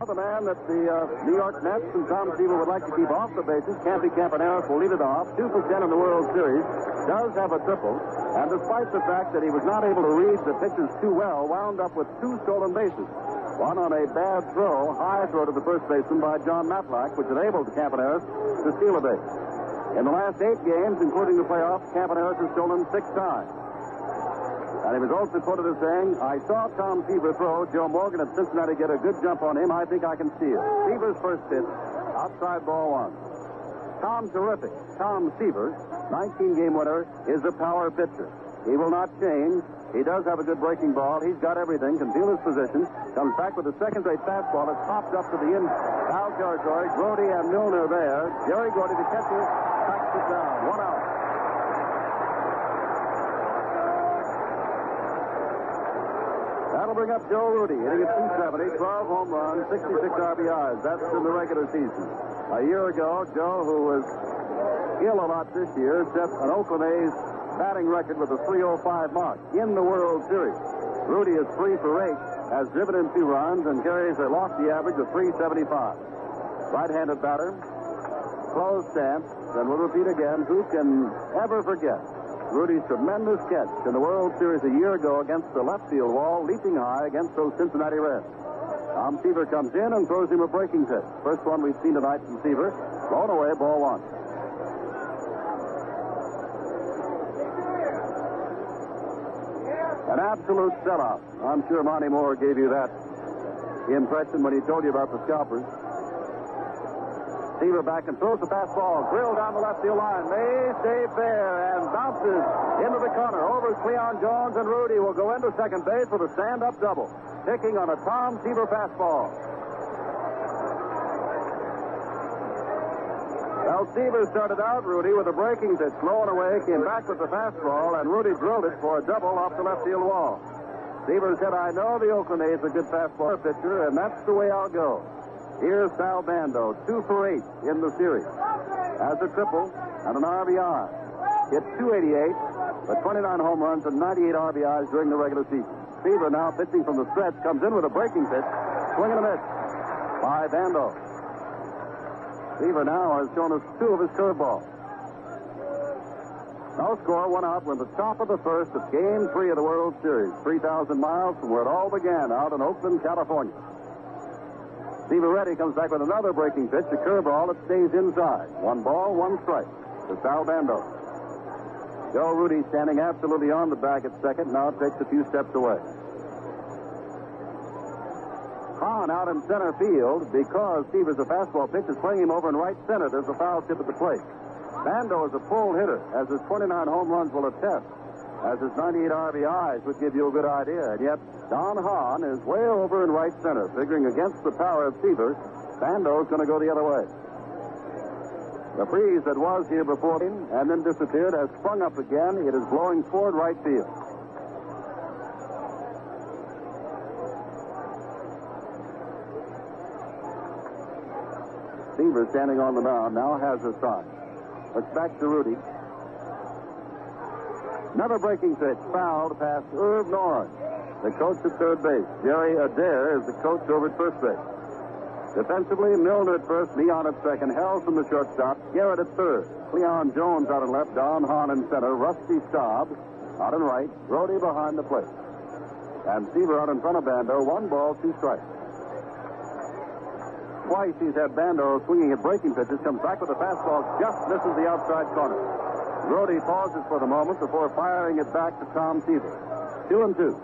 The man that the New York Mets and Tom Seaver would like to keep off the bases, Campy Campaneris, will lead it off. 2 for 10 in the World Series. Does have a triple. And despite the fact that he was not able to read the pitches too well, wound up with 2 stolen bases. One on a bad throw, high throw to the first baseman by John Matlack, which enabled Campaneris to steal a base. In the last 8 games, including the playoffs, Campaneris has stolen 6 times. And he was also quoted as saying, I saw Tom Seaver throw. Joe Morgan at Cincinnati get a good jump on him. I think I can steal. Seaver's first pitch, outside ball 1. Tom Terrific, Tom Seaver, 19-game winner, is a power pitcher. He will not change. He does have a good breaking ball. He's got everything, can feel his position. Comes back with a second-rate fastball that's popped up to the in-foul territory. Grody and Milner there. Jerry Grody, the catcher, tracks it down. 1 out. That'll bring up Joe Rudy, hitting at 270, 12 home runs, 66 RBIs. That's in the regular season. A year ago, Joe, who was ill a lot this year, set an Oakland A's batting record with a 305 mark in the World Series. Rudy is 3 for 8, has driven in 2 runs, and carries a lofty average of 375. Right-handed batter, closed stance, and we'll repeat again, who can ever forget Rudy's tremendous catch in the World Series a year ago against the left field wall, leaping high against those Cincinnati Reds. Tom Seaver comes in and throws him a breaking pitch. First one we've seen tonight from Seaver. Blown away, ball 1. An absolute sellout. I'm sure Monty Moore gave you that impression when he told you about the scalpers. Seaver back and throws the fastball. Drilled down the left field line. May stay fair and bounces into the corner. Over Cleon Jones, and Rudy will go into second base with a stand-up double. Picking on a Tom Seaver fastball. Well, Seaver started out, Rudy, with a breaking pitch. Low and away, came back with the fastball, and Rudy drilled it for a double off the left field wall. Seaver said, I know the Oakland A's are a good fastball pitcher, and that's the way I'll go. Here's Sal Bando, 2 for 8 in the series. Has a triple and an RBI. Hit 288, but 29 home runs and 98 RBIs during the regular season. Seaver now pitching from the stretch, comes in with a breaking pitch. Swing and a miss by Bando. Seaver now has shown us 2 of his curveballs. No score, 1 out. We're at the top of the first of Game 3 of the World Series. 3,000 miles from where it all began, out in Oakland, California. Seaver ready, comes back with another breaking pitch, a curveball that stays inside. 1 ball, 1 strike to Sal Bando. Joe Rudy standing absolutely on the bag at second, now takes a few steps away. Hahn out in center field because Seaver's a fastball pitch is playing him over in right center. There's a foul tip at the plate. Bando is a pulled hitter, as his 29 home runs will attest, as his 98 RBIs would give you a good idea. And yet, Don Hahn is way over in right center, figuring against the power of Seaver. Bando's going to go the other way. The breeze that was here before him and then disappeared has sprung up again. It is blowing toward right field. Seaver standing on the mound now has a sign. Looks back to Rudy. Another breaking pitch, fouled past Irv Norris, the coach at third base. Jerry Adair is the coach over at first base. Defensively, Milner at first, Leon at second, Hells from the shortstop, Garrett at third, Cleon Jones out in left, Don Hahn in center, Rusty Staub out in right, Brody behind the plate. And Seaver out in front of Bando, 1 ball, 2 strikes. Twice he's had Bando swinging at breaking pitches, comes back with a fastball, just misses the outside corner. Brody pauses for the moment before firing it back to Tom Seaver. 2-2.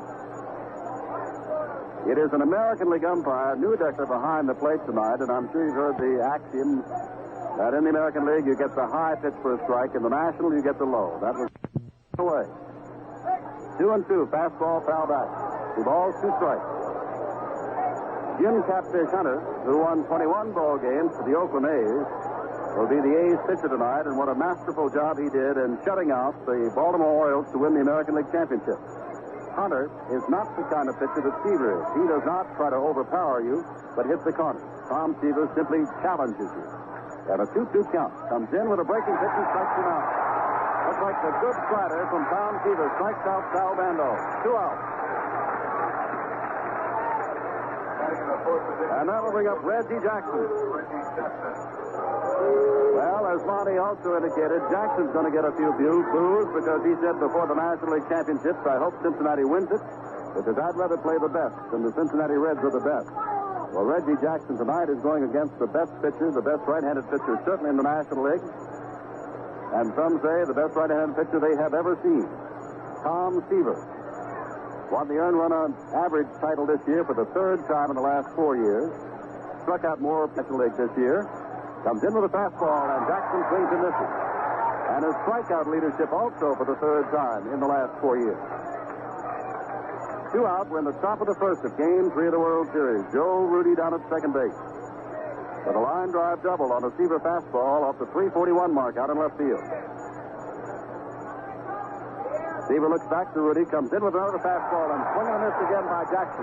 It is an American League umpire, Newdecker, behind the plate tonight, and I'm sure you've heard the axiom that in the American League you get the high pitch for a strike, in the National you get the low. That was away. 2-2, fastball, foul back. 2 balls, 2 strikes. Jim Catfish Hunter, who won 21 ball games for the Oakland A's, will be the A's pitcher tonight, and what a masterful job he did in shutting out the Baltimore Orioles to win the American League Championship. Hunter is not the kind of pitcher that Seaver is. He does not try to overpower you, but hit the corner. Tom Seaver simply challenges you. And a 2-2 count. Comes in with a breaking pitch and strikes him out. Looks like the good slider from Tom Seaver strikes out Sal Bando. 2 out. And that'll bring up Reggie Jackson. Well, as Monty also indicated, Jackson's going to get a few boos because he said before the National League Championships, I hope Cincinnati wins it because I'd rather play the best, and the Cincinnati Reds are the best. Well, Reggie Jackson tonight is going against the best pitcher, the best right-handed pitcher certainly in the National League, and some say the best right-handed pitcher they have ever seen, Tom Seaver. Won the earned run on average title this year for the third time in the last 4 years. Struck out more National League this year. Comes in with a fastball, and Jackson swings and misses. And his strikeout leadership also for the third time in the last 4 years. 2 out. We're in the top of the first of Game 3 of the World Series. Joe Rudy down at second base. With a line drive double on a Seaver fastball off the 341 mark out in left field. Seaver looks back to Rudy, comes in with another fastball, and swing and a miss again by Jackson.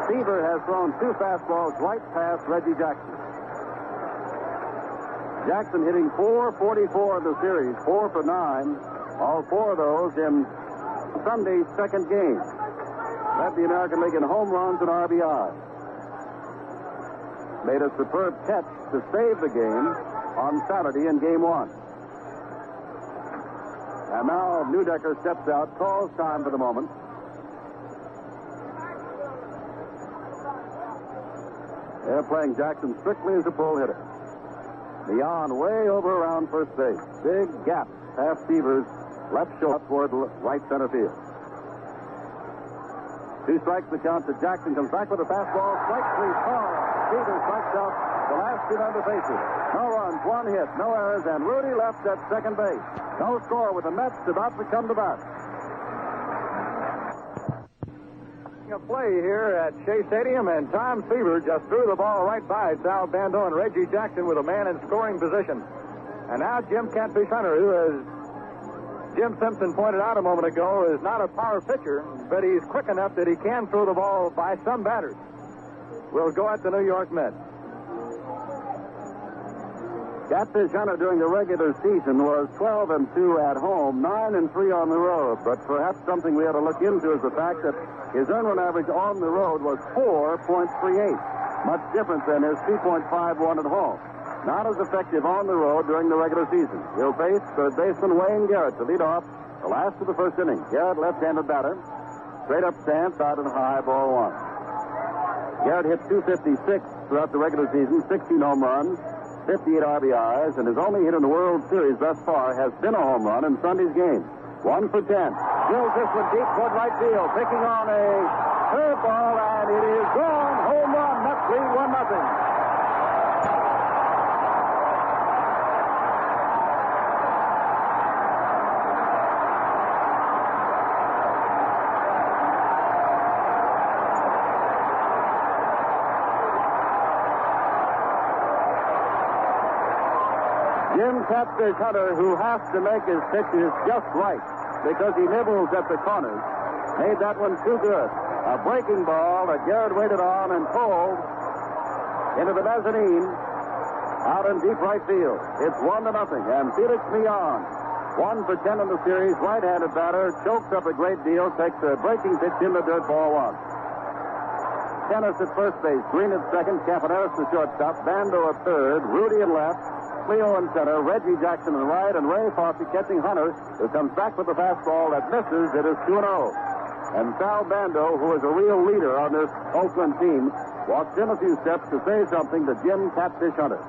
Seaver has thrown 2 fastballs right past Reggie Jackson. Jackson hitting .444 in the series, 4 for 9. All 4 of those in Sunday's second game. Led the American League in home runs and RBIs. Made a superb catch to save the game on Saturday in Game 1. And now Neudecker steps out, calls time for the moment. They're playing Jackson strictly as a pull hitter. Leon way over around first base. Big gap past Seaver's left shoulder toward right center field. 2 strikes the count to Jackson. Comes back with a fastball. Strike 3. Seaver strikes out the last 2 down the bases. No runs, 1 hit, no errors, and Rudy left at second base. No score with the Mets about to come to bat. A play here at Shea Stadium, and Tom Seaver just threw the ball right by Sal Bando and Reggie Jackson with a man in scoring position. And now Jim Catfish Hunter, who, as Jim Simpson pointed out a moment ago, is not a power pitcher, but he's quick enough that he can throw the ball by some batters. Will go at the New York Mets. Catfish Hunter during the regular season was 12-2 at home, 9-3 on the road. But perhaps something we ought to look into is the fact that his earned run average on the road was 4.38. Much different than his 2.51 at home. Not as effective on the road during the regular season. He'll face third baseman Wayne Garrett to lead off the last of the first inning. Garrett, left-handed batter. Straight up stance, out and high, ball 1. Garrett hit .256 throughout the regular season, 16 home runs. 58 RBIs, and his only hit in the World Series thus far has been a home run in Sunday's game. 1 for 10. Drills this one deep toward right field, picking on a curveball, and it is gone. Home run. Mets lead 1-0. Jim Catfish Hunter, who has to make his pitches just right because he nibbles at the corners, made that one too good. A breaking ball that Garrett waited on and pulled into the mezzanine out in deep right field. It's 1-0, and Felix Leon, 1 for 10 in the series, right-handed batter, chokes up a great deal, takes a breaking pitch in the dirt, ball 1. Tennis at first base, Green at second, Campaneris the shortstop, Bando at third, Rudy at left, Cleo in center, Reggie Jackson in right, and Ray Fosse catching Hunter, who comes back with the fastball that misses. It is 2-0. And Sal Bando, who is a real leader on this Oakland team, walks in a few steps to say something to Jim Catfish Hunter.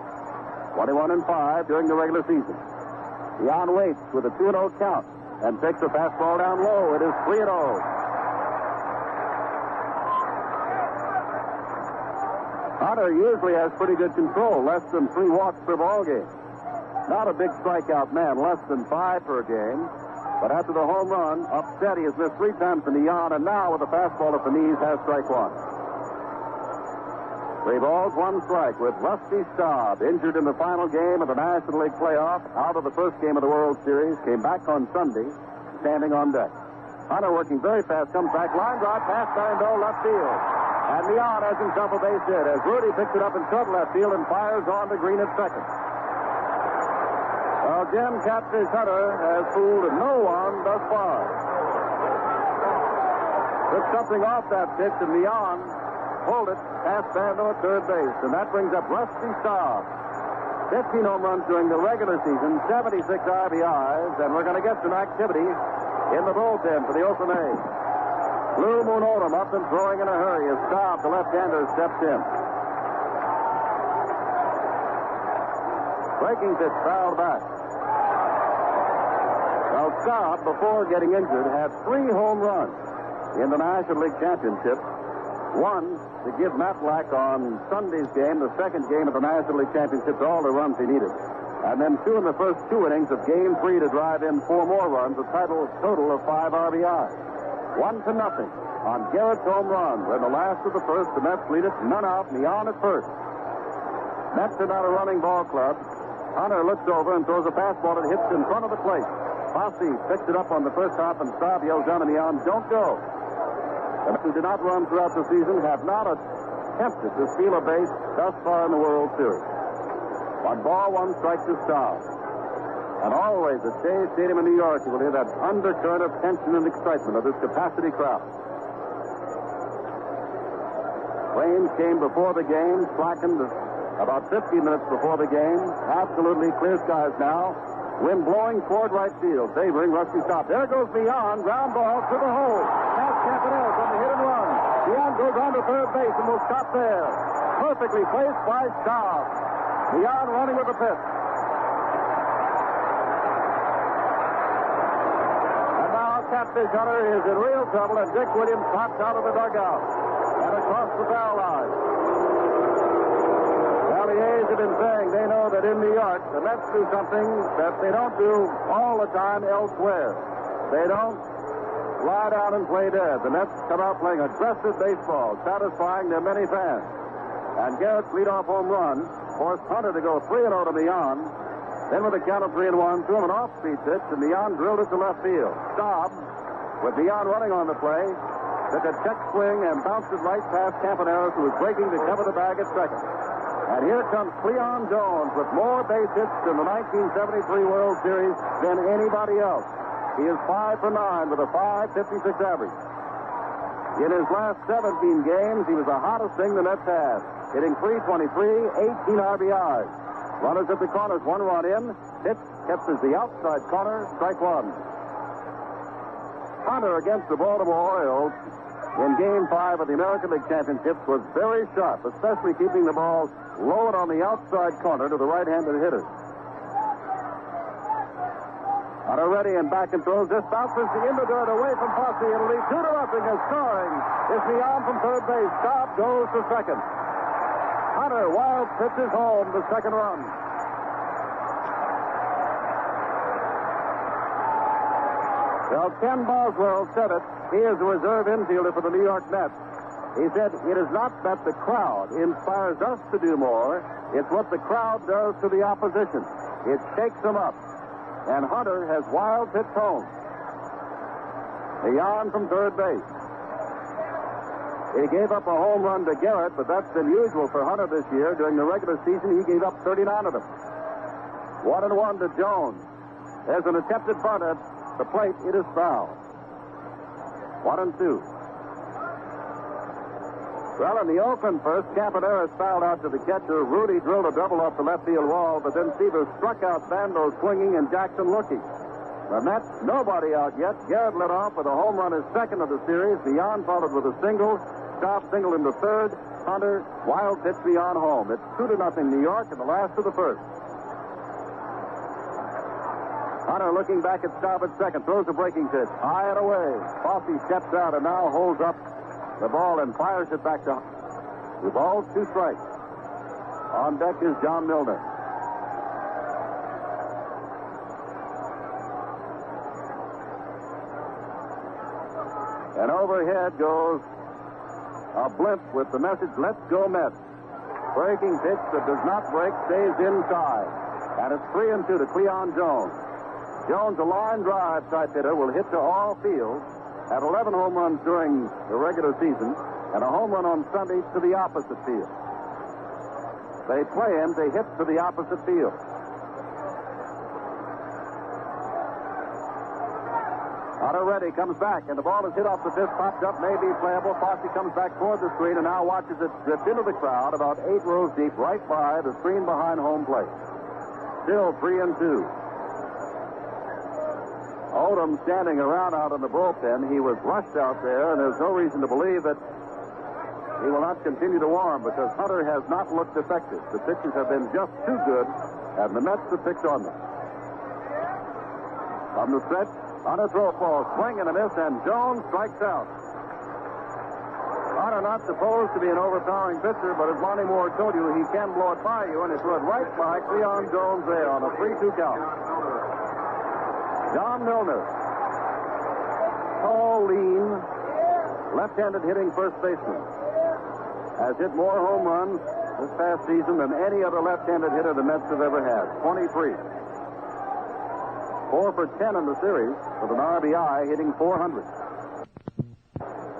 21-5 during the regular season. Leon waits with a 2-0 count and takes the fastball down low. It is 3-0. Hunter usually has pretty good control, less than 3 walks per ball game. Not a big strikeout man, less than 5 per game. But after the home run, upset, he has missed 3 times in the yawn, and now with a fastball at the knees, has strike 1. 3 balls, 1 strike with Rusty Staub, injured in the final game of the National League playoff, out of the first game of the World Series, came back on Sunday, standing on deck. Hunter working very fast, comes back, line drive, past Bando, left field. And Leon has himself a base hit as Rudy picks it up in short left field and fires on to Green at second. Well, Jim Catfish Hunter has fooled no one thus far. Took something off that pitch, and Leon pulled it past Bando at third base, and that brings up Rusty Staub. 15 home runs during the regular season, 76 RBIs, and we're going to get some activity in the bullpen for the Oakland A's. Lou Moon Oldham up and throwing in a hurry as Staub, the left-hander, steps in. Breaking pitch fouled back. Well, Staub, before getting injured, had 3 home runs in the National League Championship. One to give Matlack on Sunday's game, the second game of the National League Championship, all the runs he needed. And then 2 in the first 2 innings of Game 3 to drive in 4 more runs, a total of 5 RBIs. 1-0 on Garrett's home run. In the last of the first, the Mets lead it, none out, Neon at first. Mets are not a running ball club. Hunter looks over and throws a fastball that hits in front of the plate. Fosse picks it up on the first hop, and Staub yells down to Neon, "Don't go." The Mets, who did not run throughout the season, have not attempted to steal a base thus far in the World Series. On ball 1, strikes to Staub. And always at Shea Stadium in New York, you will hear that undercurrent of tension and excitement of this capacity crowd. Rain came before the game, slackened about 15 minutes before the game. Absolutely clear skies now. Wind blowing toward right field, favoring Rusty Staub. There goes Leon, ground ball to the hole. Past Campanella from the hit and run. Leon goes on to third base and will stop there. Perfectly placed by Staub. Leon running with the pitch. And now Catfish Hunter is in real trouble, and Dick Williams pops out of the dugout and across the foul line. Well, the A's have been saying they know that in New York, the Mets do something that they don't do all the time elsewhere. They don't lie down and play dead. The Mets come out playing aggressive baseball, satisfying their many fans. And Garrett's leadoff home run forced Hunter to go 3-0 to Leon. Then with a count of 3-1, threw him an off-speed pitch, and Leon drilled it to left field. Staub, with Leon running on the play, took a check swing and bounced it right past Campaneris, who was breaking to cover the bag at second. And here comes Cleon Jones with more base hits in the 1973 World Series than anybody else. He is 5 for 9 with a .556 average. In his last 17 games, he was the hottest thing the Mets had, hitting .323, 18 RBIs. Runners at the corners, 1 run in. Pitch kept as the outside corner, strike 1. Hunter against the Baltimore Orioles in Game 5 of the American League Championships was very sharp, especially keeping the ball lowered on the outside corner to the right-handed hitters. Hunter ready and back and throws. This bounces in the dirt away from Fosse. It'll lead 2-0 as scoring is Leon from third base. Staub goes to second. Hunter wild pitches home the second run. Well, Ken Boswell said it. He is the reserve infielder for the New York Mets. He said, it is not that the crowd inspires us to do more. It's what the crowd does to the opposition. It shakes them up. And Hunter has wild pitch home. Leon from third base. He gave up a home run to Garrett, but that's unusual for Hunter this year. During the regular season, he gave up 39 of them. 1-1 to Jones. There's an attempted bunt at the plate. It is foul. 1-2. Well, in the Oakland first, Campaneris fouled out to the catcher. Rudy drilled a double off the left field wall, but then Seaver struck out Bando swinging and Jackson looking. The Mets, nobody out yet. Garrett led off with a home run, his second of the series. Leon followed with a single. Staub singled into third. Hunter, wild pitch Leon home. It's 2-0 New York in the last of the first. Hunter looking back at Staub at second. Throws a breaking pitch. High and away. Fosse steps out and now holds up the ball and fires it back to Hunter. The ball's 2 strikes. On deck is John Milner. And overhead goes a blimp with the message, "Let's go Mets." Breaking pitch that does not break, stays inside. And it's 3-2 to Cleon Jones. Jones, a line drive type hitter, will hit to all fields. Had 11 home runs during the regular season and a home run on Sunday to the opposite field. They play him to hit to the opposite field. Hunter ready, comes back, and the ball is hit off the fifth, popped up, may be playable. Fossey comes back toward the screen and now watches it drift into the crowd about 8 rows deep, right by the screen behind home plate. Still 3-2. Odom standing around out in the bullpen. He was rushed out there, and there's no reason to believe that he will not continue to warm because Hunter has not looked effective. The pitches have been just too good, and the Mets have picked on them. From the stretch, on a throw ball, swing and a miss, and Jones strikes out. Hunter not supposed to be an overpowering pitcher, but as Monty Moore told you, he can blow it by you, and he threw it right by Cleon Jones there on a 3-2 count. John Milner, tall, lean, left-handed hitting first baseman, has hit more home runs this past season than any other left-handed hitter the Mets have ever had, 23. 4 for 10 in the series with an RBI, hitting .400.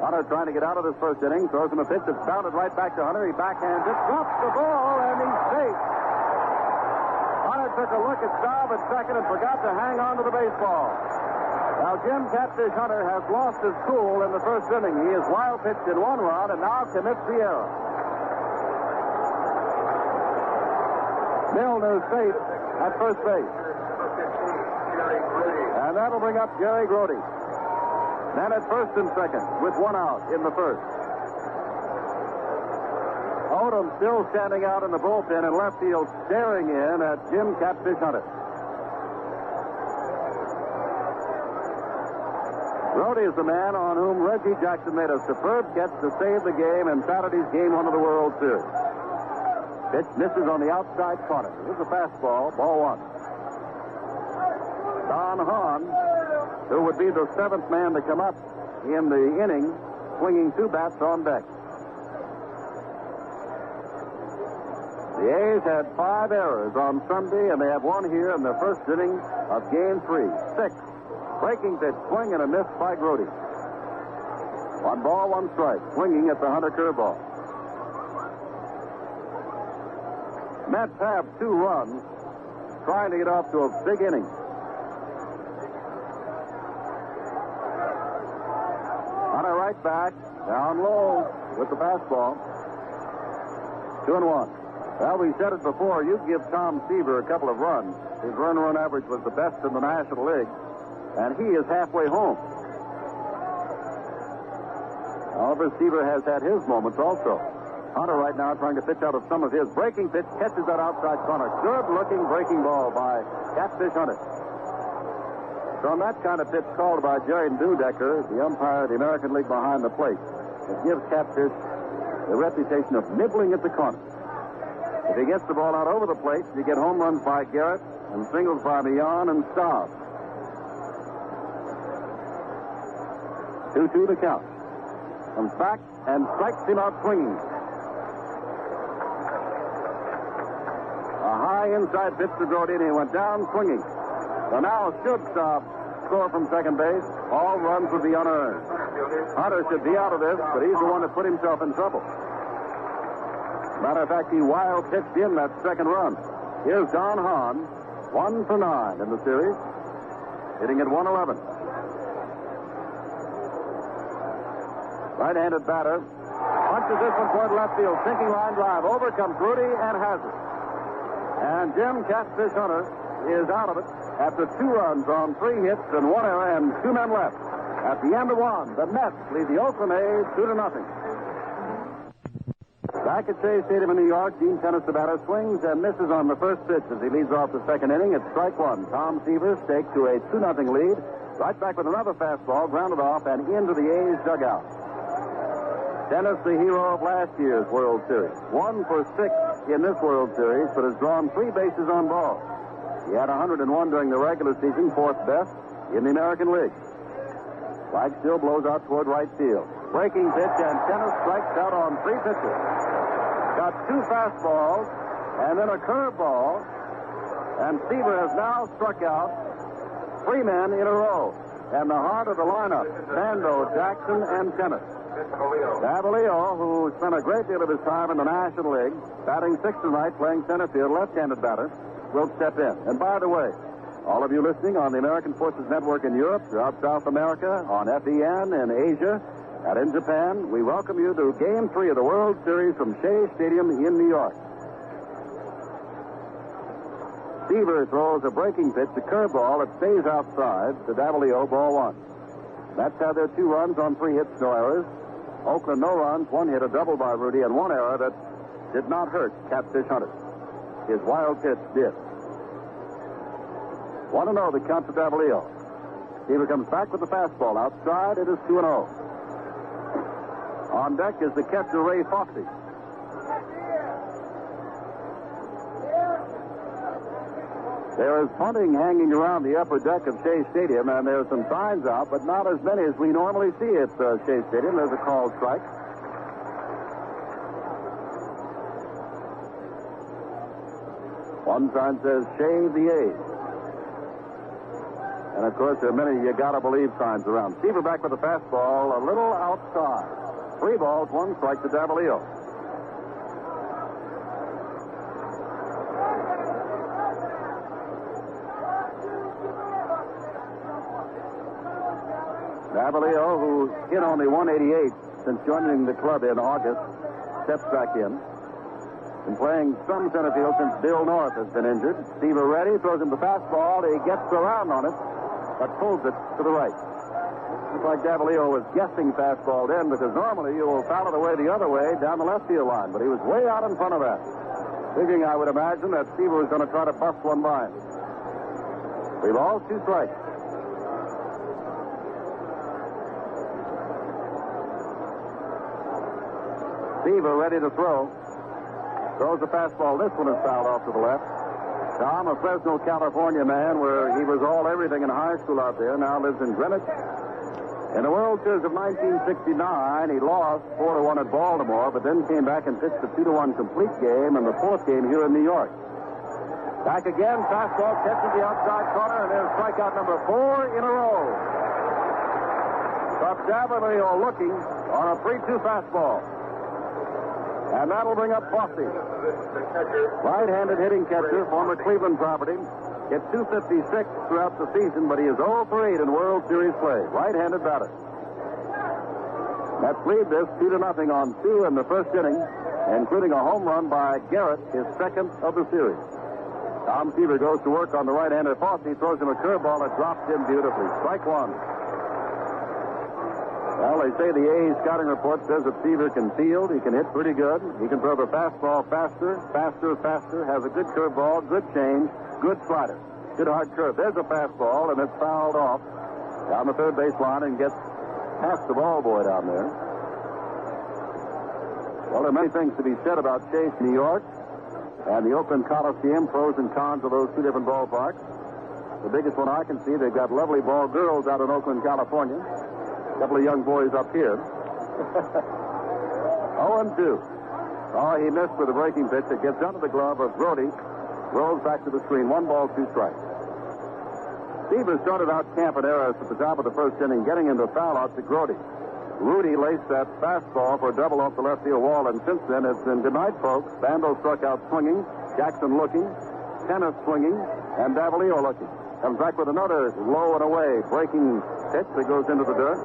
Hunter trying to get out of this first inning, throws him a pitch that's bounded right back to Hunter. He backhands it, drops the ball, and he's safe. Hunter took a look at Staub at second and forgot to hang on to the baseball. Now Jim Catfish Hunter has lost his cool in the first inning. He is wild pitched in 1 run and now commits the error. Milner safe at first base. And that'll bring up Jerry Grody. Then at first and second with 1 out in the first. Odom still standing out in the bullpen in left field, staring in at Jim Catfish Hunter. Grody is the man on whom Reggie Jackson made a superb catch to save the game in Saturday's Game 1 of the World Series. Pitch misses on the outside corner. This is a fastball, ball 1. Don Hahn, who would be the 7th man to come up in the inning, swinging 2 bats on deck. The A's had 5 errors on Sunday, and they have 1 here in the first inning of Game 3. 6. Breaking pitch, swing and a miss by Grody. 1 ball, 1 strike, swinging at the Hunter curveball. Mets have 2 runs, trying to get off to a big inning. Hunter right back, down low with the fastball. 2-1. Well, we said it before. You give Tom Seaver a couple of runs. His run average was the best in the National League, and he is halfway home. However, Seaver has had his moments also. Hunter right now trying to pitch out of some of his. Breaking pitch, catches that outside corner. Good-looking breaking ball by Catfish Hunter. From that kind of pitch called by Jerry Dudecker, the umpire of the American League behind the plate, it gives Catfish the reputation of nibbling at the corner. If he gets the ball out over the plate, you get home runs by Garrett and singles by Millan and Staub. 2-2 the count. Comes back and strikes him out swinging. A high inside pitch to Grody, and he went down swinging. So now should Staub score from second base, all runs would be unearned. Hunter should be out of this, but he's the one that put himself in trouble. Matter of fact, he wild pitched in that second run. Here's Don Hahn, 1 for 9 in the series, hitting at 111. Right-handed batter punches this one toward left field, sinking line drive. Over comes Rudy and has it. And Jim Catfish Hunter is out of it after 2 runs on 3 hits and 1 error and 2 men left. At the end of 1, the Mets lead the Oakland A's 2-0. Back at Shea Stadium in New York, Gene Tennis, the batter, swings and misses on the first pitch as he leads off the second inning. It's strike 1. Tom Seaver staked to a 2-0 lead. Right back with another fastball, grounded off and into the A's dugout. Tennis, the hero of last year's World Series. 1 for 6 in this World Series, but has drawn 3 bases on balls. He had 101 during the regular season, 4th best in the American League. Flag still blows out toward right field. Breaking pitch, and Tennis strikes out on 3 pitches. Got 2 fastballs and then a curveball, and Seaver has now struck out 3 men in a row. And the heart of the lineup, Sando, Jackson, and Tennis. Davalillo, who spent a great deal of his time in the National League, batting 6th tonight, playing center field, left-handed batter, will step in. And by the way, All of you listening on the American Forces Network in Europe, throughout South America, on FEN in Asia, and in Japan, we welcome you to Game 3 of the World Series from Shea Stadium in New York. Seaver throws a breaking pitch, a curveball that stays outside to Davalillo, ball one. Mets had their 2 runs on 3 hits, no errors. Oakland, no runs, 1 hit, a double by Rudy, and 1 error that did not hurt Catfish Hunter. His wild pitch did. 1-0 the count to Davalillo. Seaver comes back with the fastball. Outside, it is 2-0. On deck is the catcher, Ray Foxy. There is punting hanging around the upper deck of Shea Stadium, and there's some signs out, but not as many as we normally see at Shea Stadium. There's a called strike. One sign says, shave the A's. And, of course, there are many you gotta believe signs around. Seaver back with the fastball, a little outside. 3 balls, 1 strike to Davalillo. Davalillo, who hit only 188 since joining the club in August, steps back in. Been playing some center field since Bill North has been injured. Seaver ready, throws him the fastball. He gets around on it, but pulls it to the right. Looks like Davalillo was guessing fastball then, because normally you will foul it away the other way down the left field line, but he was way out in front of that. Thinking, I would imagine, that Seaver was going to try to bust one by him. 3 balls, 2 strikes. Seaver ready to throw. Throws the fastball. This one is fouled off to the left. Tom, a Fresno, California man, where he was all everything in high school out there, now lives in Greenwich. In the World Series of 1969, he lost 4-1 at Baltimore, but then came back and pitched a 2-1 complete game in the 4th game here in New York. Back again, fastball catches the outside corner, and there's strikeout number 4 in a row. But Davalillo looking on a 3-2 fastball. And that'll bring up Fossey. Right-handed hitting catcher, former Cleveland property. Hit .256 throughout the season, but he is 0 for 8 in World Series play. Right-handed batter. Mets lead this 2-0 on 2 in the first inning, including a home run by Garrett, his 2nd of the series. Tom Seaver goes to work on the right-hander Fossey, throws him a curveball that drops in beautifully. Strike 1. Well, they say the A's scouting report says that Seaver can field. He can hit pretty good. He can throw the fastball faster, has a good curveball, good change, good slider. Good hard curve. There's a fastball, and it's fouled off down the third base line and gets past the ball boy down there. Well, there are many things to be said about Chase, New York, and the Oakland Coliseum, pros and cons of those 2 different ballparks. The biggest one I can see, they've got lovely ball girls out in Oakland, California. A couple of young boys up here. 0-2. Oh, he missed with a breaking pitch. It gets under the glove of Brody. Rolls back to the screen. 1 ball, 2 strikes. Seaver started out Campaneris at the top of the first inning, getting into foul out to Grody. Rudy laced that fastball for a double off the left field wall, and since then it's been good night, folks. Bando struck out swinging, Jackson looking, Tennis swinging, and Davalillo looking. Comes back with another low and away breaking pitch that goes into the dirt.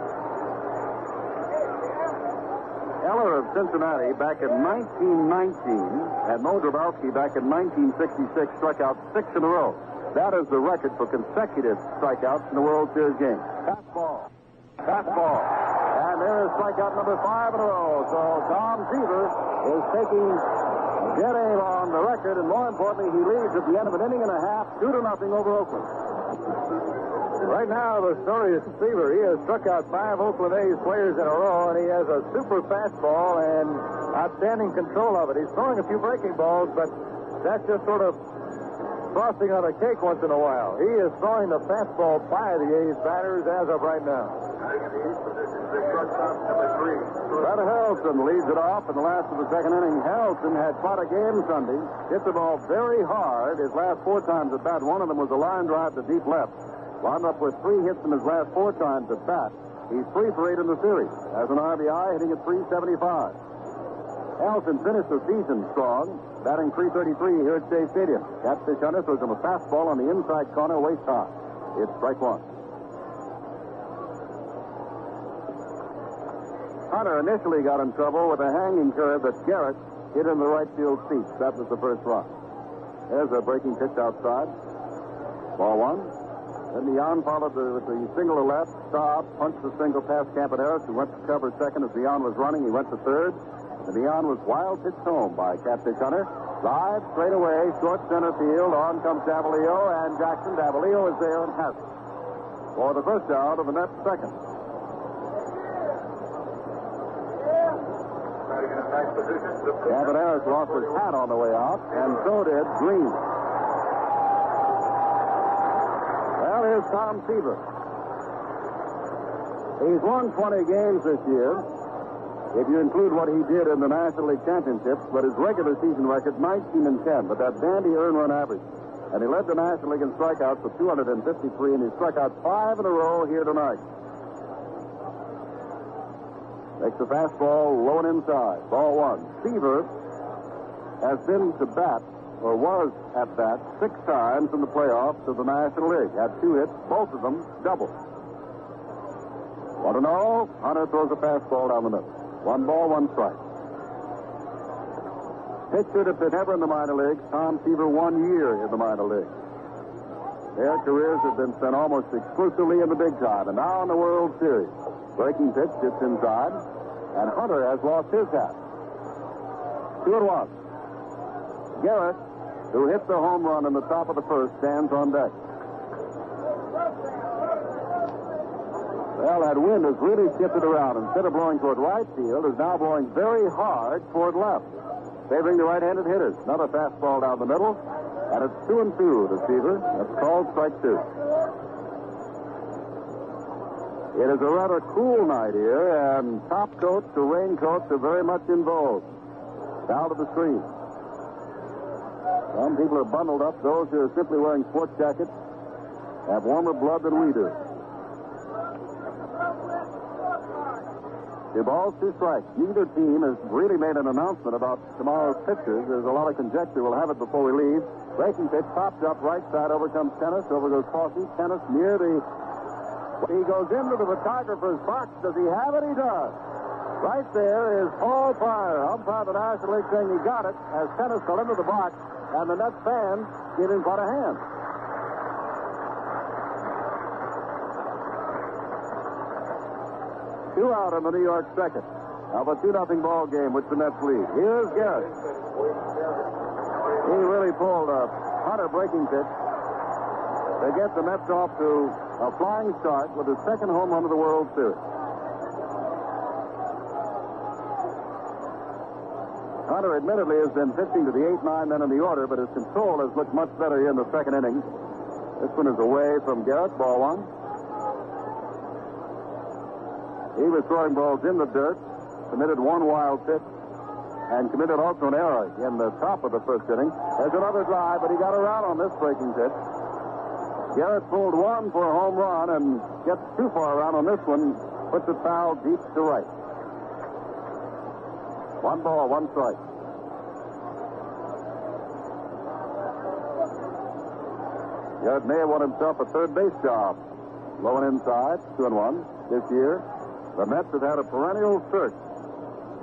Eller of Cincinnati back in 1919 and Mo Grabowski back in 1966 struck out 6 in a row. That is the record for consecutive strikeouts in the World Series game. Fastball. And there is strikeout number 5 in a row. So Tom Seaver is taking dead aim on the record, and more importantly, he leads at the end of an inning and a half, 2-0 over Oakland. Right now, the story is Seaver. He has struck out 5 Oakland A's players in a row, and he has a super fastball and outstanding control of it. He's throwing a few breaking balls, but that's just sort of frosting on a cake once in a while. He is throwing the fastball by the A's batters as of right now. Brad Harrelson leads it off in the last of the second inning. Harrelson had quite a game Sunday. Hit the ball very hard his last 4 times at bat. One of them was a line drive to deep left. Wound up with 3 hits in his last 4 times at bat. He's 3 for 8 in the series. Has an RBI, hitting at .375. Elson finished the season strong, batting .333 here at Shea Stadium. Catfish Hunter throws him a fastball on the inside corner, waist high. It's strike one. Hunter initially got in trouble with a hanging curve that Garrett hit in the right field seat. That was the first run. There's a breaking pitch outside. Ball one. Then Leon followed with the single to left. Staub punched the single past Campaneris, who went to cover second as Leon was running. He went to third. And Leon was wild pitched home by Catfish Hunter. Drive straight away, short center field. On comes Davalillo, and Jackson. Davalillo is there and has it for the first out of the Mets second. Campaneris lost his hat on the way out, and so did Green. Well, here's Tom Seaver. He's won 20 games this year, if you include what he did in the National League Championships, but his regular season record, 19-10, but that dandy earned run average. And he led the National League in strikeouts with 253, and he struck out 5 in a row here tonight. Makes the fastball low and inside. Ball one. Seaver has been to bat, or was at bat, 6 times in the playoffs of the National League. Had 2 hits, both of them double. 1-0. Hunter throws a fastball down the middle. 1 ball, 1 strike. Pitcher to pit never in the minor leagues. Tom Seaver 1 year in the minor leagues. Their careers have been spent almost exclusively in the big time, and now in the World Series. Breaking pitch, gets inside, and Hunter has lost his hat. 2-1. Garrett, who hit the home run in the top of the first, stands on deck. Well, that wind has really shifted around. Instead of blowing toward right field, is now blowing very hard toward left, favoring the right-handed hitters. Another fastball down the middle, and it's 2-2 to Seaver. That's called strike 2. It is a rather cool night here, and top coats to raincoats are very much in vogue. Down to the screen. Some people are bundled up. Those who are simply wearing sports jackets have warmer blood than we do. 2 balls, 2 strikes. Neither team has really made an announcement about tomorrow's pitchers. There's a lot of conjecture. We'll have it before we leave. Breaking pitch, pops up right side. Over comes Tennis. Over goes Fossey. Tennis near the... He goes into the photographer's box. Does he have it? He does. Right there is Paul Pryor, umpire of the National League, saying he got it as Tennis fell into the box, and the Nets fans give him quite a hand. Two out in the New York second. Now the 2-0 ball game, which the Nets lead. Here's Garrett. He really pulled a Hunter breaking pitch to get the Mets off to a flying start with his second home run of the World Series. Hunter admittedly has been pitching to the 8-9 men in the order, but his control has looked much better here in the second inning. This one is away from Garrett, ball one. He was throwing balls in the dirt, committed 1 wild pitch, and committed also an error in the top of the first inning. There's another drive, but he got around on this breaking pitch. Garrett pulled 1 for a home run and gets too far around on this one, puts it foul deep to right. 1 ball, 1 strike. Garrett may have won himself a third base job. Low and inside, 2-1 this year. The Mets have had a perennial search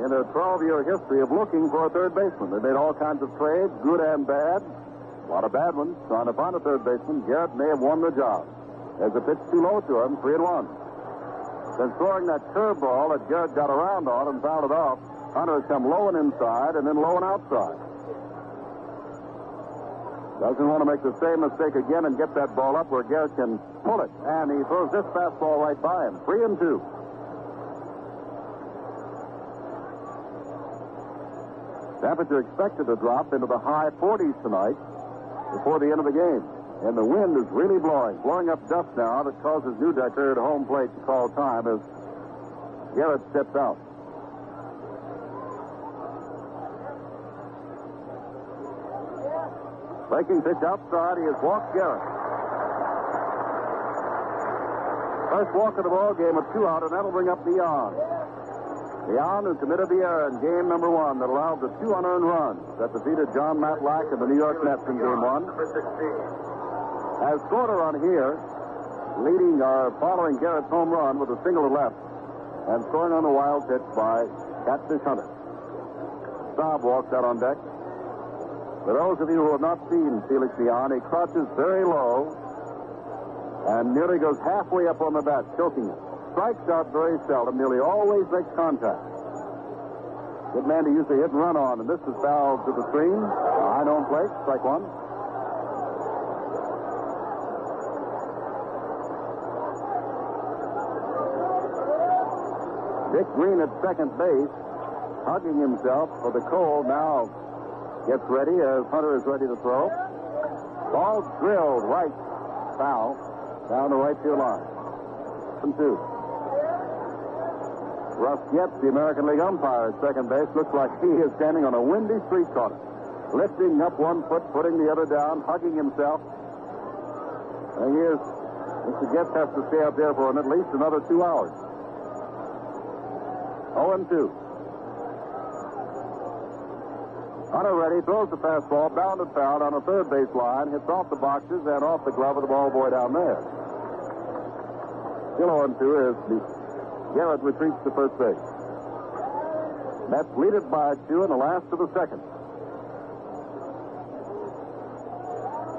in their 12-year history of looking for a third baseman. They made all kinds of trades, good and bad. A lot of bad ones trying to find a third baseman. Garrett may have won the job. There's a pitch too low to him, 3-1. Then throwing that curveball that Garrett got around on and fouled it off, Hunter has come low and inside and then low and outside. Doesn't want to make the same mistake again and get that ball up where Garrett can pull it. And he throws this fastball right by him. 3-2. Temperature expected to drop into the high 40s tonight before the end of the game. And the wind is really blowing up dust now that causes Newdecker at home plate to call time as Garrett steps out. Breaking pitch outside, he has walked Garrett. First walk of the ball game with 2 out, and that'll bring up Leon. Leon, who committed the error in game number 1 that allowed the 2 unearned runs that defeated John Matlack and the New York Mets in game 1, has scored a run here, leading or following Garrett's home run with a single to left, and scoring on a wild pitch by Catfish Hunter. Staub walks out on deck. For those of you who have not seen Felix Leon, he crouches very low and nearly goes halfway up on the bat, choking it. Strikes out very seldom, nearly always makes contact. Good man to usually hit and run on, and this is fouled to the screen. High known plate, strike 1. Dick Green at second base, hugging himself for the cold, now gets ready as Hunter is ready to throw. Ball drilled right, foul, down the right field line. 2. Russ Getz, the American League umpire at second base, looks like he is standing on a windy street corner, lifting up one foot, putting the other down, hugging himself. And here's Mr. Getz has to stay up there for at least another 2 hours. 0-2. Hunter ready, throws the fastball, bounded foul on the third base line, hits off the boxes and off the glove of the ball boy down there. Still 0-2 as Garrett retreats to first base. Mets lead it by 2 in the last of the second.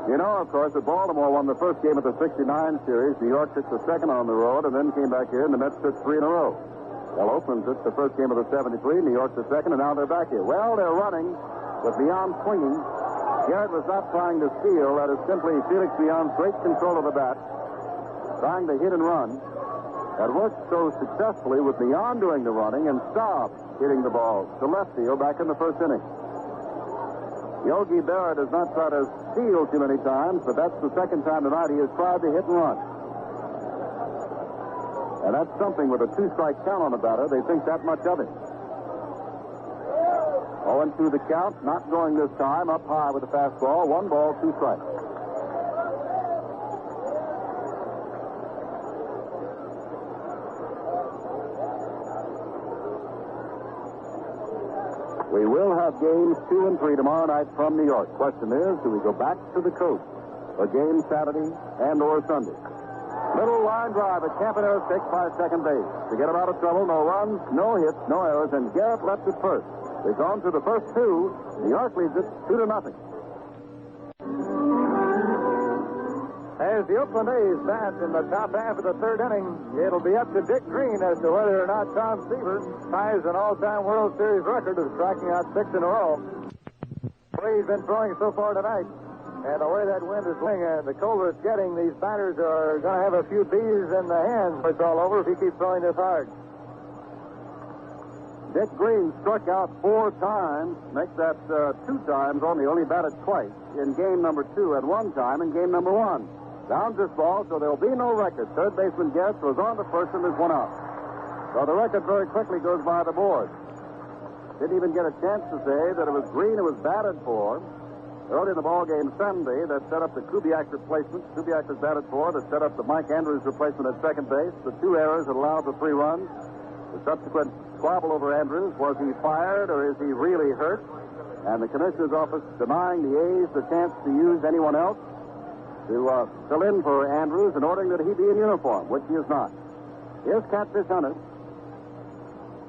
You know, of course, that Baltimore won the first game of the 69 series. New York took the second on the road and then came back here, and the Mets took 3 in a row. Well, Oakland took the first game of the 73, New York the second, and now they're back here. Well, they're running with Leon swinging. Garrett was not trying to steal. That is simply Felix Leon's great control of the bat, trying to hit and run. That worked so successfully with Leon doing the running and Staub hitting the ball to left field back in the first inning. Yogi Berra does not try to steal too many times, but that's the second time tonight he has tried to hit and run. And that's something with a 2-strike count on the batter. They think that much of it. 0-2 the count, not going this time, up high with the fastball. 1 ball, 2 strikes. We will have games 2 and 3 tomorrow night from New York. Question is, do we go back to the coast for games Saturday and or Sunday? Little line drive at Campanella takes by second base. To get him out of trouble, no runs, no hits, no errors, and Garrett left at first. They've gone through the first 2. New York leads it 2-0. As the Oakland A's bat in the top half of the third inning, it'll be up to Dick Green as to whether or not Tom Seaver ties an all-time World Series record of striking out 6 in a row. The way he's been throwing so far tonight, and the way that wind is blowing, and the colder it's getting, these batters are going to have a few bees in the hands when it's all over if he keeps throwing this hard. Dick Green struck out 4 times, makes that 2 times, only batted twice in game number 2 and 1 time in game number 1. Downs this ball, so there will be no record. Third baseman Getz was on to first and there's 1 out. So the record very quickly goes by the board. Didn't even get a chance to say that it was Green who was batted for. Early in the ball game Sunday, that set up the Kubiak replacement. Kubiak was batted for. That set up the Mike Andrews replacement at second base. The 2 errors that allowed the 3 runs. The subsequent squabble over Andrews. Was he fired or is he really hurt? And the commissioner's office denying the A's the chance to use anyone else to fill in for Andrews and ordering that he be in uniform, which he is not. Here's Catfish Hunter.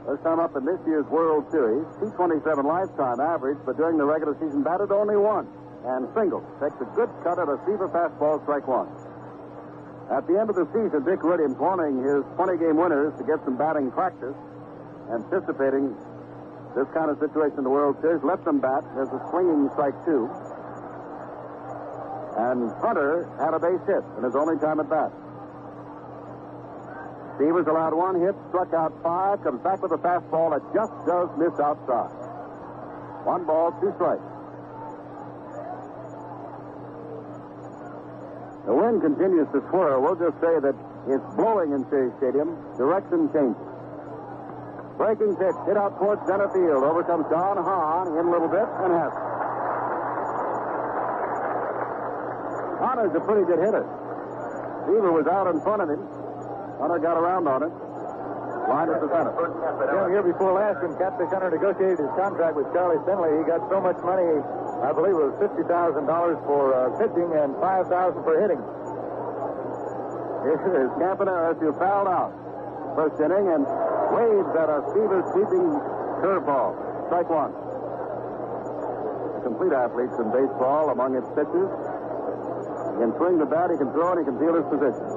First time up in this year's World Series. 227 lifetime average, but during the regular season batted only 1 and single. Takes a good cut at a Seaver fastball, strike 1. At the end of the season, Dick Williams wanting his 20-game winners to get some batting practice, anticipating this kind of situation in the World Series, let them bat. There's a swinging strike 2. And Hunter had a base hit in his only time at bat. Stevens allowed 1 hit, struck out 5, comes back with a fastball that just does miss outside. 1 ball, 2 strikes. The wind continues to swirl. We'll just say that it's blowing in Shea Stadium. Direction changes. Breaking pitch, hit out towards center field. Over comes Don Hahn, in a little bit, and has it. Hunter's a pretty good hitter. Seaver was out in front of him. Hunter got around on it. Line at the center. Jim, here before last, when Catfish Hunter negotiated his contract with Charlie Finley, he got so much money, I believe it was $50,000 for pitching and $5,000 for hitting. Here is Campaneris, who fouled out first inning and waves at a fever sweeping curveball. Strike one. The complete athletes in baseball among its pitchers. He can swing the bat, he can throw, and he can feel his position.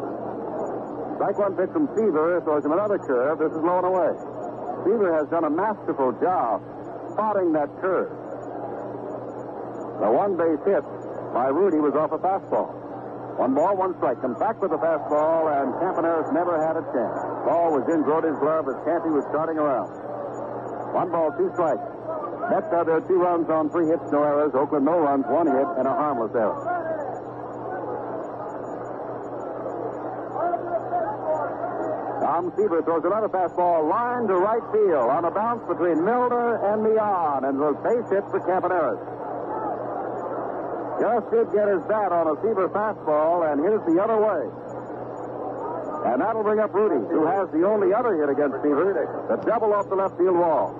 Strike one pitch from Seaver throws him another curve. This is low and away. Seaver has done a masterful job spotting that curve. The one base hit by Rudy was off a fastball. 1 ball, 1 strike. Comes back with the fastball, and Campaneris never had a chance. Ball was in Grody's glove as Campy was starting around. 1 ball, 2 strikes. Mets have their 2 runs on 3 hits, no errors. Oakland, no runs, 1 hit, and a harmless error. Tom Seaver throws another fastball line to right field on a bounce between Milner and Mian, and the base hit for Campaneris. Just did get his bat on a Seaver fastball and hit it the other way. And that'll bring up Rudy, who has the only other hit against Seaver, the double off the left field wall.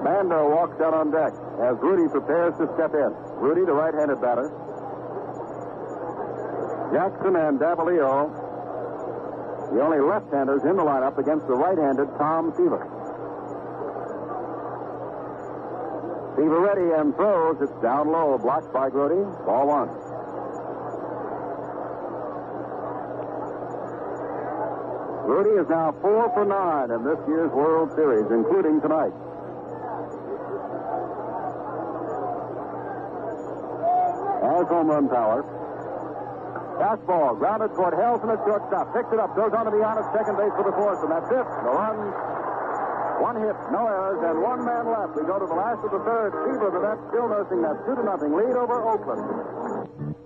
Bando walks out on deck as Rudy prepares to step in. Rudy, the right-handed batter. Jackson and Davalillo, the only left-handers in the lineup against the right-handed Tom Seaver. Seaver ready and throws. It's down low, blocked by Groody. Ball 1. Rudy is now 4 for 9 in this year's World Series, including tonight. Has home run power. Fastball grounded toward Helson at shortstop. Picks it up, goes on to be on at second base for the fourth, and that's it. No runs, 1 hit, no errors, and 1 man left. We go to the last of the third. Seaver, the Mets, still nursing that 2-0 lead over Oakland.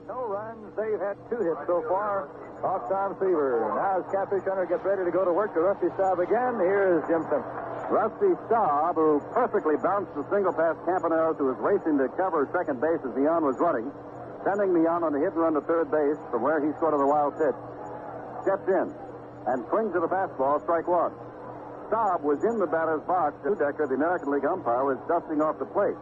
No runs. They've had 2 hits so far off Tom Seaver. Now as Catfish Hunter gets ready to go to work to Rusty Staub again, here is Jim Simpson. Rusty Staub, who perfectly bounced the single past Campaneris, who was racing to cover second base as Mian was running, sending Mian on a hit and run to third base from where he scored on the wild pitch, steps in and swings at a fastball, strike 1. Staub was in the batter's box. Decker, the American League umpire, was dusting off the plate.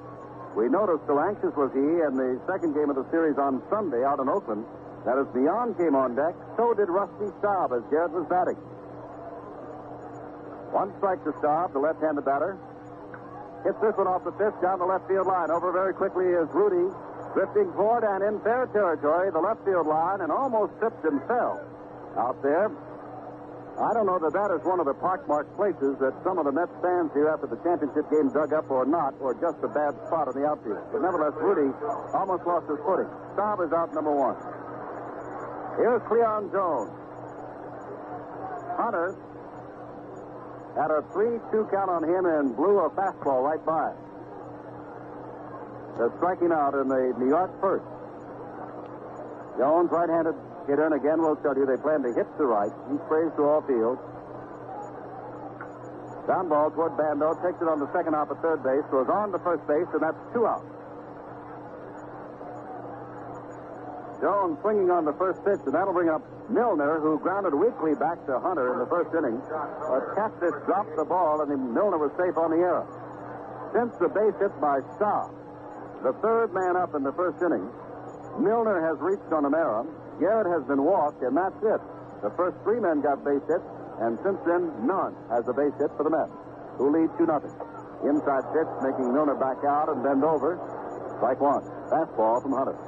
We noticed so anxious was he in the second game of the series on Sunday out in Oakland that as Mian came on deck, so did Rusty Staub as Garrett was batting. 1 strike to Staub, the left-handed batter. Hits this one off the pitch down the left field line. Over very quickly is Rudy, drifting forward and in fair territory, the left field line, and almost tripped and fell out there. I don't know that that is one of the pockmarked places that some of the Mets fans here after the championship game dug up or not, or just a bad spot in the outfield. But nevertheless, Rudy almost lost his footing. Staub is out number 1. Here's Cleon Jones. Hunter had a 3-2 count on him and blew a fastball right by it. They're striking out in the New York first. Jones, right-handed hitter, and again we'll tell you they plan to hit to right. He sprays to all fields. Down ball toward Bando, takes it on the second hop at third base, goes on to first base, and that's 2 outs. Jones swinging on the first pitch, and that'll bring up Milner, who grounded weakly back to Hunter in the first inning. But Catfish dropped the ball, and Milner was safe on the error. Since the base hit by Staub, the third man up in the first inning, Milner has reached on an error. Garrett has been walked, and that's it. The first 3 men got base hits, and since then, none has a base hit for the Mets, who lead 2-0. Inside pitch, making Milner back out and bend over. Strike 1. Fastball from Hunter.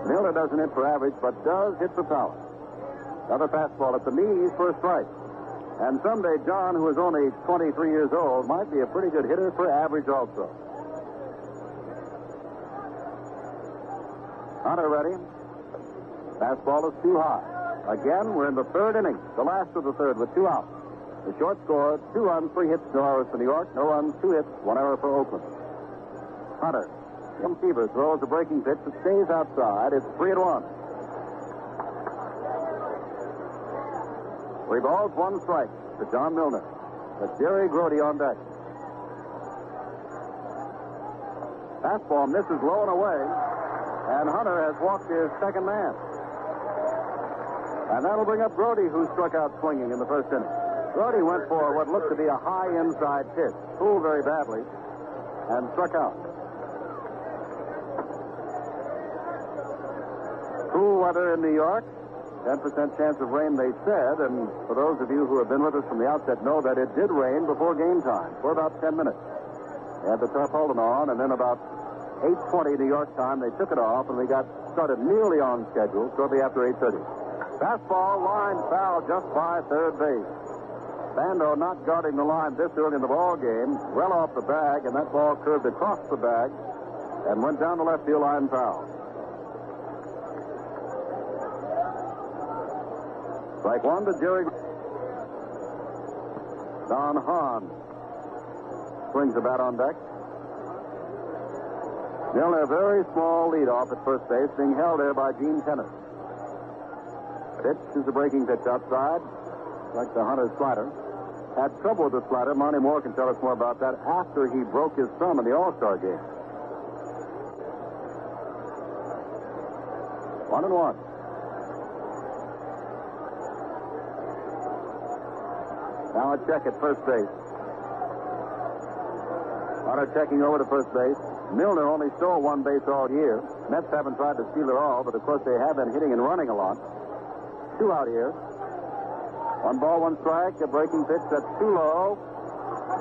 Milner doesn't hit for average, but does hit for power. Another fastball at the knees for a strike. And someday, John, who is only 23 years old, might be a pretty good hitter for average also. Hunter ready. Fastball is too high. Again, we're in the third inning, the last of the third, with 2 outs. The short score, 2 runs, 3 hits, no errors for New York. No runs, 2 hits, 1 error for Oakland. Hunter. Jim Seaver throws a breaking pitch that stays outside. It's 3-1. 3 balls, 1 strike to John Milner. With Jerry Groody on deck. Fastball misses low and away. And Hunter has walked his second man. And that'll bring up Brody, who struck out swinging in the first inning. Brody went for what looked to be a high inside pitch, pulled very badly, and struck out. Cool weather in New York. 10% chance of rain, they said, and for those of you who have been with us from the outset know that it did rain before game time for about 10 minutes. They had the tarpaulin on, and then about 8:20 New York time, they took it off, and we got started nearly on schedule shortly after 8:30. Fastball, line foul just by third base. Bando not guarding the line this early in the ball game, well off the bag, and that ball curved across the bag and went down the left field line foul. Strike one to Jerry. Don Hahn swings the bat on deck. Milner, a very small lead off at first base, being held there by Gene Tennis. Pitch is a breaking pitch outside, like the Hunter slider. Had trouble with the slider. Monty Moore can tell us more about that after he broke his thumb in the All-Star game. 1-1. Now a check at first base. Hunter checking over to first base. Milner only stole one base all year. Mets haven't tried to steal it all, but of course they have been hitting and running a lot. 2 out here. 1 ball, 1 strike. A breaking pitch that's too low.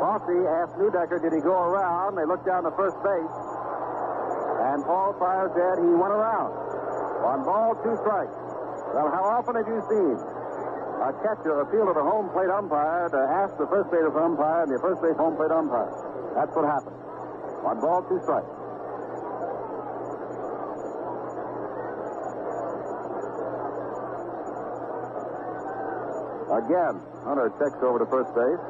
Bossy asked Neudecker, did he go around? They looked down to first base. And Paul Pryor said he went around. 1 ball, 2 strikes. Well, how often have you seen a catcher appeal to the home plate umpire to ask the first base umpire and the first base home plate umpire? That's what happened. 1 ball, 2 strikes. Again, Hunter checks over to first base.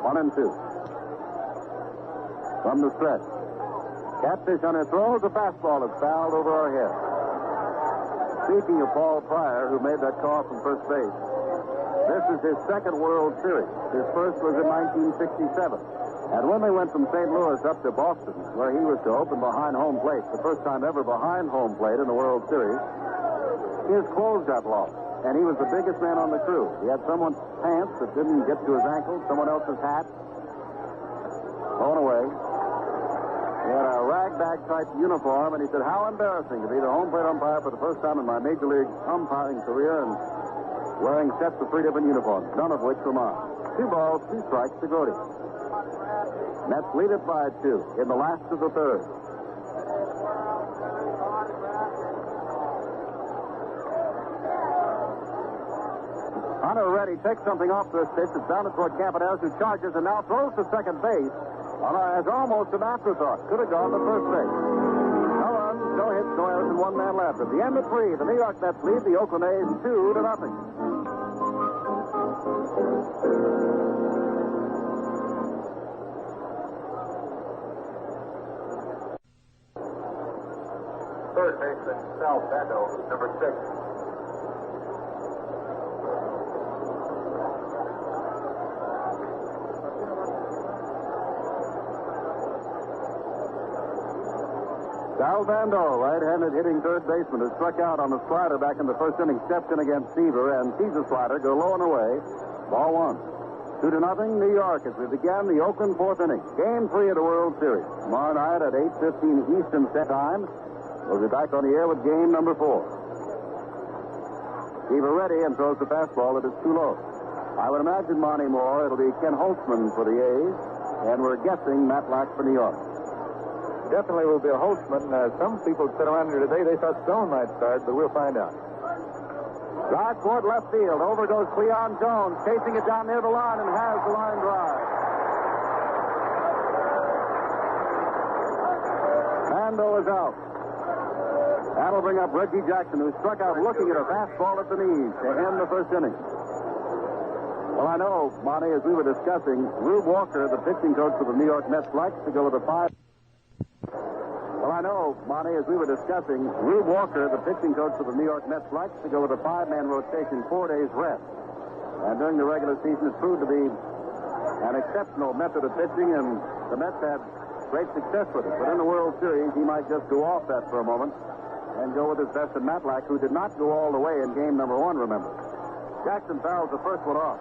One and two. From the stretch. Catfish Hunter throws a fastball that's fouled over our head. Speaking of Paul Pryor, who made that call from first base, this is his second World Series. His first was in 1967. And when they went from St. Louis up to Boston, where he was to open behind home plate, the first time ever behind home plate in the World Series, his clothes got lost. And he was the biggest man on the crew. He had someone's pants that didn't get to his ankles, someone else's hat, thrown away. He had a rag-bag type uniform, and he said, how embarrassing to be the home plate umpire for the first time in my major league umpiring career and wearing sets of 3 different uniforms, none of which were mine. 2 balls, 2 strikes to Grody. Mets lead it by 2 in the last of the third. Hunter ready, takes something off this pitch. It's down toward Campanelli, who charges and now throws to second base. As almost an afterthought. Could have gone to first base. No runs, no hits, no errors, and 1 man left. At the end of 3, the New York Mets lead the Oakland A's 2-0. Third baseman Sal Bando, number 6. Sal Bando, right-handed hitting third baseman, who struck out on the slider back in the first inning, steps in against Seaver and sees the slider go low and away. Ball 1. 2-0, New York, as we began the Oakland 4th inning. Game 3 of the World Series. Tomorrow night at 8:15 Eastern Standard Time. We'll be back on the air with game number 4. Seaver ready and throws the fastball that is too low. I would imagine, Monty Moore, it'll be Ken Holtzman for the A's, and we're guessing Matt Lack for New York. Definitely will be a Holtzman. Some people said around here today they thought Stone might start, but we'll find out. Drive toward left field. Over goes Cleon Jones, chasing it down near the line and has the line drive. Bando is out. That'll bring up Reggie Jackson, who struck out looking at a fastball at the knees to end the first inning. Well, I know, Monty, as we were discussing, Rube Walker, the pitching coach for the New York Mets, likes to go with a 5. Well, I know, Monty, as we were discussing, Rube Walker, the pitching coach for the New York Mets, likes to go with a 5-man rotation, 4 days rest. And during the regular season, it's proved to be an exceptional method of pitching, and the Mets had great success with it. But in the World Series, he might just go off that for a moment and go with his best in Matlack, who did not go all the way in game number 1, remember. Jackson fouls the first one off.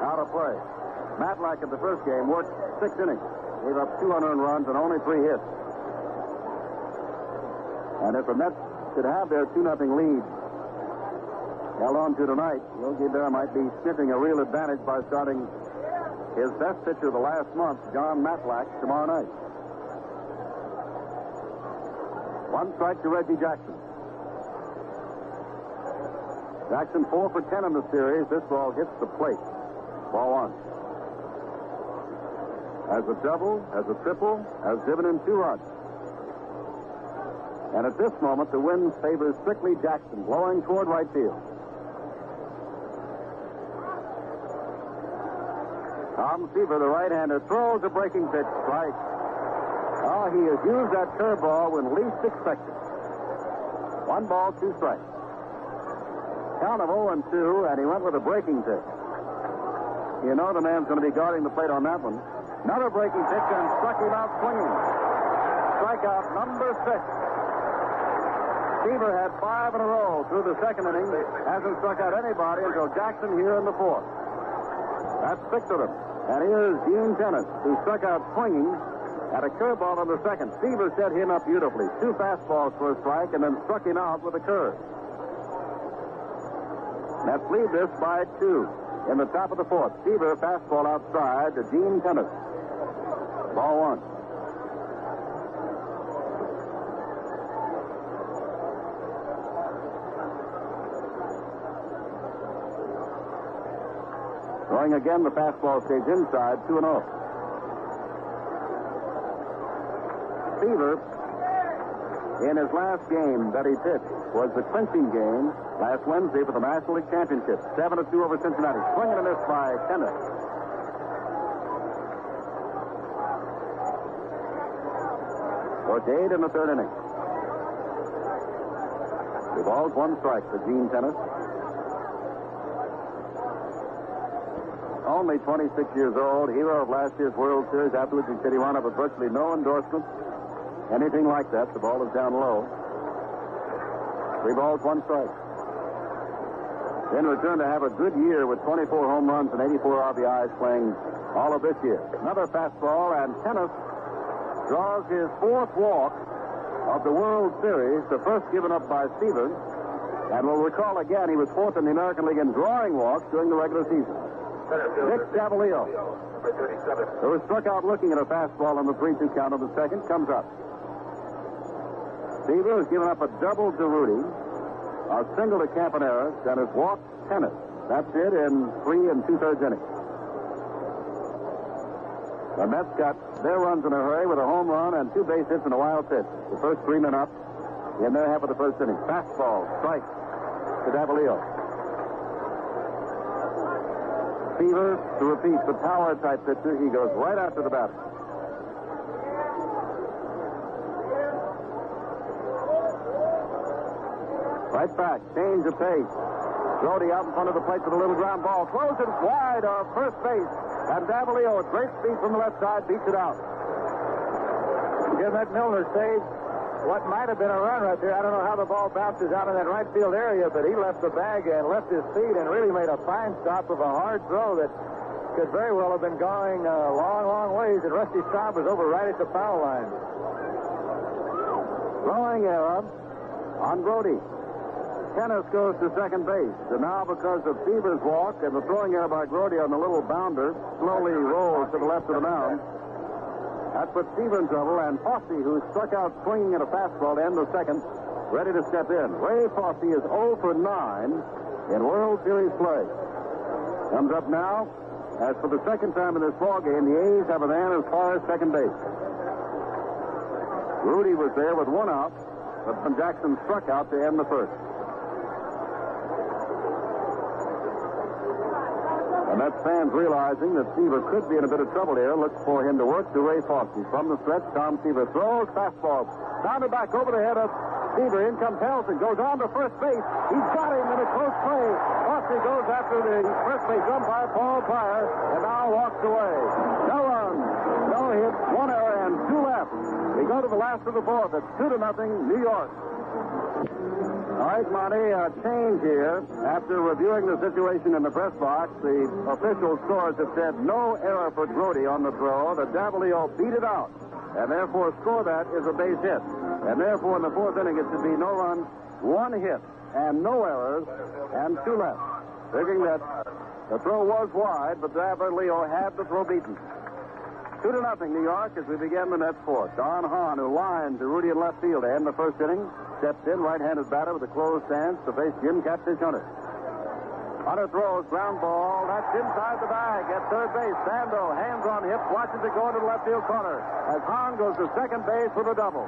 Out of play. Matlack in the first game worked 6 innings. Gave up 2 unearned runs and only 3 hits. And if the Mets could have their 2-0 lead held on to tonight, Yogi Berra might be sniffing a real advantage by starting his best pitcher of the last month, John Matlack, tomorrow night. 1 strike to Reggie Jackson. Jackson 4 for 10 in the series. This ball hits the plate. Ball 1. Has a double, has a triple, has driven in 2 runs. And at this moment, the wind favors strictly Jackson, blowing toward right field. Tom Seaver, the right-hander, throws a breaking pitch. Strike. Oh, he has used that curveball when least expected. 1 ball, 2 strikes. Count of 0-2, and he went with a breaking pitch. You know the man's going to be guarding the plate on that one. Another breaking pitch and struck him out swinging. Strikeout number 6. Seaver had 5 in a row through the second inning. Hasn't struck out anybody until Jackson here in the 4th. That's 6 of them. And here's Gene Tennis, who struck out swinging at a curveball on the second. Seaver set him up beautifully. 2 fastballs for a strike and then struck him out with a curve. Mets lead this by 2 in the top of the 4th. Seaver fastball outside to Gene Tennis. Ball 1. Throwing again, the fastball stays inside, 2-0. Seaver, in his last game that he pitched, was the clinching game last Wednesday for the National League Championship. 7-2 over Cincinnati. Swinging a miss by Tennis. Worked 8 in the 3rd inning. 2 balls, 1 strike for Gene Tennis. Only 26 years old, hero of last year's World Series. Afterwards, he said he wound up with virtually no endorsement. Anything like that. The ball is down low. 3 balls, 1 strike. In return to have a good year with 24 home runs and 84 RBIs playing all of this year. Another fastball, and Tennis draws his 4th walk of the World Series, the first given up by Seaver. And we'll recall again, he was 4th in the American League in drawing walks during the regular season. Dick Davalillo, who was struck out looking at a fastball on the 3-2 count of the second, comes up. Seaver has given up a double to Rudy, a single to Campaneris, and has walked Tennis. That's it in 3 2/3 innings. The Mets got their runs in a hurry with a home run and 2 base hits and a wild pitch. The first 3 men up in their half of the first inning. Fastball, strike to Davalillo. Seaver, to repeat, the power-type pitcher. He goes right after the batter. Right back, change of pace. Brody out in front of the plate with a little ground ball. Throws it wide of first base. And Davalillo, at great speed from the left side, beats it out. Give that Milner save what might have been a run right there. I don't know how the ball bounces out in that right field area, but he left the bag and left his feet and really made a fine stop of a hard throw that could very well have been going a long, long ways. And Rusty Staub was over right at the foul line. Throwing error on Brody. Tennis goes to second base. And now, because of Seaver's walk and the throwing error by Brody on the little bounder, slowly rolls to the left of the mound. That puts Seaver in trouble, and Fosse, who struck out swinging at a fastball to end the second, ready to step in. Ray Fosse is 0 for 9 in World Series play. Comes up now. As for the second time in this ballgame, the A's have a man as far as second base. Rudy was there with 1 out, but Jackson struck out to end the first. And that's fans realizing that Seaver could be in a bit of trouble here. Look for him to work to Ray Fosse. From the stretch, Tom Seaver throws fastball. Bounded back over the head of Seaver, in comes Harrelson, goes on to first base. He's got him in a close play. Off he goes after the first base umpire, Paul Pryor, and now walks away. No run, no hit, 1 error, and 2 left. We go to the last of the fourth. It's 2-0, New York. All right, Monty, a change here. After reviewing the situation in the press box, the official scores have said no error for Grody on the throw. The Davalillo beat it out, and therefore score that is a base hit. And therefore, in the fourth inning, it should be no runs, 1 hit, and no errors, and 2 left. Figuring that the throw was wide, but Davalillo had the throw beaten. 2-0, New York, as we begin the next fourth. Don Hahn, who lined to Rudy in left field to end the first inning, steps in, right-handed batter with a closed stance to face Jim Catfish Hunter. Hunter throws, ground ball. That's inside the bag at third base. Sando, hands on hips, watches it go into the left field corner as Hahn goes to second base with a double.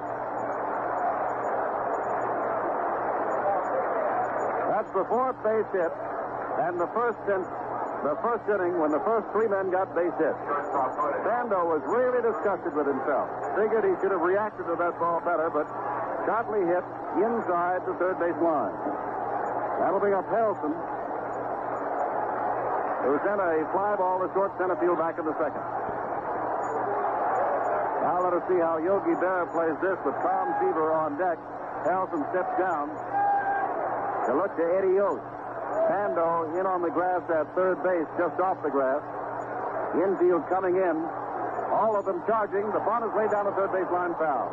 That's the fourth base hit, and the first inning when the first 3 men got base hit. Sando was really disgusted with himself. Figured he should have reacted to that ball better, but sharply hit inside the third base line. That'll bring up Harrelson, who sent a fly ball to short center field back in the second. Now let us see how Yogi Berra plays this with Tom Seaver on deck. Harrelson steps down to look to Eddie Yost. Sando in on the grass at third base, just off the grass. Infield coming in. All of them charging. The bunt is laid down the third base line, foul.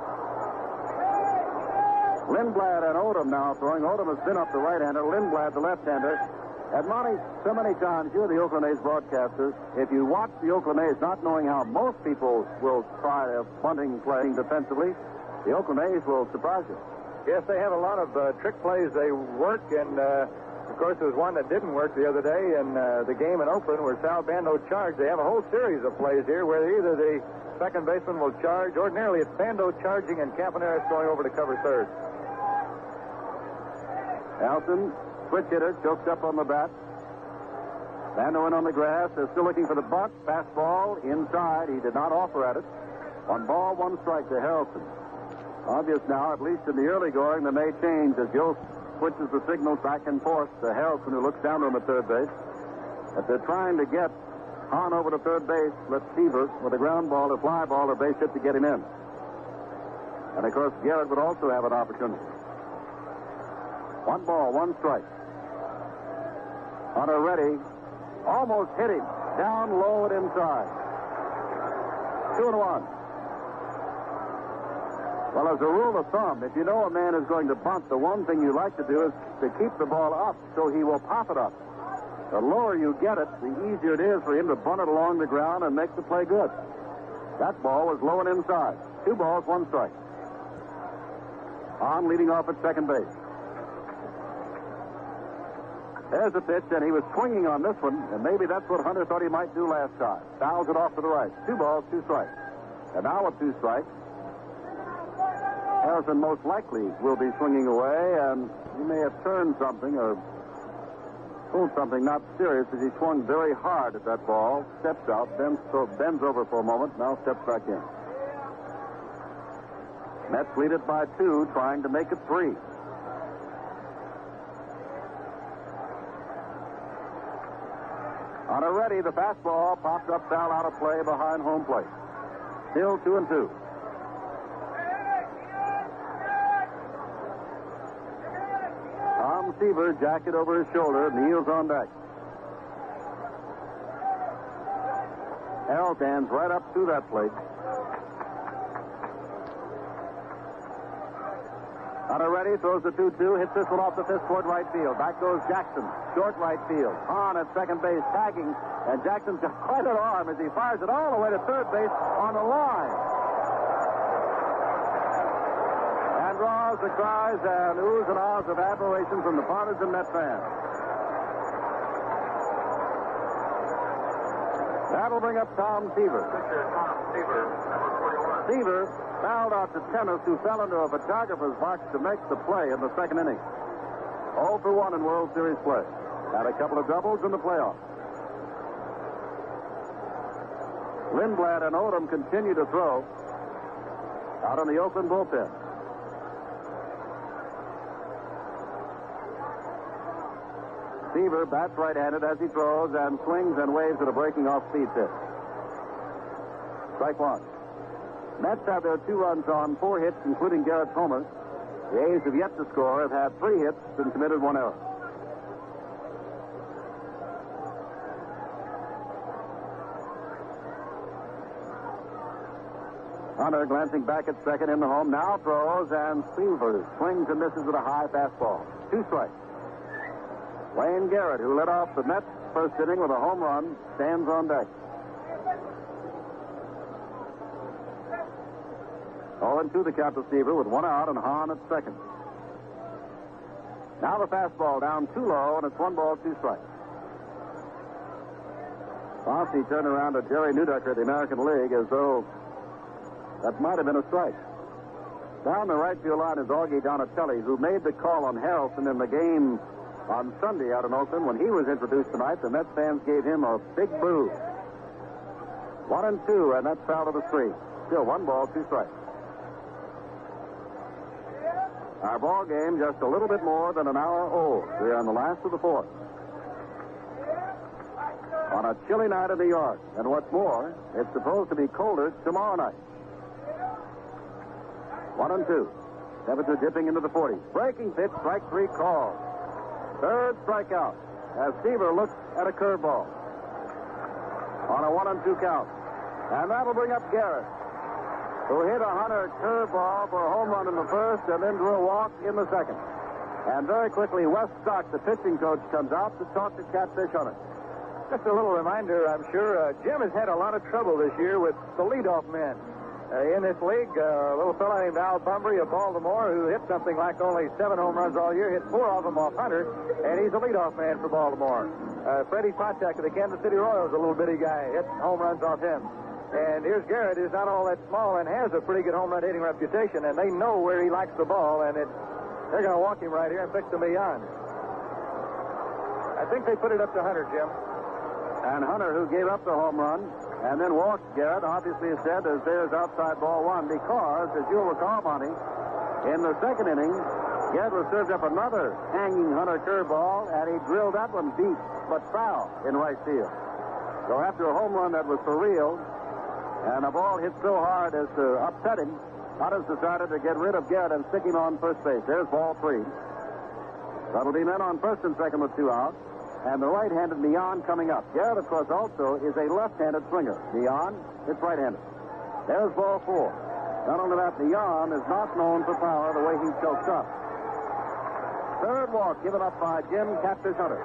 Lindblad and Odom now throwing. Odom has been up the right-hander. Lindblad the left-hander. And Monty, so many times you're the Oakland A's broadcasters. If you watch the Oakland A's not knowing how most people will try a bunting playing defensively, the Oakland A's will surprise you. Yes, they have a lot of trick plays they work, and of course there was one that didn't work the other day in the game in Oakland where Sal Bando charged. They have a whole series of plays here where either the second baseman will charge. Ordinarily it's Bando charging and Campaneris going over to cover third. Alton, switch hitter, choked up on the bat. Bando in on the grass. They're still looking for the bunt. Fastball inside. He did not offer at it. 1 ball, 1 strike to Harrelson. Obvious now, at least in the early going, they may change as Yost switches the signals back and forth to Harrelson, who looks down to him at third base. If they're trying to get Hahn over to third base, let Seaver with a ground ball or fly ball or base hit to get him in. And, of course, Garrett would also have an opportunity. 1 ball, 1 strike. Hunter ready. Almost hit him. Down low and inside. 2-1. Well, as a rule of thumb, if you know a man is going to bunt, the one thing you like to do is to keep the ball up so he will pop it up. The lower you get it, the easier it is for him to bunt it along the ground and make the play good. That ball was low and inside. 2 balls, 1 strike. Hahn leading off at second base. There's a pitch, and he was swinging on this one, and maybe that's what Hunter thought he might do last time. Fouls it off to the right. 2 balls, 2 strikes. And now with 2 strikes, Harrison most likely will be swinging away, and he may have turned something or pulled something not serious as he swung very hard at that ball. Steps out, bends over for a moment, now steps back in. Mets lead it by 2, trying to make it 3. On a ready, the fastball popped up, foul out of play behind home plate. Still 2-2. Tom Seaver, jacket over his shoulder, kneels on deck. Harold stands right up to that plate. Hunter ready, throws the 2-2, hits this one off the fist toward right field. Back goes Jackson, short right field. Hahn at second base, tagging, and Jackson's got quite an arm as he fires it all the way to third base on the line. And draws the cries and oohs and ahs of admiration from the partisan Met fans. That'll bring up Tom Seaver. Seaver fouled out to Tennis, who fell into a photographer's box to make the play in the second inning. 0 for 1 in World Series play. Had a couple of doubles in the playoffs. Lindblad and Odom continue to throw out on the Oakland bullpen. Seaver bats right-handed as he throws and swings and waves at a breaking off-speed pitch. Strike one. Mets have their 2 runs on 4 hits, including Garrett's homer. The A's have yet to score, have had 3 hits, and committed 1 error. Hunter glancing back at second in the home, now throws, and Seaver swings and misses with a high fastball. 2 strikes. Wayne Garrett, who led off the Mets first inning with a home run, stands on deck. 0-2 the count to Seaver with 1 out and Hahn at second. Now the fastball down too low, and it's 1 ball, 2 strikes. Fosse turned around to Jerry Neudecker of the American League as though that might have been a strike. Down the right field line is Augie Donatelli, who made the call on Harrelson in the game on Sunday out in Oakland. When he was introduced tonight, the Mets fans gave him a big boo. 1-2, and that's foul to the street. Still 1 ball, 2 strikes. Our ball game just a little bit more than an hour old. We're on the last of the 4th. On a chilly night in New York. And what's more, it's supposed to be colder tomorrow night. 1-2. Temperature dipping into the 40s. Breaking pitch, strike 3 called. 3rd strikeout as Seaver looks at a curveball. On a 1-2 count. And that'll bring up Garrett, who hit a Hunter curveball for a home run in the 1st and then drew a walk in the 2nd. And very quickly, Wes Stock, the pitching coach, comes out to talk to Catfish Hunter. Just a little reminder, I'm sure, Jim has had a lot of trouble this year with the leadoff men. In this league, a little fellow named Al Bumbry of Baltimore, who hit something like only 7 home runs all year, hit 4 of them off Hunter, and he's a leadoff man for Baltimore. Freddie Pochak of the Kansas City Royals, a little bitty guy, hit home runs off him. And here's Garrett, who's not all that small and has a pretty good home run hitting reputation, and they know where he likes the ball, and they're going to walk him right here and fix the beyond. I think they put it up to Hunter, Jim. And Hunter, who gave up the home run and then walked Garrett, obviously said as there's outside ball 1 because, as you'll recall, Monty, in the 2nd inning, Garrett was served up another hanging Hunter curveball, and he drilled that one deep but foul in right field. So after a home run that was for real, and a ball hit so hard as to upset him, Hunter's decided to get rid of Garrett and stick him on first base. There's ball 3. That'll be men on first and second with 2 outs. And the right-handed Mian coming up. Garrett, of course, also is a left-handed swinger. Mian is right-handed. There's ball 4. Not only that, Mian is not known for power the way he chokes up. 3rd walk given up by Jim Catfish Hunter.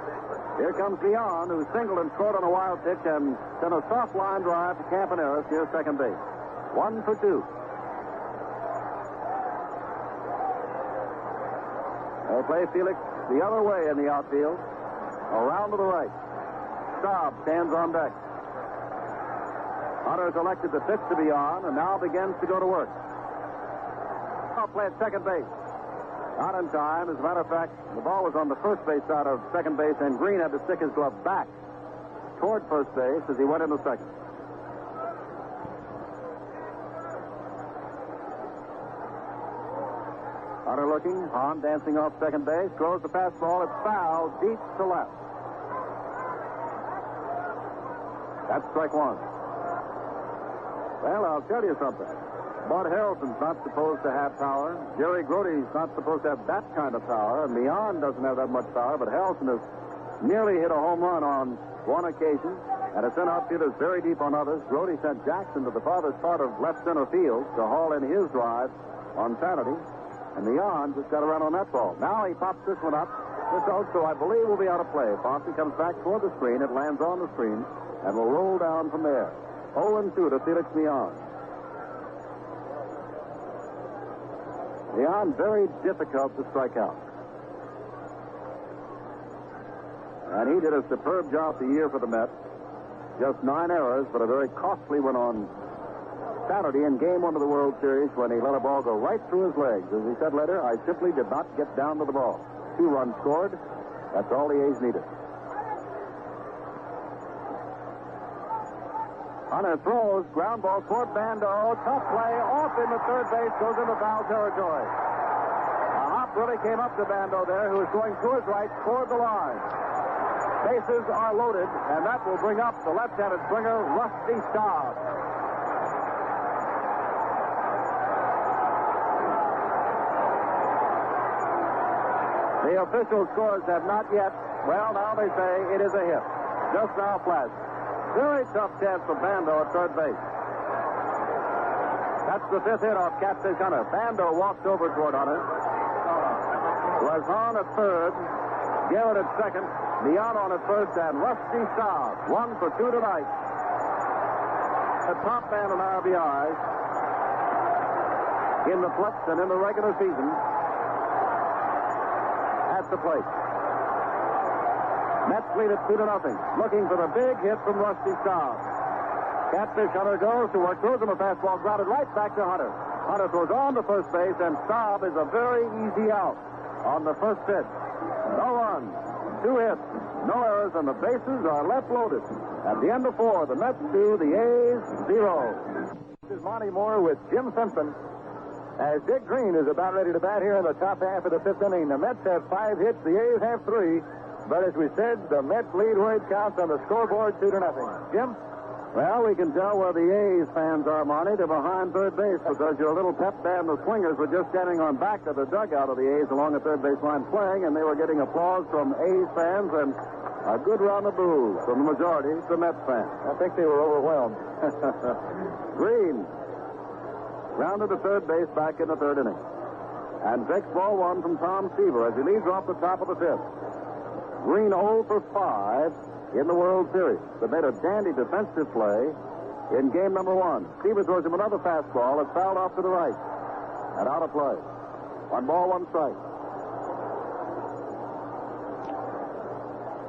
Here comes Mian, who singled and scored on a wild pitch and sent a soft line drive to Campaneris near second base. 1 for 2. They play Felix the other way in the outfield. Around to the right. Staub stands on deck. Hunter has elected the pitch to be on and now begins to go to work. I'll play at second base. Not in time. As a matter of fact, the ball was on the first base side of second base, and Green had to stick his glove back toward first base as he went into second. Hunter looking, Hahn dancing off second base, throws the fastball, it's foul, deep to left. That's strike 1. Well, I'll tell you something. Bud Harrelson's not supposed to have power. Jerry Grote's not supposed to have that kind of power. Mian doesn't have that much power, but Harrelson has nearly hit a home run on 1 occasion, and has sent outfielders very deep on others. Grote sent Jackson to the farthest part of left center field to haul in his drive on Saturday. And Mian just got around on that ball. Now he pops this one up. This also, I believe, will be out of play. Fosse comes back toward the screen. It lands on the screen and will roll down from there. 0-2 to Felix Mian. Mian very difficult to strike out. And he did a superb job the year for the Mets. Just 9 errors, but a very costly one on Saturday in Game 1 of the World Series when he let a ball go right through his legs. As he said later, I simply did not get down to the ball. 2 runs scored. That's all the A's needed. Hunter throws, ground ball toward Bando. Tough play, off in the third base, goes into foul territory. A hop really came up to Bando there, who was going to his right toward the line. Bases are loaded, and that will bring up the left-handed swinger, Rusty Staub. The official scores have not yet. Well, now they say it is a hit. Just now flashed. Very tough chance for Bando at third base. That's the fifth hit off Catfish Hunter. Bando walks over toward Hunter. Was Hahn at third. Garrett at second. Miano at first, and Rusty Staub. 1 for 2 tonight. The top man in RBIs in the Flex and in the regular season at the plate. Mets lead it 2-0. Looking for the big hit from Rusty Staub. Catfish Hunter goes to work, throws him a fastball, grounded right back to Hunter. Hunter throws on to first base, and Staub is a very easy out on the first pitch. No runs, 2 hits, no errors, and the bases are left loaded. At the end of 4, the Mets 2, the A's 0. This is Monty Moore with Jim Simpson. As Dick Green is about ready to bat here in the top half of the 5th inning, the Mets have 5 hits, the A's have 3. But as we said, the Mets lead where it counts on the scoreboard 2-0. Jim? Well, we can tell where the A's fans are, Monty. They're behind third base because your little pep band, the Swingers, were just standing on back of the dugout of the A's along the third base line playing, and they were getting applause from A's fans and a good round of boos from the majority, the Mets fans. I think they were overwhelmed. Green rounded to third base back in the third inning. And takes ball 1 from Tom Seaver as he leads off the top of the 5th. Green 0 for 5 in the World Series. They made a dandy defensive play in game number 1. Seaver throws him another fastball. It's fouled off to the right and out of play. 1 ball, 1 strike.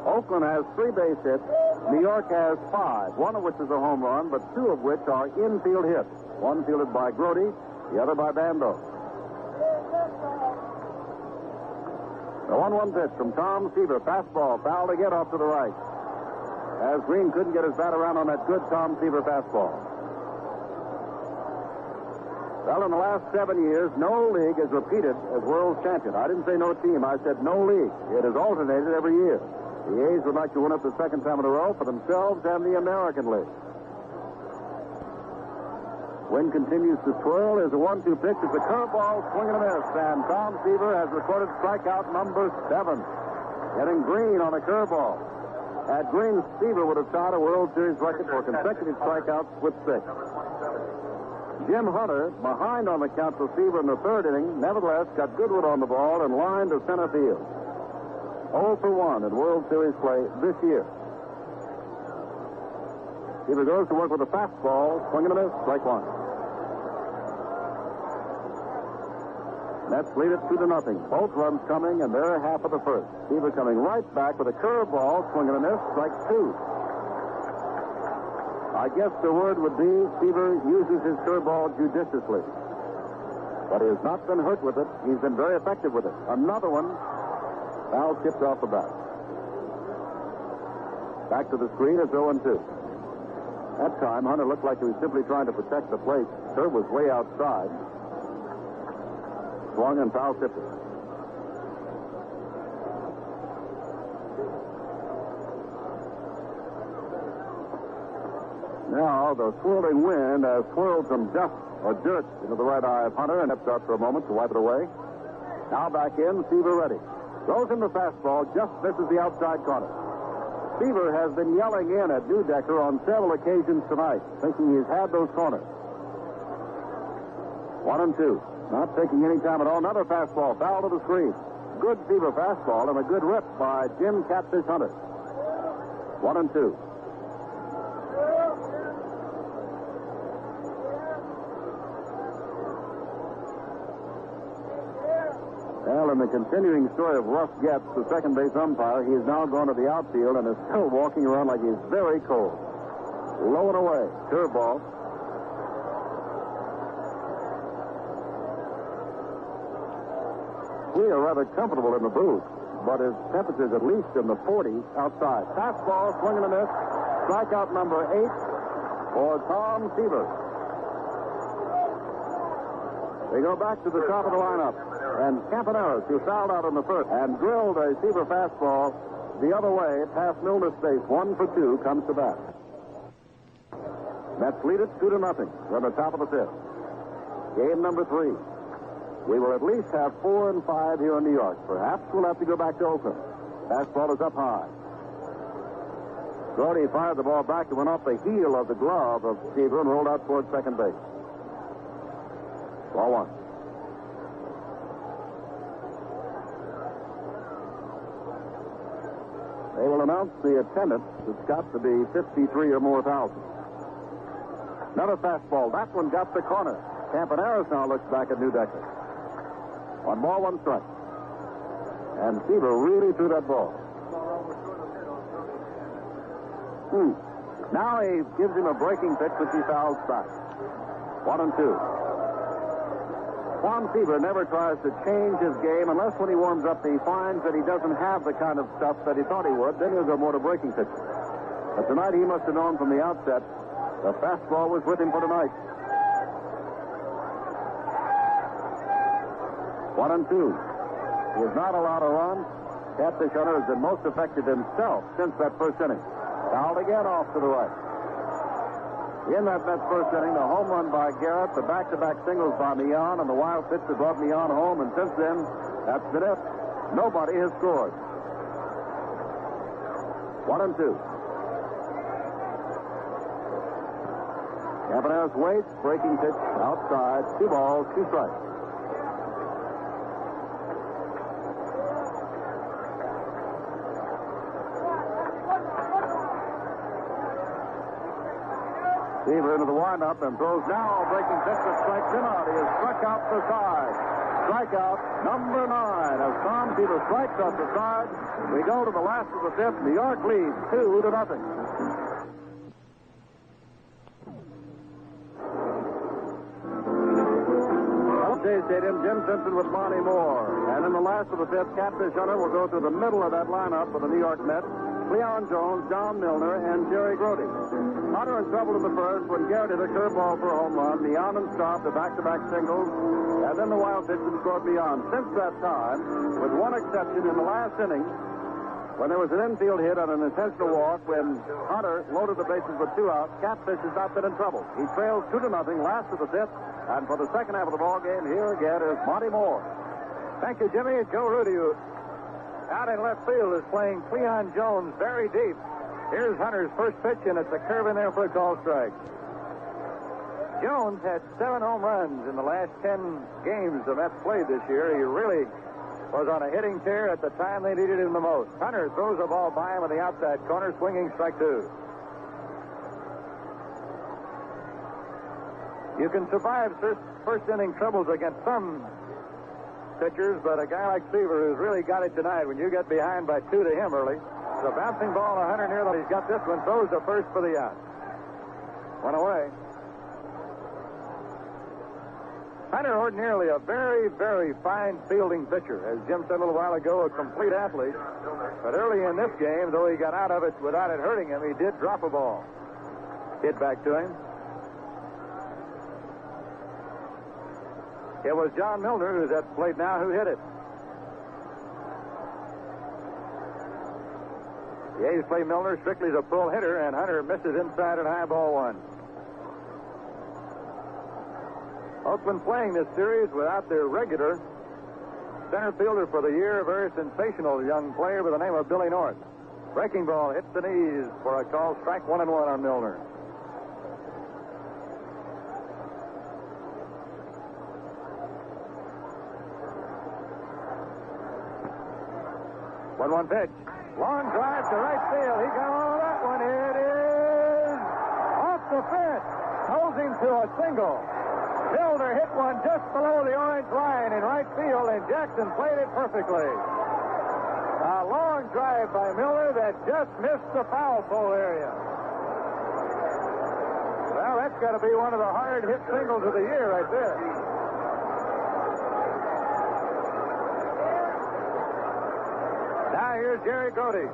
Oakland has 3 base hits. New York has 5, 1 of which is a home run, but 2 of which are infield hits. One fielded by Grody, the other by Bando. The 1-1 pitch from Tom Seaver. Fastball, fouled again off to the right. As Green couldn't get his bat around on that good Tom Seaver fastball. Well, in the last 7 years, no league has repeated as world champion. I didn't say no team. I said no league. It has alternated every year. The A's would like to win it the second time in a row for themselves and the American League. Wind continues to swirl. There's a 1-2 pitch. It's a curveball, swing and a miss. And Tom Seaver has recorded strikeout number 7. Getting Green on a curveball. At Green, Seaver would have tied a World Series record for consecutive strikeouts with 6. Jim Hunter, behind on the count for Seaver in the third inning, nevertheless got Goodwood on the ball and lined to center field. 0 for 1 in World Series play this year. Seaver goes to work with a fastball, swing and a miss, strike 1. Mets lead it 2-0. Both runs coming, and they're half of the first. Seaver coming right back with a curveball, swing and a miss, strike 2. I guess the word would be Seaver uses his curveball judiciously. But he has not been hurt with it. He's been very effective with it. Another one, foul tipped off the bat. Back to the screen, it's 0-2. That time, Hunter looked like he was simply trying to protect the plate. Curve was way outside. Swung and foul tipped it. Now, the swirling wind has swirled some dust or dirt into the right eye of Hunter and steps out for a moment to wipe it away. Now back in, Seaver ready. Throws him the fastball, just misses the outside corner. Seaver has been yelling in at Newdecker on several occasions tonight, thinking he's had those corners. 1-2. Not taking any time at all. Another fastball, foul to the screen. Good Seaver fastball and a good rip by Jim Catfish Hunter. 1-2. Well, in the continuing story of Russ Getz, the second base umpire, he has now gone to the outfield and is still walking around like he's very cold. Low and away. Curveball. We are rather comfortable in the booth, but his temperature's at least in the 40s outside. Fastball, swing and a miss. Strikeout number 8 for Tom Seaver. They go back to the top of the lineup. And Campaneris, who fouled out in the first and drilled a Seaver fastball the other way, past Milner's base. 1-for-2 comes to bat. Mets lead it 2-0. We're at the top of the fifth. Game number 3. We will at least have 4 and 5 here in New York. Perhaps we'll have to go back to Oakland. Fastball is up high. Gordy fired the ball back. It went off the heel of the glove of Seaver and rolled out towards second base. Ball 1. They will announce the attendance. It's got to be 53 or more thousand. Another fastball. That one got the corner. Campaneris now looks back at New Decker. 1 ball, 1 strike. And Seaver really threw that ball. Now he gives him a breaking pitch, which he fouls back. 1-2. Juan Seaver never tries to change his game unless when he warms up he finds that he doesn't have the kind of stuff that he thought he would. Then he'll go more to breaking pitches. But tonight he must have known from the outset the fastball was with him for tonight. 1-2. He has not allowed a run. Catfish Hunter has been most effective himself since that first inning. Fouled again off to the right. In that Mets first inning, the home run by Garrett, the back-to-back singles by Millan, and the wild pitch that brought Millan home. And since then, that's been it. Nobody has scored. 1-2. Campaneris waits. Breaking pitch outside. 2 balls, 2 strikes. Seaver into the windup and throws now. Breaking pitch that strikes him out. He has struck out the side. Strikeout number 9 as Tom Seaver strikes out the side. We go to the last of the fifth. New York leads 2-0. Shea Stadium, Jim Simpson with Monty Moore. And in the last of the fifth, Catfish Hunter will go through the middle of that lineup for the New York Mets. Cleon Jones, John Milner, and Jerry Grody. Hunter in trouble in the first when Garrett hit a curveball for a home run. Beyond and stopped, the back-to-back singles, and then the wild pitch and scored beyond. Since that time, with one exception in the last inning, when there was an infield hit on an intentional walk, when Hunter loaded the bases with 2 outs, Catfish has not been in trouble. He trails 2-0, last of the fifth, and for the second half of the ball game, here again is Monty Moore. Thank you, Jimmy. Joe Rudy, out in left field, is playing Cleon Jones very deep. Here's Hunter's first pitch, and it's a curve in there for a call strike. Jones had 7 home runs in the last 10 games the Mets played this year. He really was on a hitting tear at the time they needed him the most. Hunter throws a ball by him in the outside corner, swinging strike 2. You can survive first inning troubles against some pitchers, but a guy like Seaver who's really got it tonight, when you get behind by 2 to him early, the bouncing ball to Hunter near that he's got this one, throws the first for the out. 1 away. Hunter ordinarily a very, very fine fielding pitcher. As Jim said a little while ago, a complete athlete. But early in this game, though he got out of it without it hurting him, he did drop a ball. Hit back to him. It was John Milner, who's at the plate now, who hit it. The A's play Milner strictly as a pull hitter, and Hunter misses inside at high, ball 1. Oakland playing this series without their regular center fielder for the year, a very sensational young player by the name of Billy North. Breaking ball hits the knees for a call, strike 1-1 on Milner. One pitch. Long drive to right field. He got all of that one. It is off the fence. Closing to a single. Milner hit one just below the orange line in right field, and Jackson played it perfectly. A long drive by Milner that just missed the foul pole area. Well, that's got to be one of the hard hit singles of the year right there. Now here's Jerry Grody.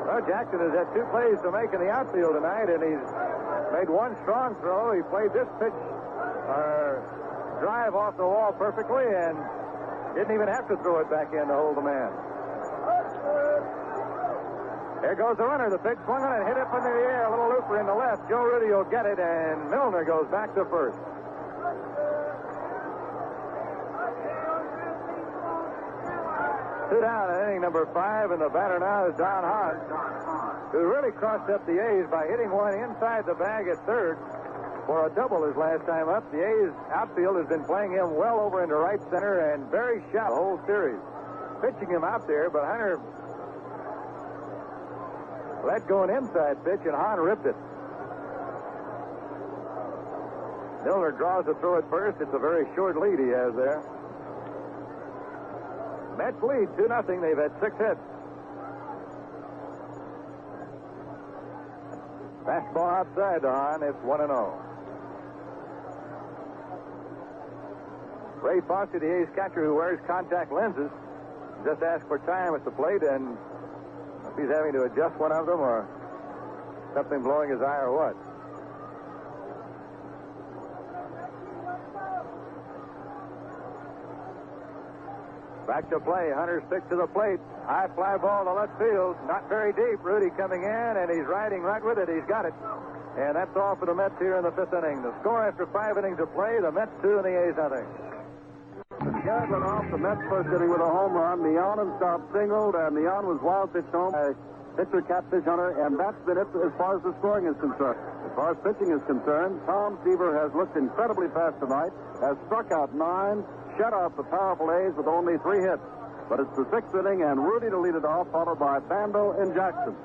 Well, Jackson has had 2 plays to make in the outfield tonight, and he's made one strong throw. He played this pitch, drive off the wall perfectly, and didn't even have to throw it back in to hold the man. Here goes the runner. The pitch swung on and hit up into the air. A little looper in the left. Joe Rudy will get it, and Milner goes back to first. Two down in inning number 5, and the batter now is Don Hahn, who really crossed up the A's by hitting one inside the bag at third for a double his last time up. The A's outfield has been playing him well over into right center and very shallow the whole series. Pitching him out there, but Hunter let go an inside pitch, and Hahn ripped it. Milner draws the throw at first. It's a very short lead he has there. Mets lead 2-0. They've had 6 hits. Fastball outside to Hahn. It's 1-0. Ray Foster, the A's catcher who wears contact lenses, just asked for time at the plate, and if he's having to adjust one of them or something blowing his eye or what. Back to play. Hunter sticks to the plate. High fly ball to left field. Not very deep. Rudy coming in, and he's riding right with it. He's got it. And that's all for the Mets here in the 5th inning. The score after 5 innings of play, the Mets 2 and the A's nothing. Garrett led off the Mets first inning with a home run. Neon stopped singled, and Neon was wild pitched home by pitcher Catfish Hunter, and that's been it as far as the scoring is concerned. As far as pitching is concerned, Tom Seaver has looked incredibly fast tonight, has struck out 9, shut out the powerful A's with only 3 hits. But it's the 6th inning, and Rudy to lead it off, followed by Bando and Jackson.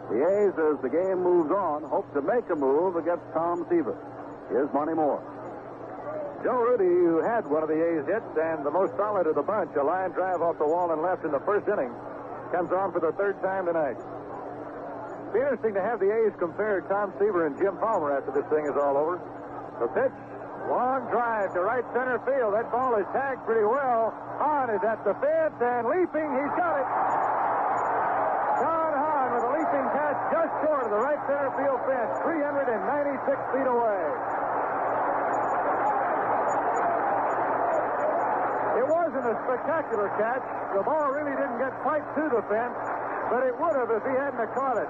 The A's, as the game moves on, hope to make a move against Tom Seaver. Here's Monty Moore. Joe Rudy, who had one of the A's hits and the most solid of the bunch, a line drive off the wall and left in the 1st inning, comes on for the 3rd time tonight. It'll be interesting to have the A's compare Tom Seaver and Jim Palmer after this thing is all over. The pitch, long drive to right center field. That ball is tagged pretty well. Hahn is at the fence and leaping. He's got it. Don Hahn with a leaping catch just short of the right center field fence, 396 feet away. It wasn't a spectacular catch. The ball really didn't get quite to the fence, but it would have if he hadn't have caught it.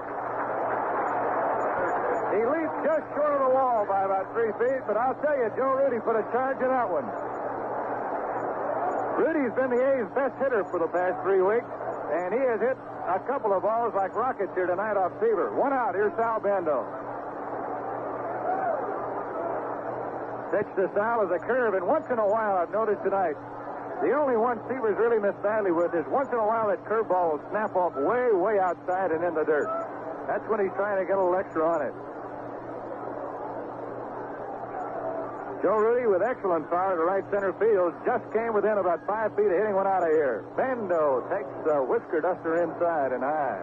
He leaped just short of the wall by about 3 feet, but I'll tell you, Joe Rudy put a charge in that one. Rudy's been the A's best hitter for the past 3 weeks, and he has hit a couple of balls like rockets here tonight off Seaver. 1 out. Here's Sal Bando. Pitch to Sal is a curve, and once in a while, I've noticed tonight, the only one Seaver's really missed badly with is once in a while that curveball will snap off way, way outside and in the dirt. That's when he's trying to get a little extra on it. Joe Rudy with excellent power to right center field just came within about 5 feet of hitting one out of here. Bando takes the whisker duster inside and high.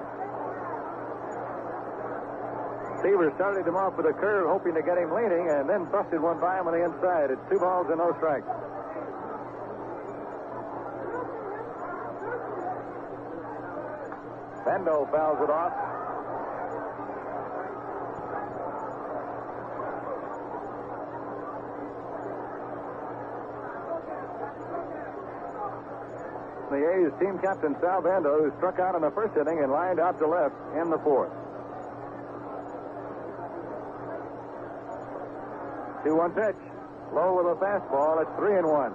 Seaver started him off with a curve, hoping to get him leaning, and then busted one by him on the inside. It's 2 balls and no strikes. Bando fouls it off. The A's team captain Sal Bando, who struck out in the 1st inning and lined out to left in the 4th. 2-1 pitch. Low with a fastball. It's 3-1.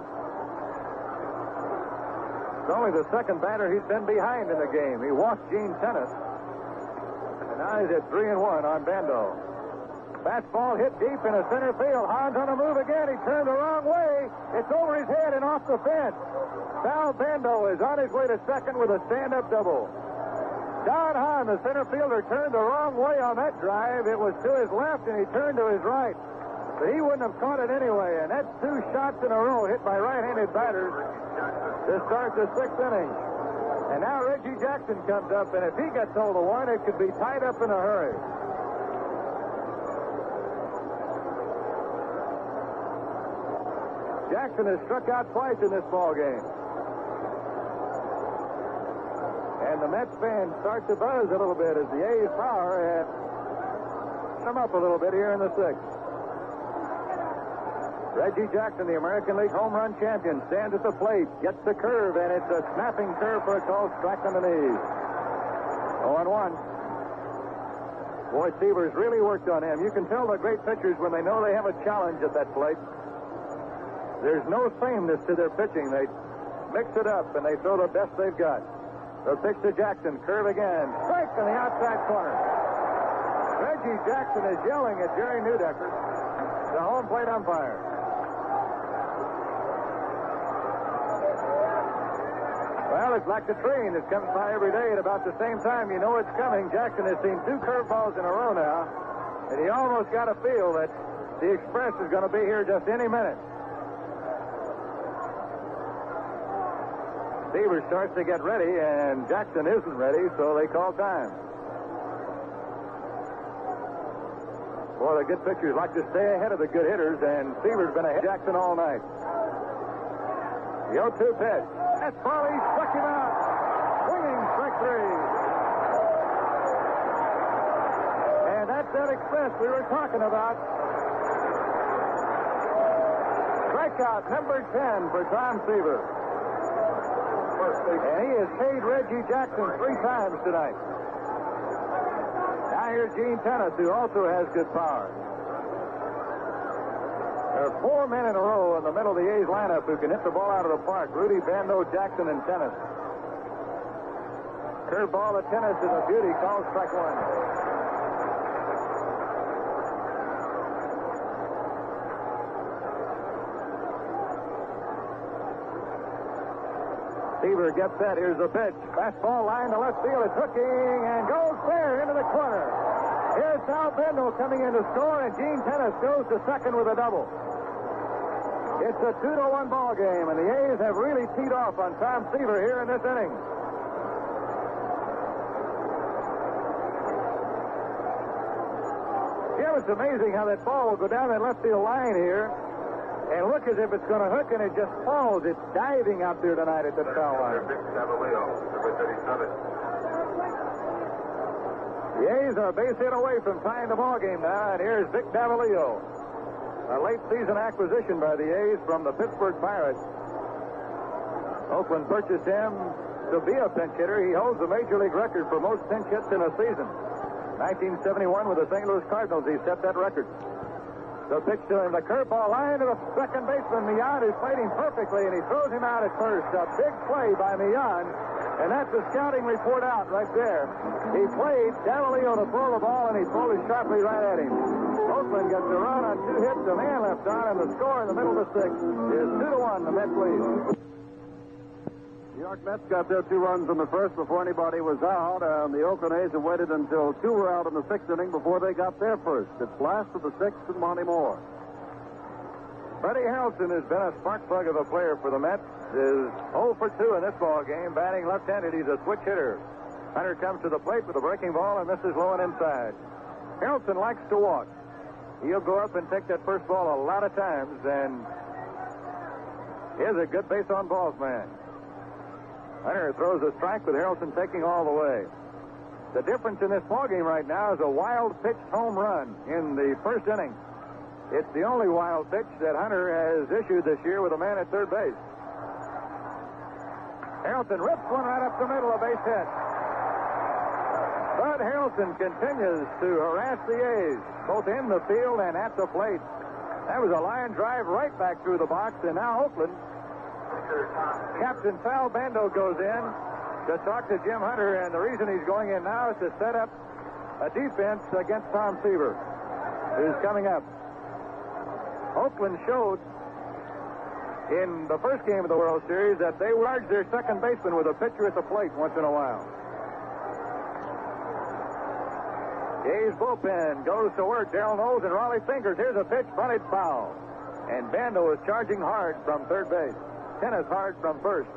It's only the 2nd batter he's been behind in the game. He walked Gene Tennis. And now he's at 3-1 on Bando. Fastball hit deep in the center field. Hahn's on the move again. He turned the wrong way. It's over his head and off the fence. Sal Bando is on his way to second with a stand-up double. Don Hahn, the center fielder, turned the wrong way on that drive. It was to his left, and he turned to his right. But he wouldn't have caught it anyway, and that's 2 shots in a row hit by right-handed batters to start the 6th inning. And now Reggie Jackson comes up, and if he gets hold of one, it could be tied up in a hurry. Jackson has struck out twice in this ball game. And the Mets fans start to buzz a little bit as the A's power has come up a little bit here in the 6th. Reggie Jackson, the American League home run champion, stands at the plate, gets the curve, and it's a snapping curve for a called strike on the knees. 0-1. Boy, Seaver's really worked on him. You can tell the great pitchers when they know they have a challenge at that plate. There's no sameness to their pitching. They mix it up, and they throw the best they've got. The pitch to Jackson, curve again, strike in the outside corner. Reggie Jackson is yelling at Jerry Neudecker, the home plate umpire. Well, it's like the train that's coming by every day at about the same time. You know it's coming. Jackson has seen 2 curveballs in a row now, and he almost got a feel that the Express is going to be here just any minute. Seaver starts to get ready, and Jackson isn't ready, so they call time. Boy, the good pitchers like to stay ahead of the good hitters, and Seaver's been ahead of Jackson all night. The 0-2 pitch. That's Farley, struck him out. Swinging, strike 3. And that's that Express we were talking about. Strikeout number 10 for Tom Seaver. And he has paid Reggie Jackson 3 times tonight. Now here's Gene Tennis, who also has good power. There are 4 men in a row in the middle of the A's lineup who can hit the ball out of the park. Rudy, Bando, Jackson, and Tennis. Curveball to Tennis is a beauty. Called strike 1. Seaver gets set. Here's the pitch. Fastball line to left field. It's hooking and goes fair into the corner. Here's Sal Bendo coming in to score, and Gene Tennis goes to second with a double. It's a 2-1 ball game, and the A's have really teed off on Tom Seaver here in this inning. Yeah, it's amazing how that ball will go down that left field line here and look as if it's going to hook, and it just falls. It's diving out there tonight at the foul line. The A's are a base hit away from tying the ball game now, and here's Vic Davalillo, a late season acquisition by the A's from the Pittsburgh Pirates. Oakland purchased him to be a pinch hitter. He holds the major league record for most pinch hits in a season. 1971 with the St. Louis Cardinals, he set that record. The pitch to him, the curveball line to the second baseman, Millan, who's played him perfectly, and he throws him out at first. A big play by Millan, and that's the scouting report out right there. He played Davalillo to throw the ball, and he threw it sharply right at him. Oakland gets a run on 2 hits, a man left on, and the score in the middle of the 6th is 2-1, the Mets lead. New York Mets got their 2 runs in the first before anybody was out, and the Oakland A's have waited until 2 were out in the 6th inning before they got their first. It's last of the 6th and Monty Moore. Buddy Harrelson has been a spark plug of a player for the Mets. Is 0 for 2 in this ball game, batting left-handed. He's a switch hitter. Hunter comes to the plate with a breaking ball and misses low and inside. Harrelson likes to walk. He'll go up and take that first ball a lot of times, and is a good base on balls man. Hunter throws a strike with Harrelson taking all the way. The difference in this ballgame right now is a wild pitched home run in the first inning. It's the only wild pitch that Hunter has issued this year with a man at third base. Harrelson rips one right up the middle, a base hit. Bud Harrelson continues to harass the A's, both in the field and at the plate. That was a line drive right back through the box, and now Oakland. Captain Sal Bando goes in to talk to Jim Hunter, and the reason he's going in now is to set up a defense against Tom Seaver, who's coming up. Oakland showed in the first game of the World Series that they charge their second baseman with a pitcher at the plate once in a while. The A's bullpen goes to work. Darrell Knowles and Raleigh fingers. Here's a pitch, bunted foul. And Bando is charging hard from third base. Tennis hard from first.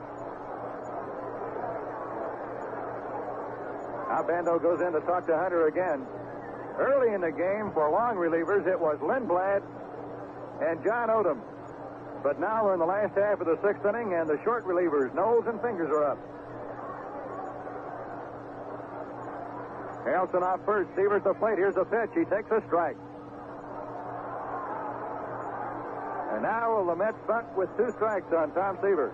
Now Bando goes in to talk to Hunter again. Early in the game, for long relievers, it was Lindblad and John Odom. But now we're in the last half of the 6th inning, and the short relievers, Knowles and Fingers, are up. Harrelson off first. Seaver's the plate. Here's the pitch. He takes a strike. And now will the Mets bunt with 2 strikes on Tom Seaver.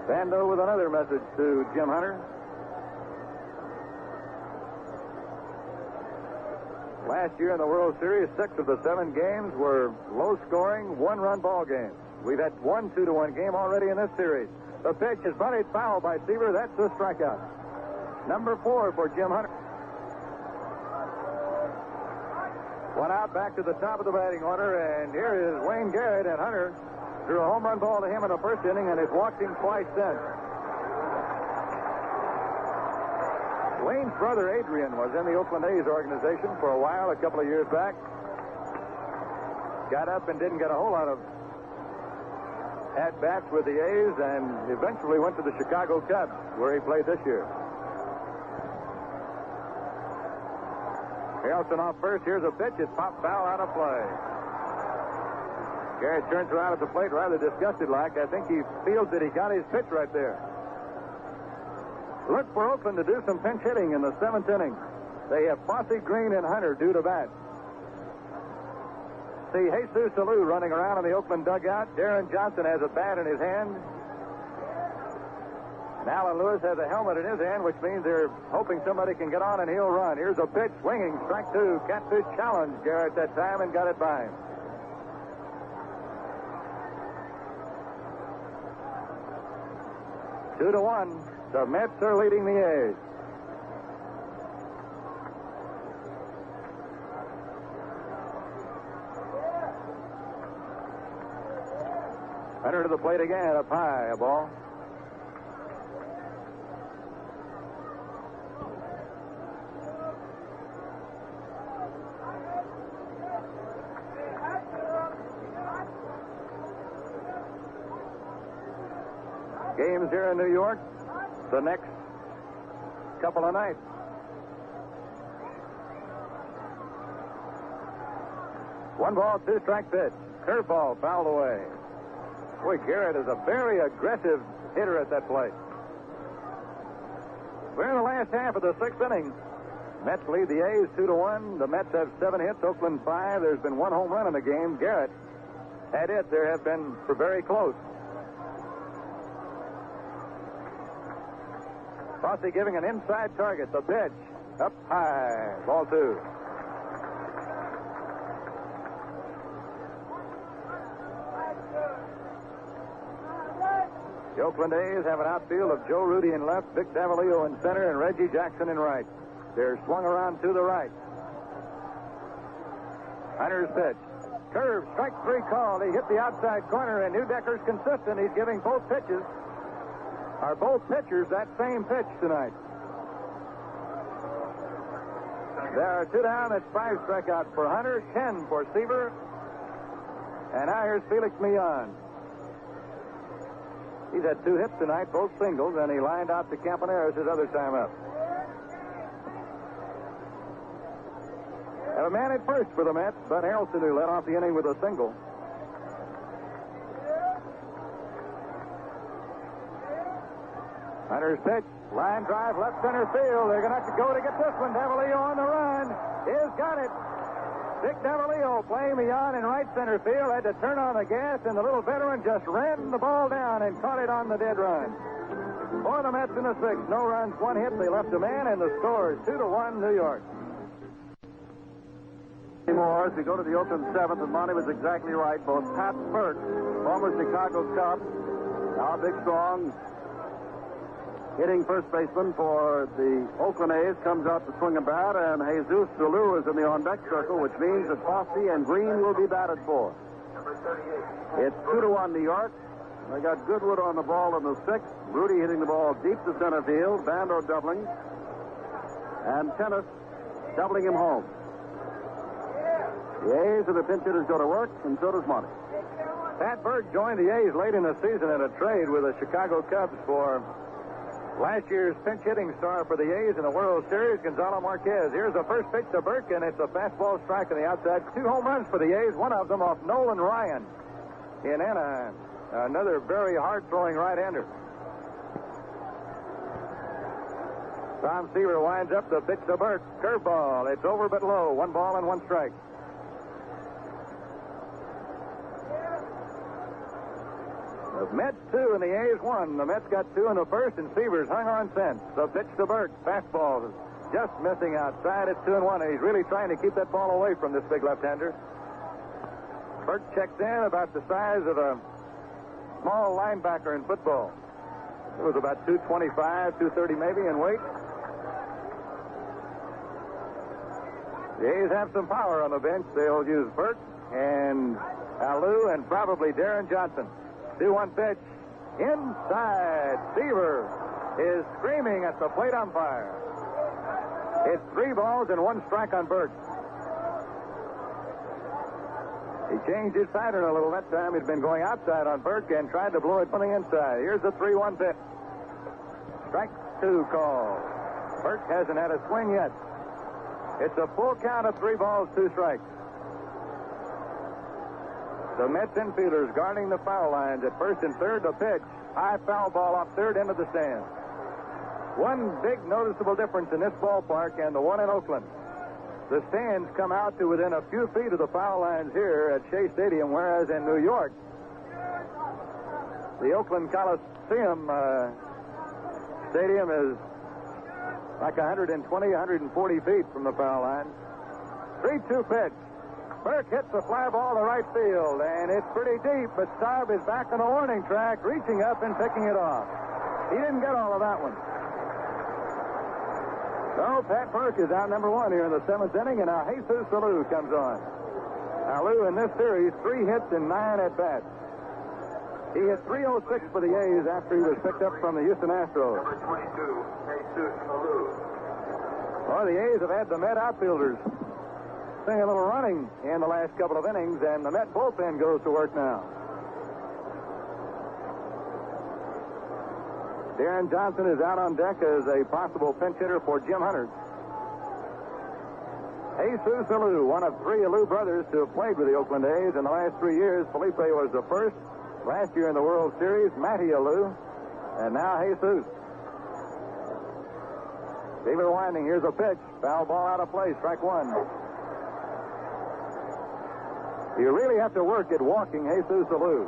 Bando with another message to Jim Hunter. Last year in the World Series, 6 of the 7 games were low-scoring, 1-run ball games. We've had 1 2-1 game already in this series. The pitch is bunted foul by Seaver. That's a strikeout. Number 4 for Jim Hunter. One out, back to the top of the batting order, and here is Wayne Garrett, and Hunter threw a home run ball to him in the first inning and has walked him twice since. Wayne's brother Adrian was in the Oakland A's organization for a while, a couple of years back. Got up and didn't get a whole lot of at-bats with the A's, and eventually went to the Chicago Cubs, where he played this year. Harrelson off first. Here's a pitch. It's popped foul out of play. Garrett turns around at the plate rather disgusted-like. I think he feels that he got his pitch right there. Look for Oakland to do some pinch hitting in the 7th inning. They have Fosse, Green, and Hunter due to bat. See Jesus Salou running around in the Oakland dugout. Darren Johnson has a bat in his hand. And Alan Lewis has a helmet in his hand, which means they're hoping somebody can get on and he'll run. Here's a pitch, swinging, strike 2. Catfish challenged Garrett that time and got it by him. Two to 1. The Mets are leading the A's. Hunter to the plate again, up high, a ball. Games here in New York the next couple of nights. One ball, 2 strike pitch. Curveball fouled away. Boy, Garrett is a very aggressive hitter at that plate. We're in the last half of the 6th inning. Mets lead the A's 2 to 1. The Mets have 7 hits, Oakland 5. There's been 1 home run in the game. Garrett had it. There have been for very close. Fosse giving an inside target. The pitch up high. Ball 2. The Oakland A's have an outfield of Joe Rudy in left, Vic Davalillo in center, and Reggie Jackson in right. They're swung around to the right. Hunter's pitch. Curve, strike 3 called. He hit the outside corner, and Newdecker's consistent. He's giving both pitches. Are both pitchers that same pitch tonight? There are 2 down. That's 5 strikeouts for Hunter, 10 for Seaver. And now here's Felix Millan. He's had 2 hits tonight, both singles, and he lined out to Campaneris his other time up. Have a man at first for the Mets, Bud Harrelson, who led off the inning with a single. Hunter's pitch, line drive, left center field. They're going to have to go to get this one. Davalillo on the run. He's got it. Vic Davalillo playing Millan in right center field. Had to turn on the gas, and the little veteran just ran the ball down and caught it on the dead run. For the Mets in the 6th, no runs, 1 hit. They left a man, and the score is 2 to 1, New York. More as we go to the Oakland 7th, and Monty was exactly right. Both Pat Burke, former Chicago Cub, now big, strong, hitting first baseman for the Oakland A's, comes out to swing a bat, and Jesus Salou is in the on-deck circle, which means that Fosse and Green will be batted for. It's 2 to 1 New York. They got Goodwood on the ball in the 6th. Rudy hitting the ball deep to center field. Bando doubling. And Tennis doubling him home. The A's and the pinch hitters go to work, and so does Monty. Pat Burke joined the A's late in the season in a trade with the Chicago Cubs for last year's pinch hitting star for the A's in the World Series, Gonzalo Marquez. Here's the first pitch to Burke, and it's a fastball strike on the outside. 2 home runs for the A's, one of them off Nolan Ryan in Anaheim. Another very hard-throwing right-hander. Tom Seaver winds up the pitch to Burke. Curveball. It's over but low. 1 ball and 1 strike. The Mets 2 and the A's 1. The Mets got 2 in the first, and Severs hung on since. The pitch to Burke. Fastball is just missing outside. It's 2-1, and he's really trying to keep that ball away from this big left-hander. Burke checks in about the size of a small linebacker in football. It was about 225, 230 maybe in weight. The A's have some power on the bench. They'll use Burke and Alou and probably Darren Johnson. 2-1 pitch. Inside. Seaver is screaming at the plate umpire. It's 3 balls and 1 strike on Burke. He changed his pattern a little that time. He'd been going outside on Burke and tried to blow it from the inside. Here's the 3-1 pitch. Strike 2 call. Burke hasn't had a swing yet. It's a full count of 3 balls, 2 strikes. The Mets infielders guarding the foul lines at first and third. The pitch. High foul ball off third into the stand. One big noticeable difference in this ballpark and the one in Oakland. The stands come out to within a few feet of the foul lines here at Shea Stadium, whereas in New York, the Oakland Coliseum stadium is like 120, 140 feet from the foul line. 3-2 pitch. Burke hits the fly ball to right field, and it's pretty deep, but Staub is back on the warning track, reaching up and picking it off. He didn't get all of that one. So Pat Burke is out number 1 here in the 7th inning, and now Jesus Alou comes on. Alou in this series, 3 hits and 9 at-bats. He hit 306 for the A's after he was picked up from the Houston Astros. Number 22, Jesus Alou. Well, the A's have had the Met outfielders doing a little running in the last couple of innings, and the Met bullpen goes to work now. Darren Johnson is out on deck as a possible pinch hitter for Jim Hunter. Jesus Alou, one of 3 Alou brothers to have played with the Oakland A's in the last 3 years. Felipe was the first. Last year in the World Series, Matty Alou, and now Jesus. Seaver winding. Here's a pitch. Foul ball out of play. Strike 1. You really have to work at walking Jesus Alou.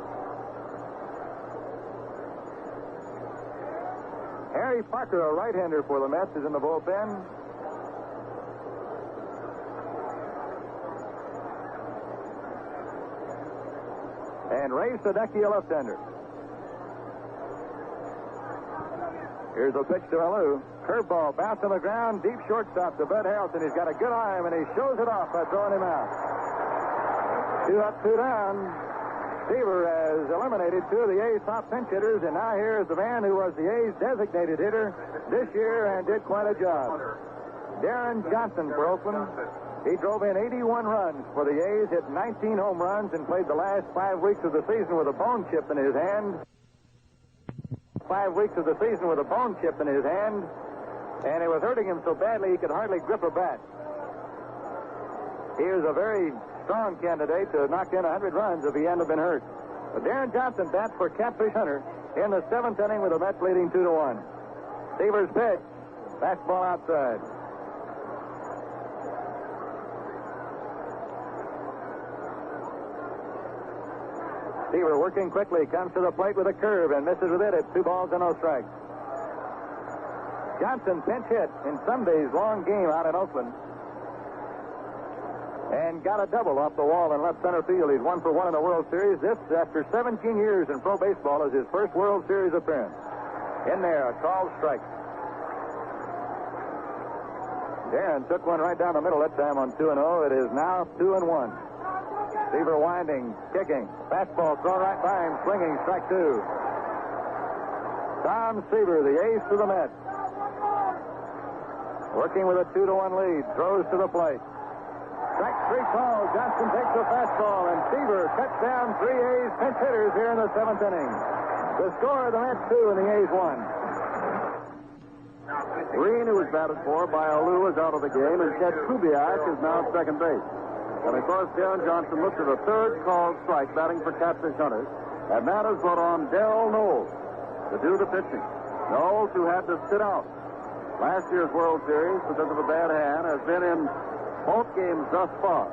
Harry Parker, a right-hander for the Mets, is in the bullpen. And Ray Sadecki, a left-hander. Here's a pitch to Alou. Curveball, bounce on the ground, deep shortstop to Bud Harrelson. He's got a good arm, and he shows it off by throwing him out. 2 up, 2 down. Seaver has eliminated 2 of the A's top pinch hitters, and now here's the man who was the A's designated hitter this year and did quite a job. Darren Johnson for Oakland. He drove in 81 runs for the A's, hit 19 home runs, and played the last 5 weeks of the season with a bone chip in his hand. 5 weeks of the season with a bone chip in his hand, and it was hurting him so badly he could hardly grip a bat. He was a very strong candidate to knock in 100 runs if he hadn't been hurt. But Darren Johnson bats for Catfish Hunter in the 7th inning with the Mets leading 2-1. Seaver's pitch. Fastball outside. Seaver working quickly, comes to the plate with a curve and misses with it. It's 2 balls and no strikes. Johnson pinch hit in Sunday's long game out in Oakland and got a double off the wall in left center field. He's 1 for 1 in the World Series. This, after 17 years in pro baseball, is his first World Series appearance. In there, a called strike. Darren took one right down the middle that time on 2-0. It is now 2-1. Seaver winding, kicking. Fastball thrown right by him, swinging, strike 2. Tom Seaver, the ace of the Mets. Working with a 2-1 lead, throws to the plate. Strike 3 call. Johnson takes the fastball, and Seaver cuts down 3 A's pinch hitters here in the 7th inning. The score of the Mets 2 and the A's 1. Green, who was batted for by Alou, is out of the game, and Chet Kubiak is now at second base. And of course, Darren Johnson looks at a 3rd called strike, batting for Catfish Hunter, and that has brought on Darrell Knowles to do the pitching. Knowles, who had to sit out last year's World Series because of a bad hand, has been in both games thus far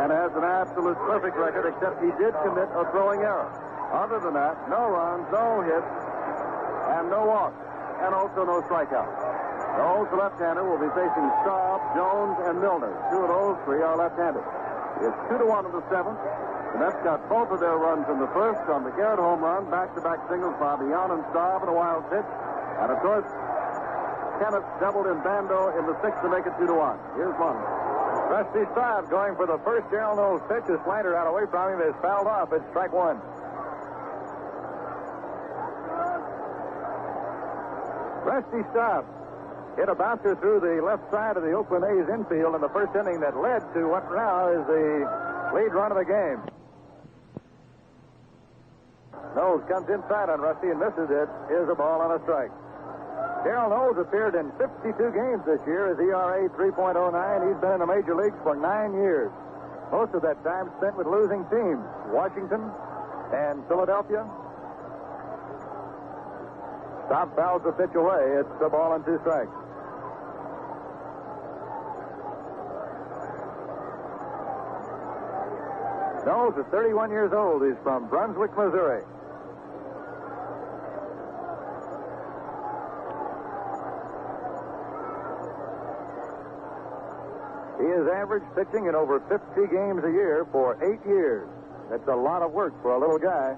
and has an absolute perfect record, except he did commit a throwing error. Other than that, no runs, no hits, and no walks, and also no strikeouts. Knowles, the left-hander, will be facing Staub, Jones, and Milner. Two of those three are left-handed. It's 2-1 in the seventh. The Mets got both of their runs in the first on the Garrett home run, back-to-back singles by Beyond and Staub and a wild pitch. And, of course, Kenneth doubled in Bando in the sixth to make it 2-1. Here's one. Rusty Staub going for the first Gerald Knowles pitch. A slider out away from him is fouled off. It's strike one. Rusty Staub hit a bouncer through the left side of the Oakland A's infield in the first inning that led to what now is the lead run of the game. Knowles comes inside on Rusty and misses it. Here's a ball on a strike. Gerald Knowles appeared in 52 games this year. His ERA 3.09. He's been in the major leagues for 9 years. Most of that time spent with losing teams, Washington and Philadelphia. Staub fouls the pitch away. It's a ball and 2 strikes. Knowles is 31 years old. He's from Brunswick, Missouri. He has averaged pitching in over 50 games a year for 8 years. That's a lot of work for a little guy.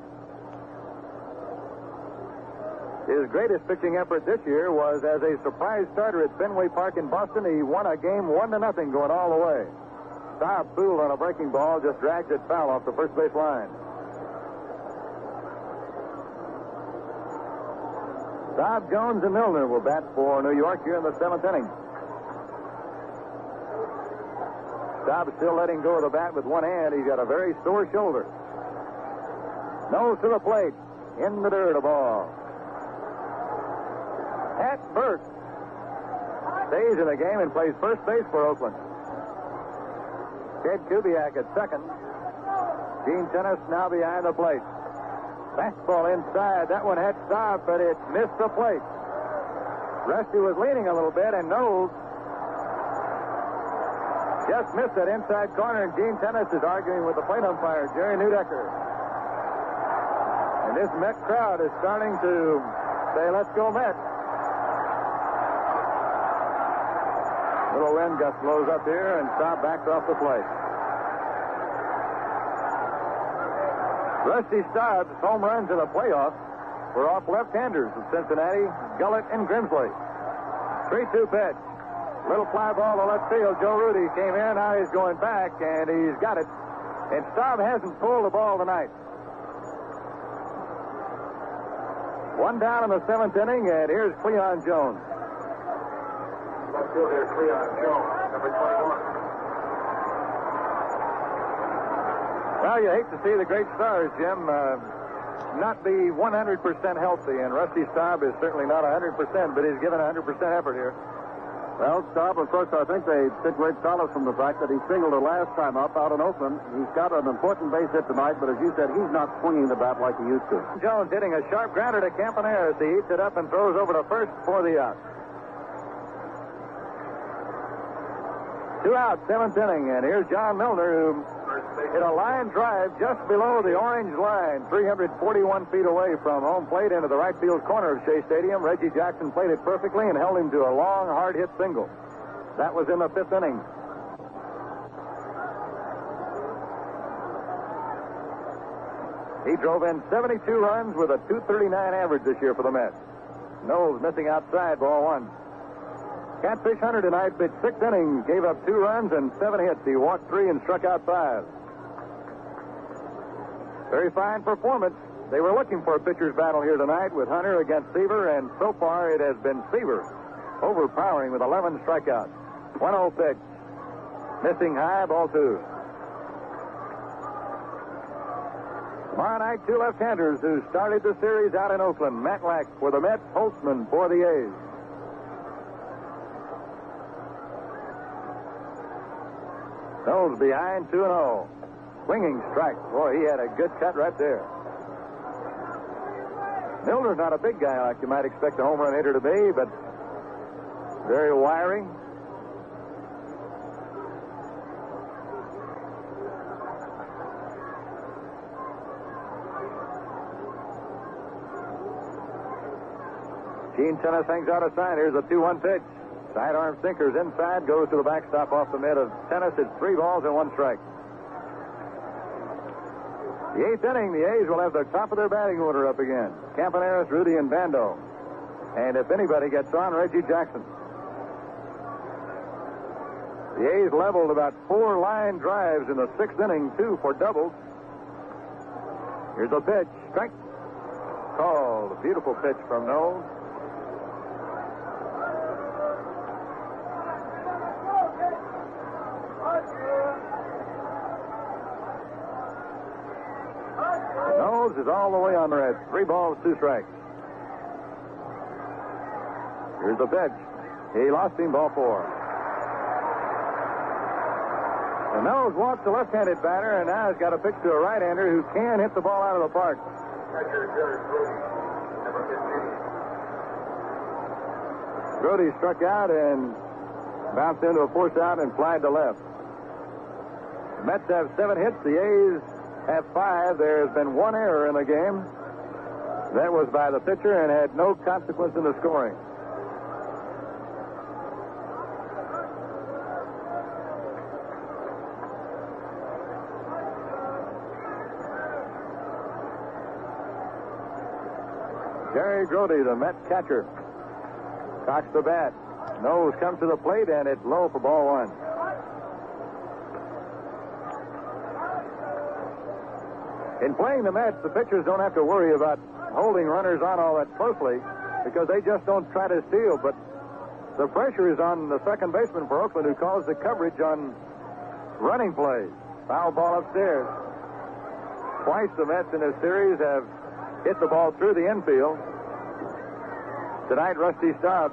His greatest pitching effort this year was as a surprise starter at Fenway Park in Boston. He won a game 1-0 going all the way. Staub fooled on a breaking ball, just dragged it foul off the first base line. Staub, Jones, and Milner will bat for New York here in the 7th inning. Staub still letting go of the bat with one hand. He's got a very sore shoulder. Knowles to the plate. In the dirt, a ball. Pat Burke stays in the game and plays first base for Oakland. Ted Kubiak at second. Gene Tennis now behind the plate. Fastball inside. That one had Staub, but it missed the plate. Rusty was leaning a little bit, and Knowles just missed that inside corner, and Gene Tennis is arguing with the plate umpire, Jerry Neudecker. And this Met crowd is starting to say, let's go Mets. Little wind gust blows up here, and Staub backs off the plate. Rusty Staub's home runs in the playoffs were off left-handers of Cincinnati, Gullett, and Grimsley. 3-2 pitch. Little fly ball to left field. Joe Rudy came in. Now he's going back, and he's got it. And Staub hasn't pulled the ball tonight. One down in the 7th inning, and here's Cleon Jones. Left fielder Cleon Jones, number 21. Well, you hate to see the great stars, Jim, not be 100% healthy, and Rusty Staub is certainly not 100%, but he's given 100% effort here. Well, Staub, of course, I think they took great solace from the fact that he singled the last time up out in Oakland. He's got an important base hit tonight, but as you said, he's not swinging the bat like he used to. Jones hitting a sharp grounder to Campaneris. He eats it up and throws over to first for the out. 2 out, 7th inning, and here's John Milner, who hit a line drive just below the orange line, 341 feet away from home plate into the right field corner of Shea Stadium. Reggie Jackson played it perfectly and held him to a long, hard-hit single. That was in the 5th inning. He drove in 72 runs with a .239 average this year for the Mets. Knowles missing outside, ball 1. Catfish Hunter tonight pitched 6 innings, gave up 2 runs and 7 hits. He walked 3 and struck out 5. Very fine performance. They were looking for a pitcher's battle here tonight with Hunter against Seaver, and so far it has been Seaver overpowering with 11 strikeouts. 1-0 pitch. Missing high, ball 2. Tomorrow night, 2 left-handers who started the series out in Oakland. Matlack for the Mets, Holtzman for the A's. Knowles behind 2-0. Swinging strike. Boy, he had a good cut right there. Milner's not a big guy like you might expect a home run hitter to be, but very wiry. Gene Tennis hangs out a sign. Here's a 2-1 pitch. Sidearm sinkers inside, goes to the backstop off the mid of Tennis. It's 3 balls and 1 strike. The 8th inning, the A's will have the top of their batting order up again. Campaneris, Rudy, and Bando. And if anybody gets on, Reggie Jackson. The A's leveled about 4 line drives in the 6th inning, 2 for doubles. Here's a pitch. Strike. Called. A beautiful pitch from Knowles. Knowles is all the way on the Reds. 3 balls, 2 strikes. Here's the pitch. He lost him, ball 4. And Knowles walks the left-handed batter, and now has got a pitch to a right-hander who can hit the ball out of the park. Brody struck out and bounced into a force out and flied to left. The Mets have 7 hits. The A's have 5. There's been 1 error in the game. That was by the pitcher and had no consequence in the scoring. Jerry Grody, the Met catcher, cocks the bat. Nose comes to the plate, and it's low for ball 1. In playing the Mets, the pitchers don't have to worry about holding runners on all that closely because they just don't try to steal. But the pressure is on the second baseman for Oakland, who calls the coverage on running plays. Foul ball upstairs. Twice the Mets in this series have hit the ball through the infield. Tonight, Rusty Staub,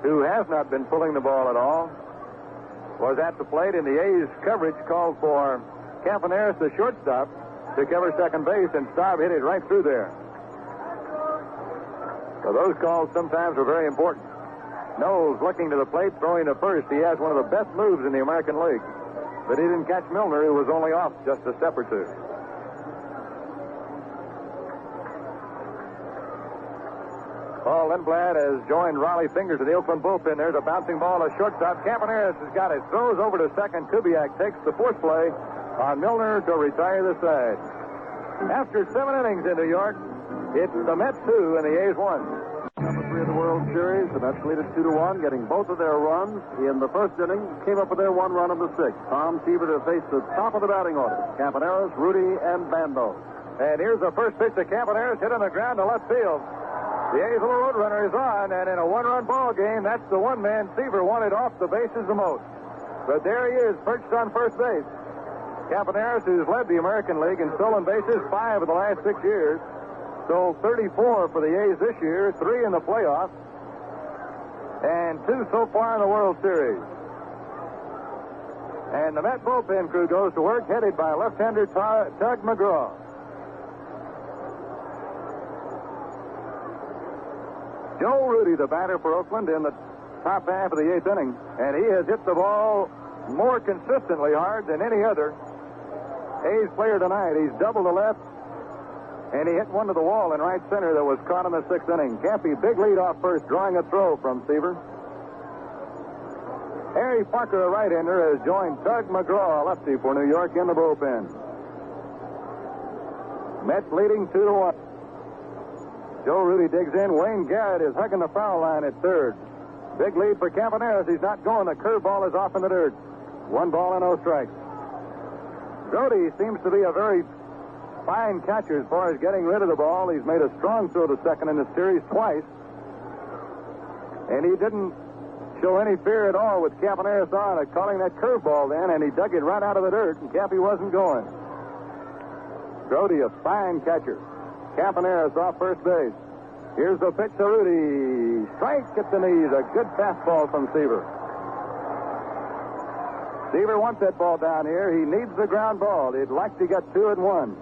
who has not been pulling the ball at all, was at the plate, and the A's coverage called for Campaneris, the shortstop, to cover second base, and Staub hit it right through there. So those calls sometimes are very important. Knowles looking to the plate, throwing to first. He has one of the best moves in the American League. But he didn't catch Milner, who was only off just a step or 2. Paul Lindblad has joined Raleigh Fingers in the Oakland bullpen. There's a bouncing ball to shortstop. Campaneris has got it. Throws over to second. Kubiak takes the fourth play on Milner to retire the side. After 7 innings in New York, it's the Mets 2 and the A's 1. Number 3 of the World Series, the Mets lead it 2-1, getting both of their runs in the first inning. Came up with their 1 run in the 6th. Tom Seaver to face the top of the batting order. Campaneris, Rudy, and Bando. And here's the first pitch to Campaneris, hit on the ground to left field. The A's little road runner is on, and in a 1-run ball game, that's the one man Seaver wanted off the bases the most. But there he is, perched on first base. Campaneris, who's led the American League in stolen bases 5 of the last 6 years, stole 34 for the A's this year, 3 in the playoffs, and 2 so far in the World Series. And the Met bullpen crew goes to work, headed by left-hander Tug McGraw. Joe Rudy, the batter for Oakland, in the top half of the 8th inning, and he has hit the ball more consistently hard than any other A's player tonight. He's doubled to left, and he hit one to the wall in right center that was caught in the 6th inning. Campy, big lead off first, drawing a throw from Seaver. Harry Parker, a right-hander, has joined Tug McGraw, a lefty for New York, in the bullpen. Mets leading 2-1. Joe Rudy digs in. Wayne Garrett is hugging the foul line at third. Big lead for Campaneris. He's not going. The curveball is off in the dirt. 1 ball and no strikes. Brody seems to be a very fine catcher as far as getting rid of the ball. He's made a strong throw to second in the series twice. And he didn't show any fear at all with Campaneris on it, calling that curveball then, and he dug it right out of the dirt, and Cappy wasn't going. Brody, a fine catcher. Campaneris off first base. Here's the pitch to Rudy. Strike at the knees. A good fastball from Seaver. Seaver wants that ball down here. He needs the ground ball. He'd like to get 2 and 1.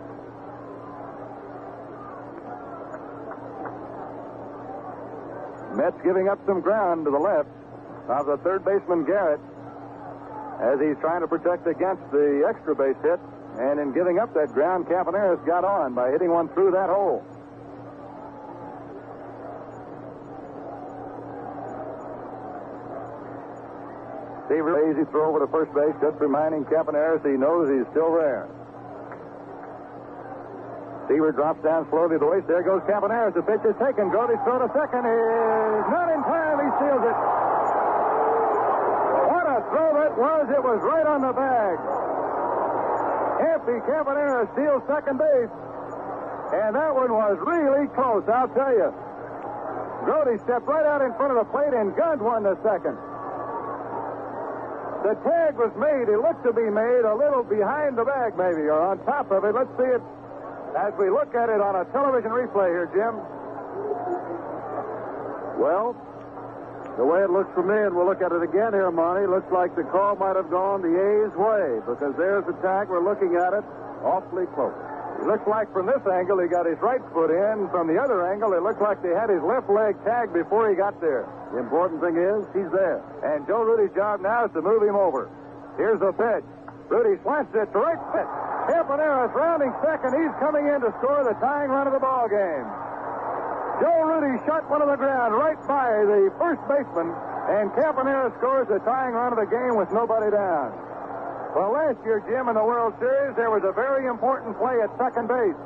Mets giving up some ground to the left of the third baseman Garrett as he's trying to protect against the extra base hit. And in giving up that ground, Campaneris got on by hitting one through that hole. Seaver, easy throw over to first base, just reminding Campaneris he knows he's still there. Seaver drops down slowly to the waist. There goes Campaneris. The pitch is taken. Grody's throw to second is not in time. He steals it. What a throw that was. It was right on the bag. Happy Campaneris steals second base. And that one was really close, I'll tell you. Grody stepped right out in front of the plate and gunned one to second. The tag was made. It looked to be made a little behind the bag, maybe, or on top of it. Let's see it as we look at it on a television replay here, Jim. Well, the way it looks for me, and we'll look at it again here, Monty, looks like the call might have gone the A's way, because there's the tag. We're looking at it awfully close. It looks like from this angle he got his right foot in. From the other angle, it looked like they had his left leg tagged before he got there. The important thing is he's there. And Joe Rudy's job now is to move him over. Here's the pitch. Rudy slants it to right field. Campaneris rounding second. He's coming in to score the tying run of the ball game. Joe Rudy shot one to the ground right by the first baseman, and Campaneris scores the tying run of the game with nobody down. Well, last year, Jim, in the World Series, there was a very important play at second base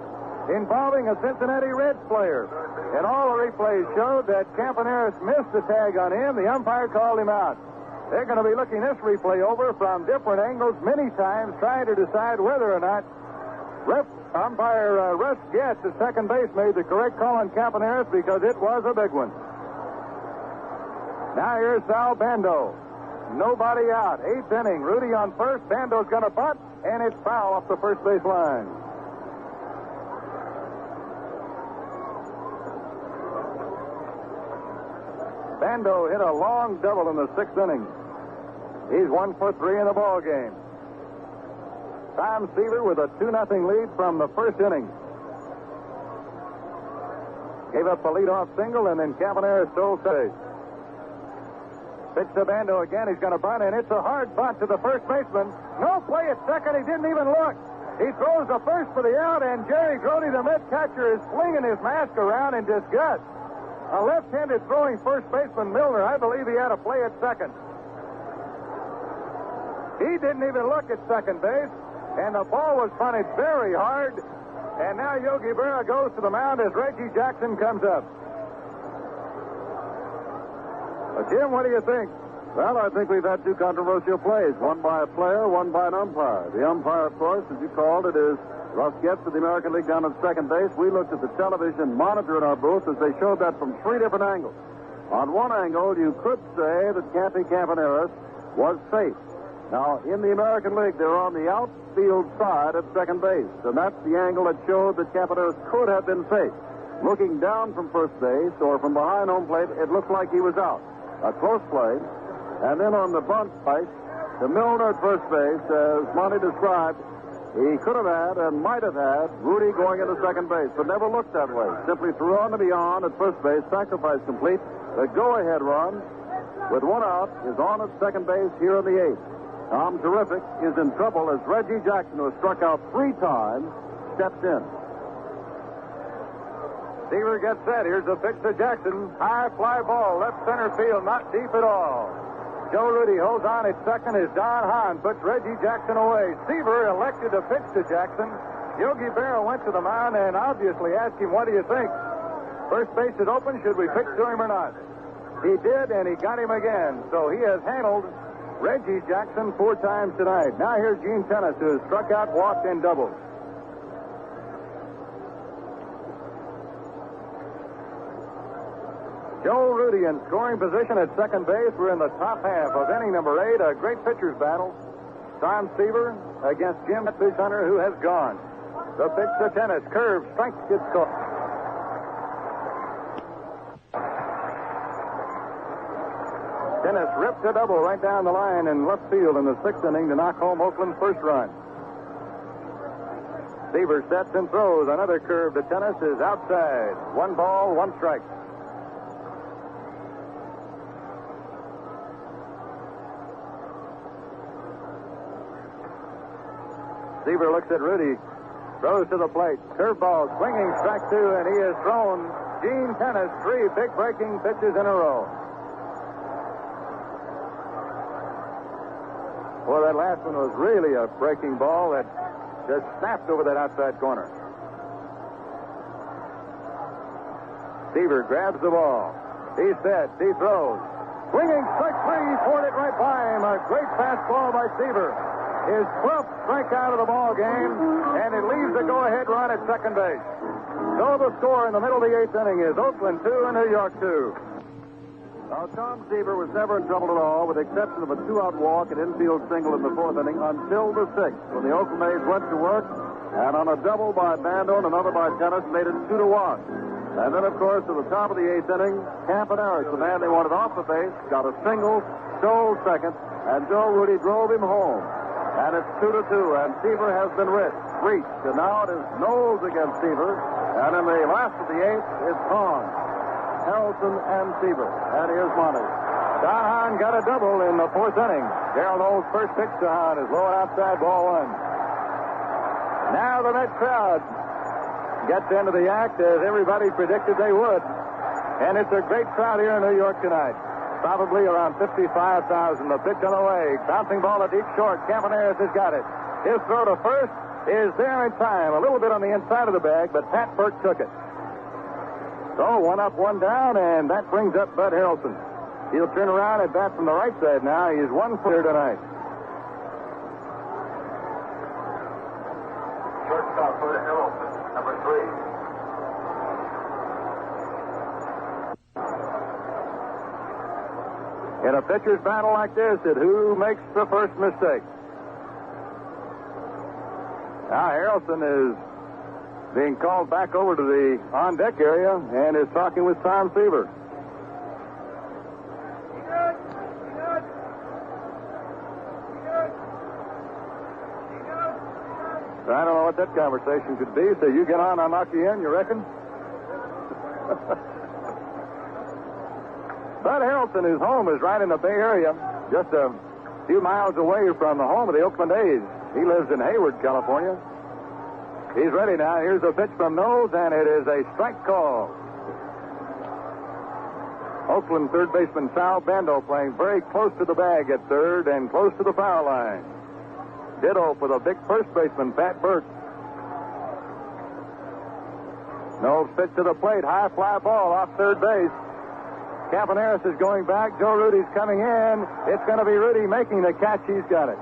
involving a Cincinnati Reds player. And all the replays showed that Campaneris missed the tag on him. The umpire called him out. They're going to be looking this replay over from different angles many times, trying to decide whether or not umpire Russ Getz at second base made the correct call on Campaneris, because it was a big one. Now here's Sal Bando. Nobody out. Eighth inning. Rudy on first. Bando's going to bunt, and it's foul off the first base line. Bando hit a long double in the sixth inning. He's 1 for 3 in the ball game. Tom Seaver with a 2-0 lead from the first inning. Gave up the leadoff single, and then Campaneris stole base. Pitch to Bando again. He's going to bunt, and it's a hard bunt to the first baseman. No play at second. He didn't even look. He throws the first for the out, and Jerry Grody, the Met catcher, is flinging his mask around in disgust. A left-handed throwing first baseman, Milner, I believe he had a play at second. He didn't even look at second base, and the ball was punted very hard. And now Yogi Berra goes to the mound as Reggie Jackson comes up. Jim, what do you think? Well, I think we've had two controversial plays, one by a player, one by an umpire. The umpire, of course, as you called it, is Russ Getz of the American League down at second base. We looked at the television monitor in our booth as they showed that from 3 different angles. On one angle, you could say that Cappy Campaneris was safe. Now, in the American League, they're on the outfield side at second base, and that's the angle that showed that Campaneris could have been safe. Looking down from first base or from behind home plate, it looked like he was out. A close play. And then on the bunt fight, to Milner at first base, as Monty described, he could have had and might have had Rudy going into second base, but never looked that way. Simply threw on to beyond at first base, sacrifice complete. The go-ahead run with one out is on at second base here in the eighth. Tom Terrific is in trouble as Reggie Jackson, who has struck out 3 times, steps in. Seaver gets set. Here's the pitch to Jackson. High fly ball, left center field, not deep at all. Joe Rudy holds on at second as Don Hahn puts Reggie Jackson away. Seaver elected to pitch to Jackson. Yogi Berra went to the mound and obviously asked him, what do you think? First base is open. Should we pitch to him or not? He did, and he got him again. So he has handled Reggie Jackson 4 times tonight. Now here's Gene Tennis, who has struck out, walked, and doubled. Joe Rudy in scoring position at second base. We're in the top half of inning number 8. A great pitcher's battle. Tom Seaver against Jim Fish Hunter, who has gone. The pitch to Tennis. Curve, strike, gets caught. Tennis ripped a double right down the line in left field in the 6th inning to knock home Oakland's first run. Seaver sets and throws. Another curve to Tennis is outside. 1 ball, 1 strike. Seaver looks at Rudy, throws to the plate, curveball, swinging, strike 2, and he has thrown Gene Tennis 3 big breaking pitches in a row. Well, that last one was really a breaking ball that just snapped over that outside corner. Seaver grabs the ball. He's set. He throws. Swinging strike three. He poured it right by him. A great fastball by Seaver. His 12th strikeout of the ball game, and it leaves a go-ahead run at second base. So the score in the middle of the 8th inning is Oakland 2 and New York 2. Now, Tom Seaver was never in trouble at all, with the exception of a 2-out walk and infield single in the 4th inning until the 6th, when the Oakland A's went to work, and on a double by Bando and another by Tennis, made it 2-1. And then, of course, at the top of the 8th inning, Campaneris, the man they wanted off the base, got a single, stole second, and Joe Rudy drove him home. And it's 2-2, and Seaver has been reached. And now it is Knowles against Seaver, and in the last of the 8th, it's Hahn, Harrelson, and Seaver. And here's Monty. Hahn got a double in the 4th inning. Darrell Knowles' first pitch to Hahn is low and outside, ball 1. Now the Met crowd gets into the act as everybody predicted they would. And it's a great crowd here in New York tonight. Probably around 55,000. The pitch on the way. Bouncing ball to deep short. Campaneris has got it. His throw to first is there in time. A little bit on the inside of the bag, but Pat Burke took it. So 1 up, 1 down, and that brings up Bud Harrelson. He'll turn around at bat from the right side now. He's 1 for tonight. Shortstop Bud Harrelson, number 3. In a pitcher's battle like this, who makes the first mistake? Now Harrelson is being called back over to the on-deck area and is talking with Tom Seaver. I don't know what that conversation could be, so you get on, I'll knock you in, you reckon? Bud Harrelson, whose home is right in the Bay Area, just a few miles away from the home of the Oakland A's. He lives in Hayward, California. He's ready now. Here's a pitch from Knowles, and it is a strike call. Oakland third baseman Sal Bando playing very close to the bag at third and close to the foul line. Ditto for the big first baseman, Pat Burke. Knowles pitch to the plate. High fly ball off third base. Campaneris is going back. Joe Rudy's coming in. It's going to be Rudy making the catch. He's got it.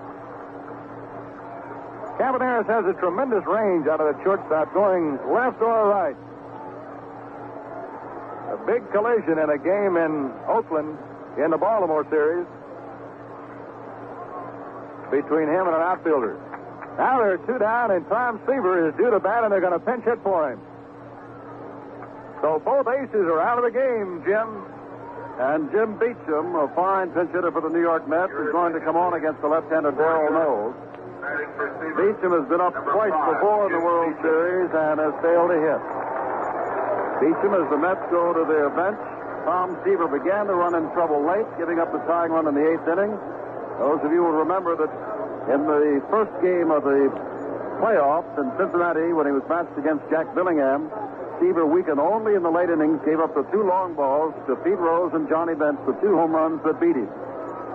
Campaneris has a tremendous range out of the shortstop, going left or right. A big collision in a game in Oakland in the Baltimore series between him and an outfielder. Now they're 2 down, and Tom Seaver is due to bat, and they're going to pinch hit for him. So both aces are out of the game, Jim. And Jim Beecham, a fine pinch hitter for the New York Mets, is going to come on against the left-hander Darrell Knowles. Beecham has been up twice before in the World Series and has failed to hit. Beecham, as the Mets go to their bench. Tom Seaver began to run in trouble late, giving up the tying run in the 8th inning. Those of you will remember that in the first game of the playoffs in Cincinnati, when he was matched against Jack Billingham, Seaver weakened only in the late innings, gave up the 2 long balls to Pete Rose and Johnny Bench, the 2 home runs that beat him.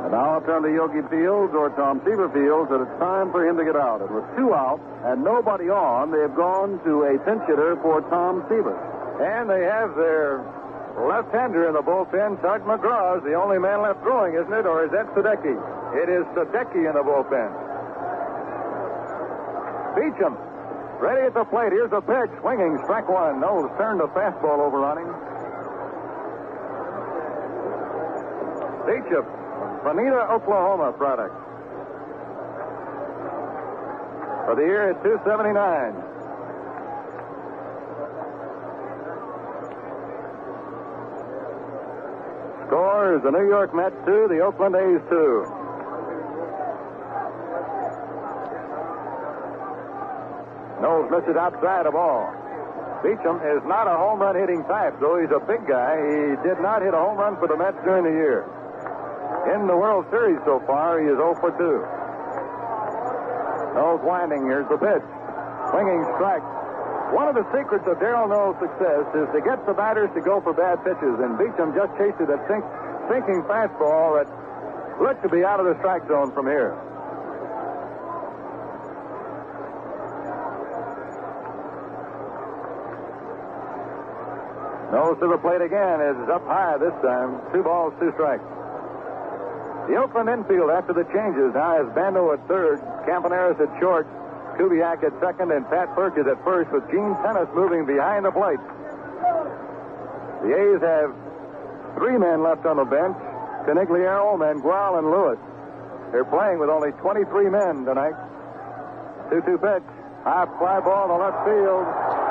And now I'll turn to Yogi Fields, or Tom Seaver feels that it's time for him to get out. And with 2 out and nobody on, they've gone to a pinch hitter for Tom Seaver. And they have their left-hander in the bullpen. Tug McGraw is the only man left throwing, isn't it? Or is that Sadecki? It is Sadecki in the bullpen. Beecham, ready at the plate. Here's a pitch. Swinging, strike 1. Knowles turned the fastball over on him. Beecham, Bonita, Oklahoma product. For the year at 279. Score is the New York Mets 2, the Oakland A's 2. Knowles missed it outside a ball. Beecham is not a home run hitting type, though he's a big guy. He did not hit a home run for the Mets during the year. In the World Series so far, he is 0 for 2. Knowles winding. Here's the pitch. Swinging strike. One of the secrets of Darrell Knowles' success is to get the batters to go for bad pitches, and Beecham just chased a sinking fastball that looked to be out of the strike zone from here. Nose to the plate again is up high this time. 2 balls, 2 strikes. The Oakland infield after the changes now has Bando at third, Campaneris at short, Kubiak at second, and Pat Burke is at first with Gene Tennis moving behind the plate. The A's have 3 men left on the bench, Canigliaro, Mangual, and Lewis. They're playing with only 23 men tonight. 2-2 pitch. High fly ball to left field.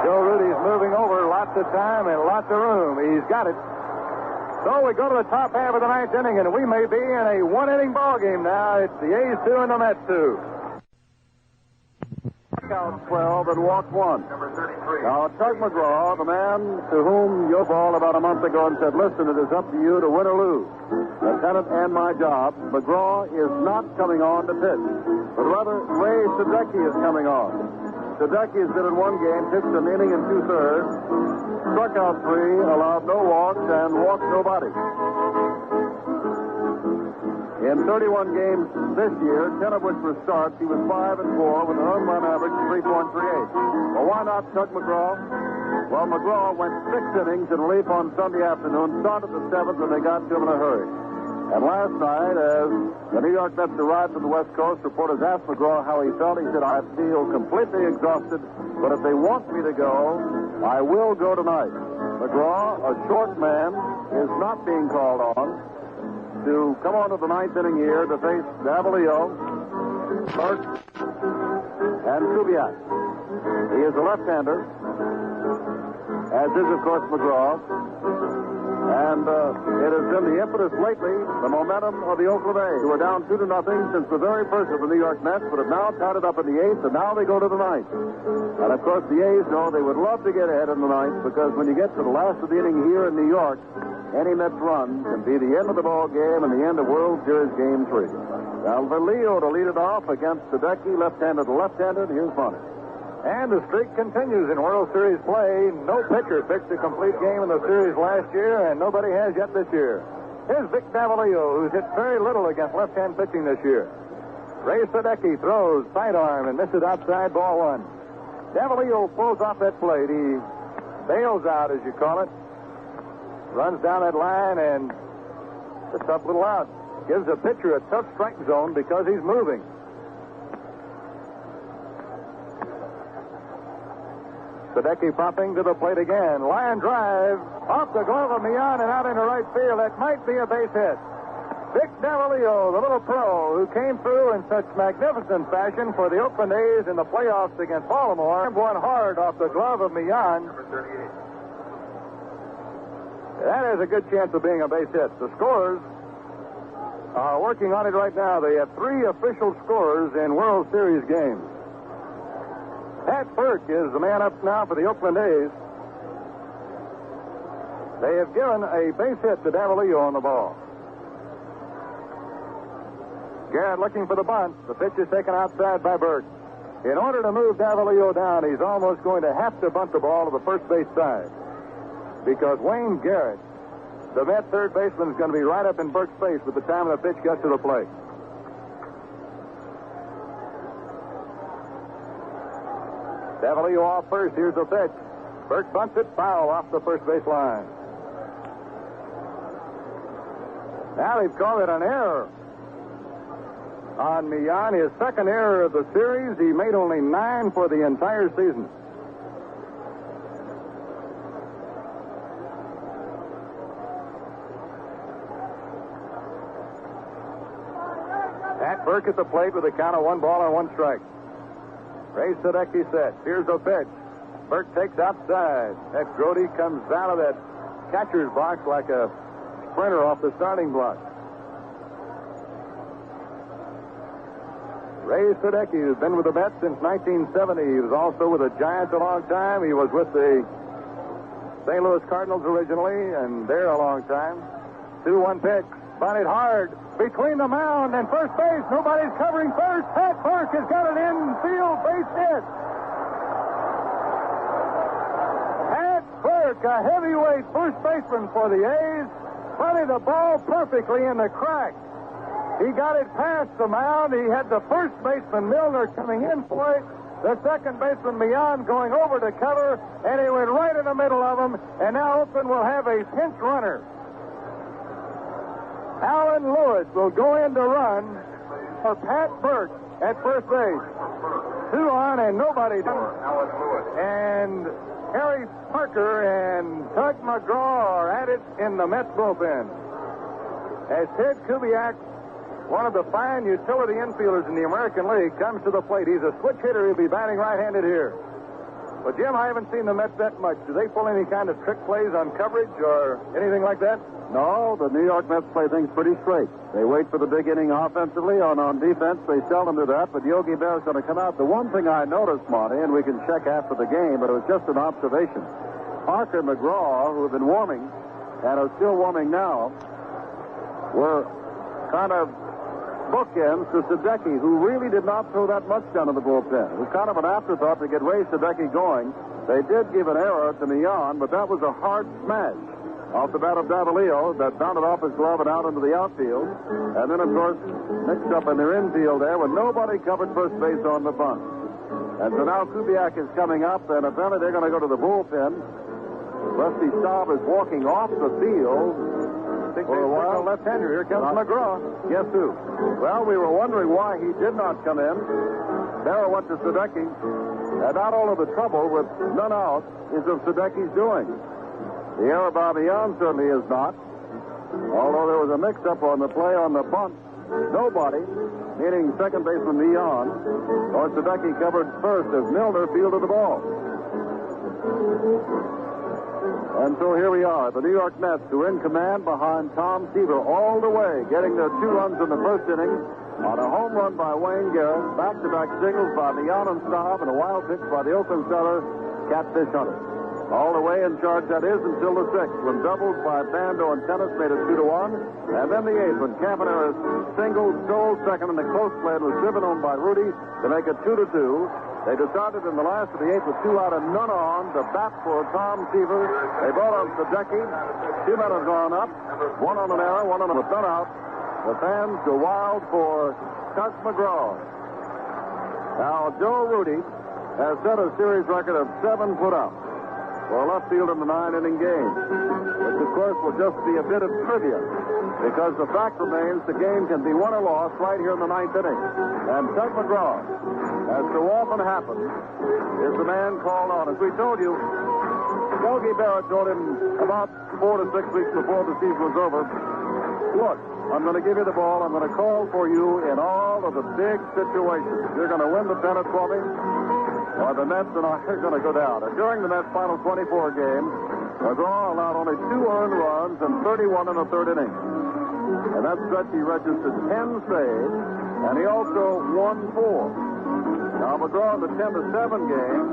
Joe Rudy's moving over. Lots of time and lots of room. He's got it. So we go to the top half of the 9th inning, and we may be in a 1-inning ball game now. It's the A's 2 and the Mets 2. Out 12 and walk 1. Number 33. Now, Tug McGraw, the man to whom you called about a month ago and said, listen, it is up to you to win or lose. Lieutenant and my job. McGraw is not coming on to pitch, but rather Ray Sadecki is coming on. Sadecki has been in 1 game, pitched an inning and 2/3, struck out 3, allowed no walks, and walked nobody. In 31 games this year, 10 of which were starts, he was 5-4 with an home run average of 3.38. Well, why not Tug McGraw? Well, McGraw went 6 innings in relief on Sunday afternoon, started the 7th, and they got to him in a hurry. And last night, as the New York Mets arrived from the West Coast, reporters asked McGraw how he felt. He said, I feel completely exhausted, but if they want me to go, I will go tonight. McGraw, a short man, is not being called on to come on to the 9th inning here to face Davalillo, Burke, and Kubiak. He is a left-hander, as is, of course, McGraw. And it has been the impetus lately, the momentum of the Oakland A's, who are down 2-0 since the very first of the New York Mets, but have now tied it up in the 8th, and now they go to the 9th. And, of course, the A's know they would love to get ahead in the 9th, because when you get to the last of the inning here in New York, any Mets run can be the end of the ball game and the end of World Series Game 3. Davalillo to lead it off against Sadecki, left-handed to left-handed. Here's Bonnie. And the streak continues in World Series play. No pitcher pitched a complete game in the series last year, and nobody has yet this year. Here's Vic Davalillo, who's hit very little against left-hand pitching this year. Ray Sadecki throws sidearm and misses outside, ball 1. Davalillo pulls off that plate. He bails out, as you call it. Runs down that line, and it's a tough little out. Gives the pitcher a tough strike zone because he's moving. Sadecki popping to the plate again. Line drive off the glove of Millan and out into right field. That might be a base hit. Vic Davalillo, the little pro who came through in such magnificent fashion for the Oakland A's in the playoffs against Baltimore, one hard off the glove of Millan. Number 38. That has a good chance of being a base hit. The scorers are working on it right now. They have 3 official scorers in World Series games. Pat Burke is the man up now for the Oakland A's. They have given a base hit to Davalillo on the ball. Garrett looking for the bunt. The pitch is taken outside by Burke. In order to move Davalillo down, he's almost going to have to bunt the ball to the first base side. Because Wayne Garrett, the Met third baseman, is going to be right up in Burke's face by the time the pitch gets to the plate. Davalillo off first. Here's the pitch. Burke bunts it foul off the first base line. Now they've called it an error on Millan. His second error of the series. He made only 9 for the entire season. Pat Burke at the plate with a count of 1 ball and 1 strike. Ray Sadecki set. Here's the pitch. Burke takes outside. That Grody comes out of that catcher's box like a sprinter off the starting block. Ray Sadecki has been with the Mets since 1970. He was also with the Giants a long time. He was with the St. Louis Cardinals originally, and there a long time. 2-1 pitch. Bunted hard. Between the mound and first base. Nobody's covering first. Pat Burke has got an infield base hit. Pat Burke, a heavyweight first baseman for the A's, bunted the ball perfectly in the crack. He got it past the mound. He had the first baseman, Milner, coming in for it. The second baseman, Millan, going over to cover, and he went right in the middle of them, and now Oakland will have a pinch runner. Alan Lewis will go in to run for Pat Burke at first base. 2 on and nobody done. And Harry Parker and Tug McGraw are at it in the Mets bullpen. As Ted Kubiak, one of the fine utility infielders in the American League, comes to the plate. He's a switch hitter. He'll be batting right-handed here. But, Jim, I haven't seen the Mets that much. Do they pull any kind of trick plays on coverage or anything like that? No, the New York Mets play things pretty straight. They wait for the big inning offensively. On defense, they seldom do that, but Yogi Berra's going to come out. The one thing I noticed, Monty, and we can check after the game, but it was just an observation. Parker and McGraw, who have been warming and are still warming now, were kind of bookends to Sadecki, who really did not throw that much down in the bullpen. It was kind of an afterthought to get Ray Sadecki going. They did give an error to Millan, but that was a hard smash off the bat of Davalillo that bounded off his glove and out into the outfield. And then, of course, mixed up in their infield there when nobody covered first base on the bunt. And so now Kubiak is coming up, and apparently they're going to go to the bullpen. Rusty Staub is walking off the field. For a while. Left-hander. Here comes McGraw. Guess who? Well, we were wondering why he did not come in. Berra went to Sadecki. And not all of the trouble with none out is of Sadecki's doing. The error by Millan certainly is not. Although there was a mix-up on the play on the bunt. Nobody, meaning second baseman Millan, or Sadecki covered first as Milner fielded the ball. And so here we are, the New York Mets, who are in command behind Tom Seaver all the way, getting their 2 runs in the first inning on a home run by Wayne Garrett, back-to-back singles by Millan and Staub, and a wild pitch by the Oakland setter, Catfish Hunter. All the way in charge, that is, until the 6th, when doubles by Bando and Tennis made it 2-1. And then the 8th, when Campaneris singled, stole second, and the close play was driven home by Rudy to make it 2-2. They decided in the last of the 8th with 2 out and none on to bat for Tom Seaver. They brought on Sadecki. 2 men have gone up. 1 on an error, 1 on a none out. The fans go wild for Tug McGraw. Now, Joe Rudy has set a series record of 7 put-ups for a left field in the 9-inning game, which, of course, will just be a bit of trivia, because the fact remains the game can be won or lost right here in the 9th inning. And Tug McGraw, as so often happens, is the man called on. As we told you, Yogi Berra told him about 4 to 6 weeks before the season was over, look, I'm going to give you the ball. I'm going to call for you in all of the big situations. You're going to win the pennant for me, or the Mets and I are going to go down. And during the Mets' final 24 games, McGraw allowed only 2 earned runs and 31 in the 3rd inning. And that stretch he registered 10 saves, and he also won 4. Now, McGraw in the 10-7 game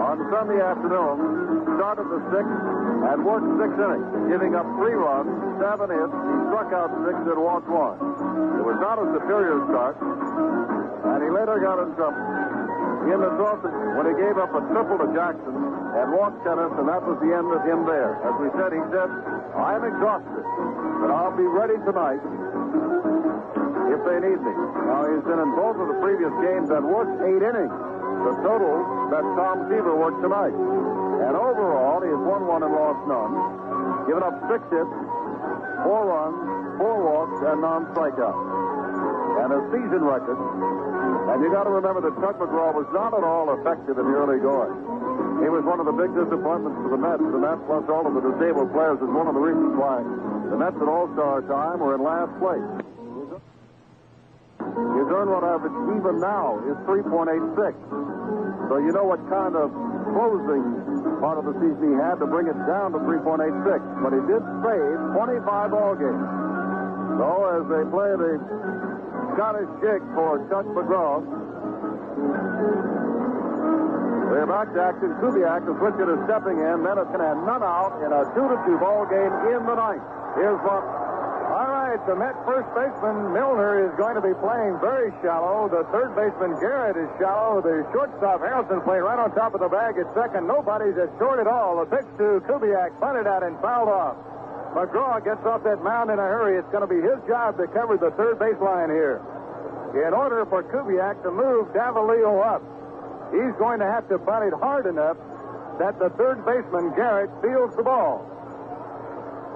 on Sunday afternoon started the 6th and worked 6 innings, giving up 3 runs, 7 hits. He struck out 6 and walked 1. It was not a superior start, and he later got in trouble in the Dawson when he gave up a triple to Jackson and walked Tennis, and that was the end of him there. As we said, he said, I'm exhausted, but I'll be ready tonight if they need me. Now, he's been in both of the previous games and worked 8 innings, the total that Tom Seaver worked tonight. And overall, he has won 1 and lost none, given up 6 hits, 4 runs, 4 walks, and non-strikeouts. And a season record. And you got to remember that Tug McGraw was not at all effective in the early going. He was one of the big disappointments for the Mets, and that plus all of the disabled players is one of the reasons why the Mets at All-Star time were in last place. His earned run average even now is 3.86. So you know what kind of closing part of the season he had to bring it down to 3.86. But he did save 25 ball games. So as they play the Scottish jig for Tug McGraw, they're back to action. Kubiak, the switcher, is stepping in. Then it's going to have none out in a 2-2 ball game in the 9th. Here's what. All right, the Met first baseman, Milner, is going to be playing very shallow. The third baseman, Garrett, is shallow. The shortstop, Harrelson, playing right on top of the bag at second. Nobody's at short at all. The pitch to Kubiak, bunted out and fouled off. McGraw gets off that mound in a hurry. It's going to be his job to cover the third baseline here in order for Kubiak to move Davalillo up. He's going to have to bunt it hard enough that the third baseman, Garrett, fields the ball.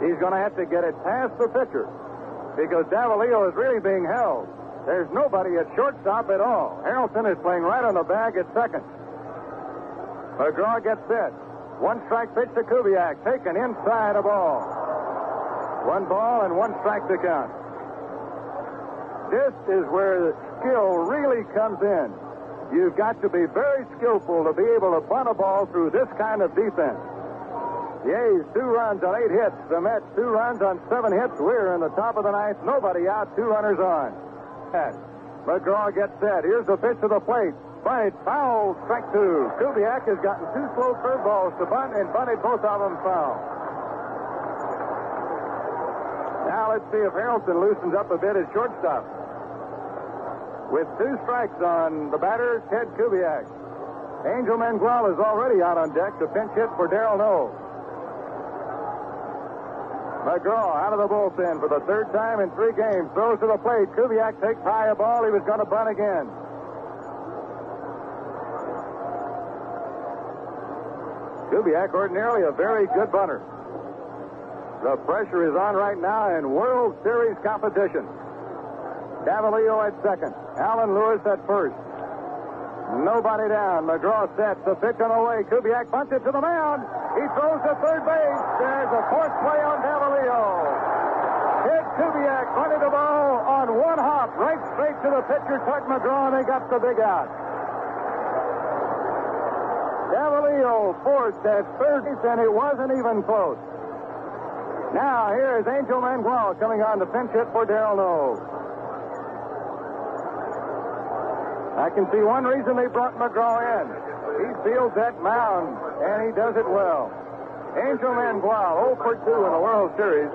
He's going to have to get it past the pitcher because Davalillo is really being held. There's nobody at shortstop at all. Harrelson is playing right on the bag at second. McGraw gets set. One strike pitch to Kubiak, taken inside a ball. 1 ball and 1 strike to count. This is where the skill really comes in. You've got to be very skillful to be able to bunt a ball through this kind of defense. The A's 2 runs on 8 hits. The Mets 2 runs on 7 hits. We're in the top of the ninth. Nobody out. 2 runners on. McGraw gets set. Here's the pitch to the plate. Bunted, foul, strike 2. Kubiak has gotten 2 slow curveballs to bunt and bunted both of them foul. Now let's see if Harrelson loosens up a bit at shortstop. With 2 strikes on the batter, Ted Kubiak. Angel Mangual is already out on deck to pinch hit for Darrell Noel. McGraw out of the bullpen for the 3rd time in 3 games. Throws to the plate. Kubiak takes high a ball. He was going to bunt again. Kubiak, ordinarily a very good bunter. The pressure is on right now in World Series competition. Davalillo at second. Alan Lewis at first. Nobody down. McGraw sets the pitch on the way. Kubiak bunts it to the mound. He throws to third base. There's a force play on Davalillo. Ted Kubiak bunted the ball on 1 hop right straight to the pitcher, Tug McGraw, and they got the big out. Davalillo forced at third base, and it wasn't even close. Now here is Angel Mangual coming on to pinch hit for Darrell Noel. I can see one reason they brought McGraw in. He fields that mound, and he does it well. Angel Mangual, 0 for 2 in the World Series,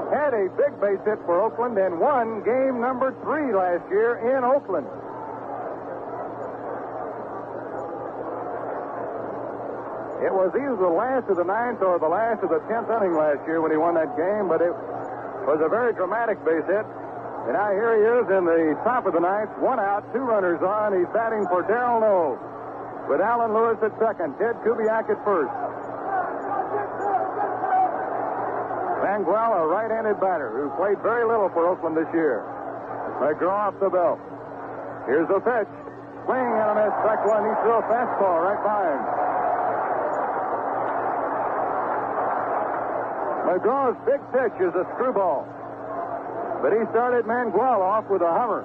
had a big base hit for Oakland and won game number 3 last year in Oakland. It was either the last of the 9th or the last of the 10th inning last year when he won that game, but it was a very dramatic base hit. And now here he is in the top of the 9th, 1 out, 2 runners on. He's batting for Darrell Noel with Alan Lewis at second, Ted Kubiak at first. Mangual, a right-handed batter who played very little for Oakland this year. McGraw off the belt. Here's the pitch. Swing and a miss. Strike 1. He threw a fastball right by him. McGraw's big pitch is a screwball. But he started Mangual off with a hummer.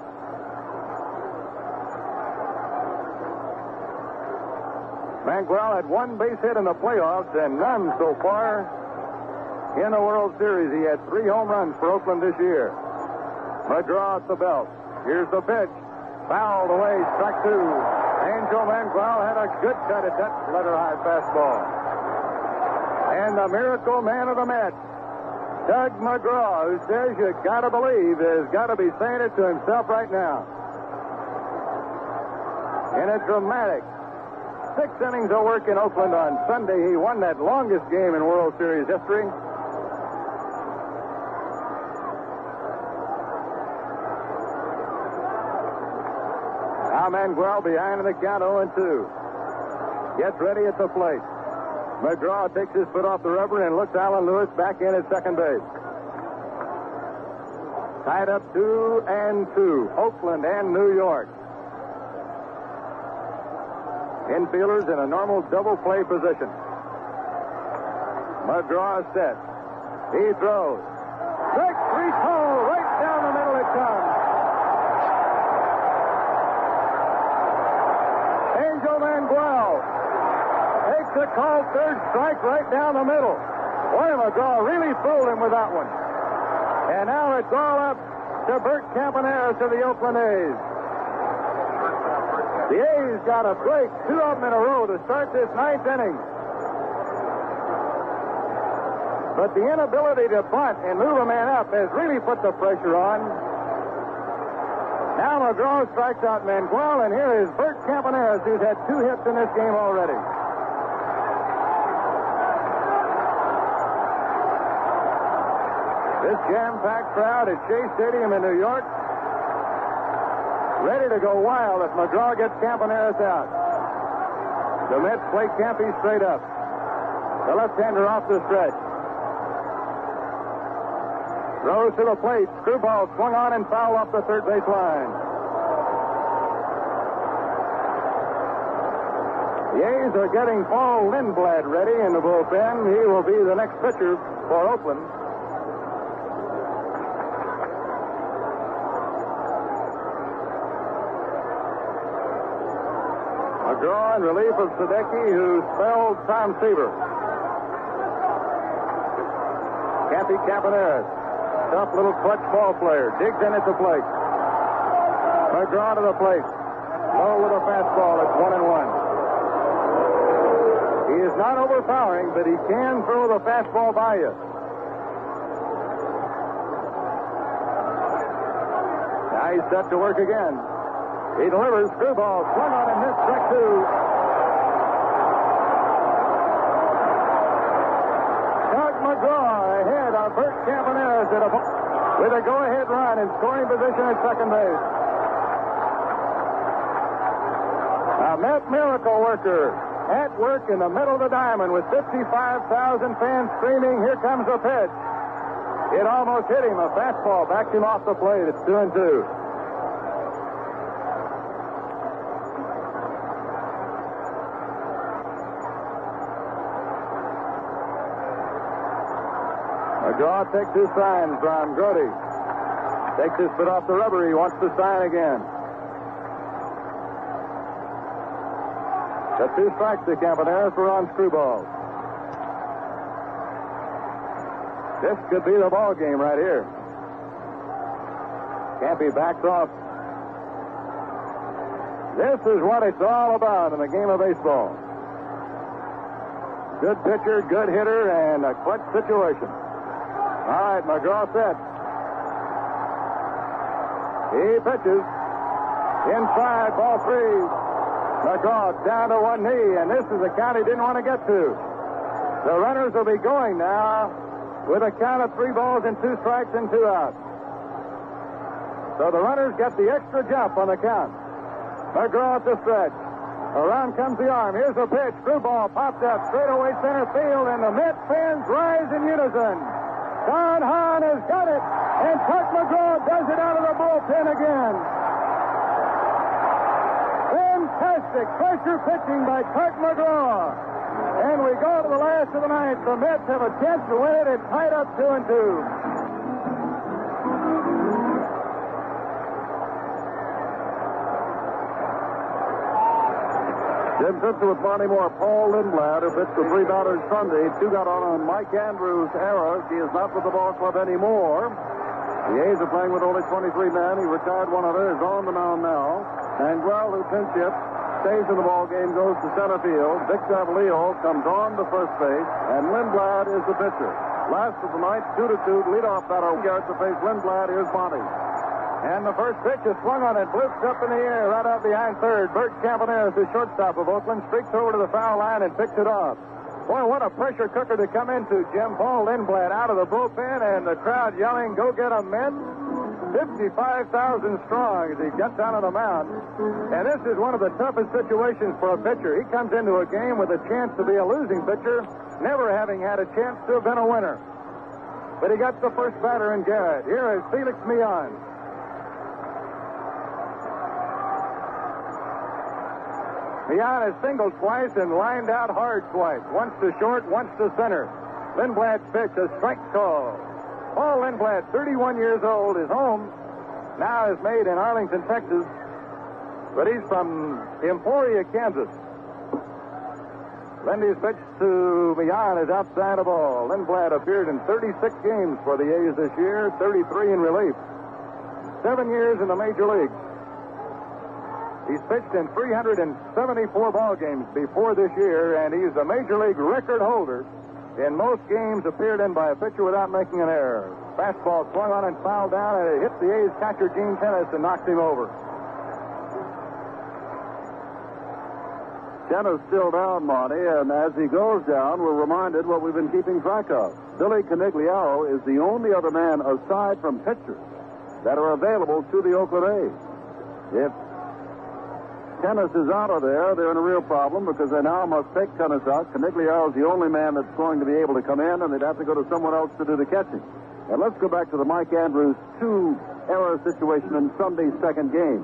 Mangual had 1 base hit in the playoffs and none so far in the World Series. He had 3 home runs for Oakland this year. McGraw at the belt. Here's the pitch. Fouled away, strike 2. Angel Mangual had a good cut at that letter-high fastball. And the miracle man of the Mets, Tug McGraw, who says you got to believe, has got to be saying it to himself right now. In a dramatic 6 innings of work in Oakland on Sunday, he won that longest game in World Series history. Now Mangual behind in the count 0-2. Gets ready at the plate. McGraw takes his foot off the rubber and looks Alan Lewis back in at second base. Tied up 2-2. Oakland and New York. Infielders in a normal double play position. McGraw set. He throws. Strike 3 call. Right down the middle it comes. Angel Mangual takes a call, 3rd strike right down the middle. Boy, McGraw really fooled him with that one. And now it's all up to Bert Campaneris of the Oakland A's. The A's got a break, 2 of them in a row to start this 9th inning. But the inability to bunt and move a man up has really put the pressure on. Now McGraw strikes out Mangual, and here is Bert Campaneris, who's had 2 hits in this game already. This jam-packed crowd at Shea Stadium in New York, ready to go wild if McGraw gets Campaneris out. The Mets play Campy straight up. The left-hander off the stretch. Throws to the plate. Screwball swung on and foul off the third base line. The A's are getting Paul Lindblad ready in the bullpen. He will be the next pitcher for Oakland. McGraw in relief of Sadecki, who spelled Tom Seaver. Campy Campaneris, tough little clutch ball player, digs in at the plate. McGraw to the plate. Low with a fastball. It's 1-1. He is not overpowering, but he can throw the fastball by you. Now he's set to work again. He delivers. Screwball swung on and missed. Strike two. Doug McGraw ahead of Bert Campaneris with a go-ahead run in scoring position at second base. A Met miracle worker at work in the middle of the diamond with 55,000 fans screaming, here comes the pitch. It almost hit him. A fastball backed him off the plate. It's 2-2. McGraw takes his sign from Grody. Takes his foot off the rubber. He wants to sign again. The 2 strikes to Campaneris were on Screwball. This could be the ball game right here. Campy backs off. This is what it's all about in the game of baseball. Good pitcher, good hitter, and a clutch situation. All right, McGraw set. He pitches. Inside, ball 3. McGraw down to one knee, and this is a count he didn't want to get to. The runners will be going now with a count of 3 balls and 2 strikes and 2 outs. So the runners get the extra jump on the count. McGraw at the stretch. Around comes the arm. Here's the pitch. Screwball popped up straightaway center field, and the Met fans rise in unison. Don Hahn has got it, and Tuck McGraw does it out of the bullpen again. Fantastic pressure pitching by Tuck McGraw. And we go to the last of the ninth. The Mets have a chance to win it. It's tied up 2-2. Jim pitched with Baltimore, Paul Lindblad, who pitched the 3-batters Sunday. 2 got on Mike Andrews' error. He is not with the ball club anymore. The A's are playing with only 23 men. He retired one of theirs on the mound now. Manguel, who pinch hit, stays in the ball game, goes to center field. Vic Davalillo comes on to first base, and Lindblad is the pitcher. Last of the ninth, 2-2. Leadoff batter Garrett to face Lindblad. Here's Bonnie. And the first pitch is swung on and blitzed up in the air right out behind third. Bert Campaneris, the shortstop of Oakland, streaks over to the foul line and picks it off. Boy, what a pressure cooker to come into, Jim. Paul Lindblad out of the bullpen, and the crowd yelling, go get him, men. 55,000 strong as he gets out of the mound. And this is one of the toughest situations for a pitcher. He comes into a game with a chance to be a losing pitcher, never having had a chance to have been a winner. But he got the first batter in Garrett. Here is Felix Millan. Millan has singled twice and lined out hard twice. Once to short, once to center. Lindblad's pitch, a strike call. Paul Lindblad, 31 years old, is home. Now is made in Arlington, Texas. But he's from Emporia, Kansas. Lindy's pitch to Millan is outside the ball. Lindblad appeared in 36 games for the A's this year, 33 in relief. 7 years in the major leagues. He's pitched in 374 ball games before this year, and he's the major league record holder in most games appeared in by a pitcher without making an error. Fastball swung on and fouled down, and it hit the A's catcher Gene Tennis and knocked him over. Tennis still down, Monty, and as he goes down, we're reminded what we've been keeping track of. Billy Canigliaro is the only other man aside from pitchers that are available to the Oakland A's. If Tennis is out of there. They're in a real problem because they now must take Tennis out. Canigliaro is the only man that's going to be able to come in, and they'd have to go to someone else to do the catching. And let's go back to the Mike Andrews two-error situation in Sunday's second game.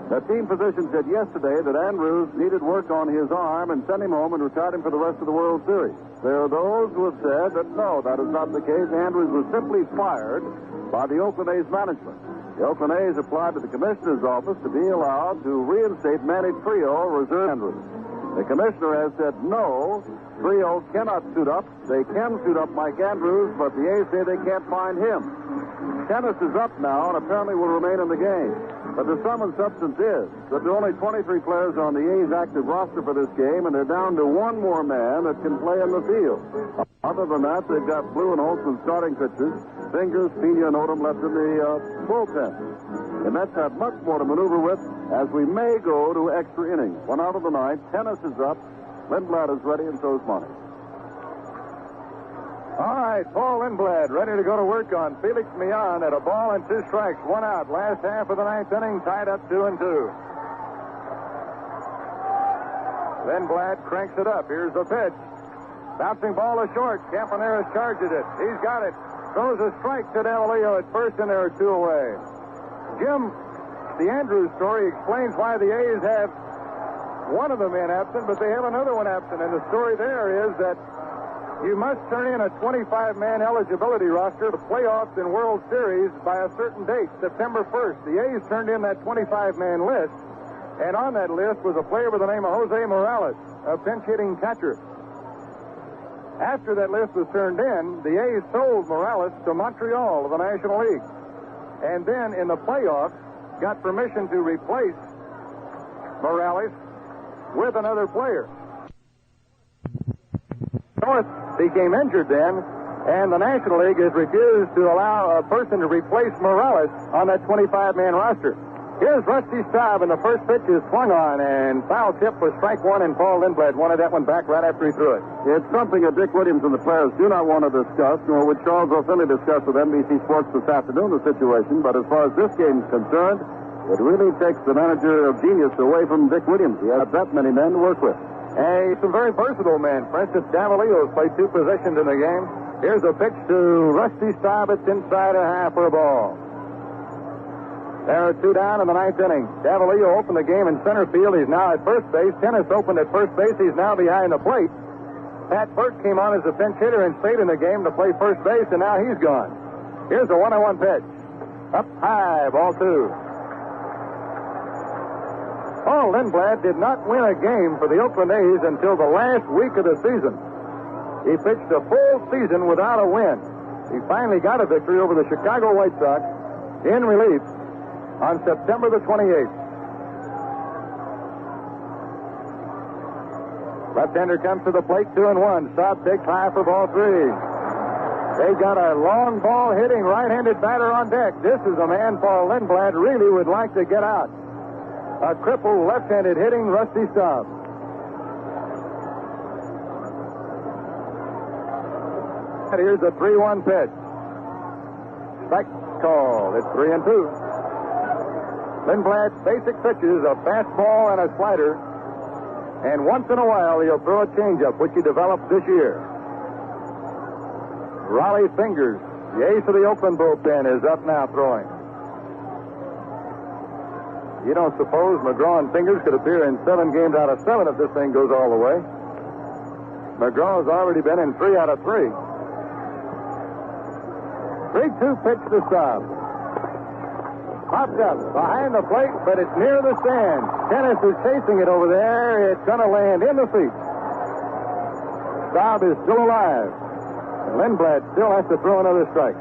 The team physician said yesterday that Andrews needed work on his arm and sent him home and retired him for the rest of the World Series. There are those who have said that no, that is not the case. Andrews was simply fired by the Oakland A's management. The Oakland A's applied to the commissioner's office to be allowed to reinstate Manny Trio, reserve Andrews. The commissioner has said no, Trio cannot suit up. They can suit up Mike Andrews, but the A's say they can't find him. Tennis is up now and apparently will remain in the game. But the sum and substance is that there are only 23 players on the A's active roster for this game, and they're down to one more man that can play in the field. Other than that, they've got Blue and Holtzman starting pitchers, Fingers, Pena, and Odom left in the bullpen. The Mets have much more to maneuver with as we may go to extra innings. 1 out of the 9. Tennis is up. Lindblad is ready, and so is Monty. All right, Paul Lindblad ready to go to work on Felix Millan at a ball and 2 strikes, 1 out. Last half of the 9th inning, tied up 2-2. Lindblad cranks it up. Here's the pitch. Bouncing ball to short. Campaneris charges it. He's got it. Throws a strike to Davalillo at first, and there are 2 away. Jim, the Andrews story explains why the A's have one of the men absent, but they have another one absent. And the story there is that you must turn in a 25-man eligibility roster for playoffs and World Series by a certain date, September 1st. The A's turned in that 25-man list, and on that list was a player by the name of Jose Morales, a pinch-hitting catcher. After that list was turned in, the A's sold Morales to Montreal of the National League. And then in the playoffs, got permission to replace Morales with another player. North became injured then, and the National League has refused to allow a person to replace Morales on that 25-man roster. Here's Rusty Staub, and the first pitch is swung on, and foul tip for strike 1, and Paul Lindblad wanted that one back right after he threw it. It's something that Dick Williams and the players do not want to discuss, nor would Charles O'Finley discuss with NBC Sports this afternoon the situation, but as far as this game is concerned, it really takes the manager of genius away from Dick Williams. He had that many men to work with. And some very versatile men. For instance, Davalillo has played 2 positions in the game. Here's a pitch to Rusty Staub. It's inside a half for a ball. There are 2 down in the 9th inning. Davalillo opened the game in center field. He's now at first base. Tennis opened at first base. He's now behind the plate. Pat Burke came on as a pinch hitter and stayed in the game to play first base, and now he's gone. Here's a 1-on-1 pitch. Up high, ball 2. Paul Lindblad did not win a game for the Oakland A's until the last week of the season. He pitched a full season without a win. He finally got a victory over the Chicago White Sox in relief on September the 28th. Left-hander comes to the plate, 2-1. Staub takes high for ball 3. They got a long ball hitting right-handed batter on deck. This is a man Paul Lindblad really would like to get out. A crippled left-handed hitting Rusty Staub. And here's a 3-1 pitch. Strike call. It's 3-2. Lindblad's basic pitches, a fastball and a slider. And once in a while, he'll throw a changeup, which he developed this year. Raleigh Fingers, the ace of the Oakland bullpen, is up now throwing. You don't suppose McGraw and Fingers could appear in 7 games out of 7 if this thing goes all the way. McGraw's already been in 3 out of 3. 3-2 pitch to Staub. Popped up behind the plate, but it's near the stand. Tennis is chasing it over there. It's going to land in the feet. Staub is still alive. And Lindblad still has to throw another strike.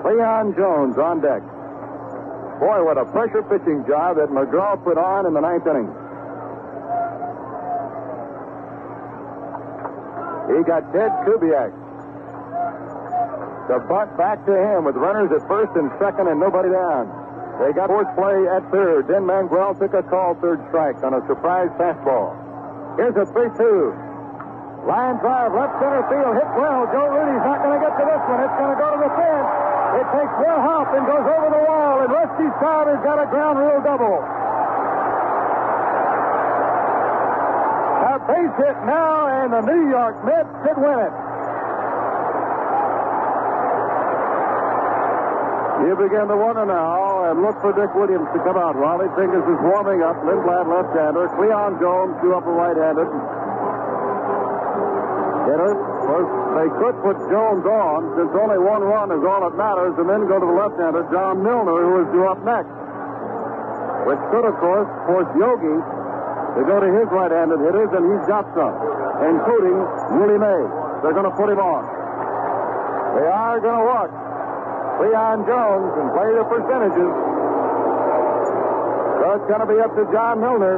Leon Jones on deck. Boy, what a pressure pitching job that McGraw put on in the 9th inning. He got Ted Kubiak. The bunt back to him with runners at first and second and nobody down. They got fourth play at third. Then Manguel took a call third strike on a surprise fastball. Here's a 3-2. Line drive, left center field, hit well. Joe Rudy's not going to get to this one. It's going to go to the fence. It takes one hop and goes over the wall, and Rusty Staub has got a ground rule double. A base hit now, and the New York Mets could win it. You begin to wonder now and look for Dick Williams to come out. Raleigh Fingers is warming up. Lindblad left-hander. Cleon Jones, two upper right-handed. Hitter. First, they could put Jones on, since only one run is all that matters, and then go to the left-hander, John Milner, who is due up next. Which could, of course, force Yogi to go to his right-handed hitters, and he's got some, including Willie Mays. They're going to put him on. They are going to walk Cleon Jones and play the percentages. So it's going to be up to John Milner.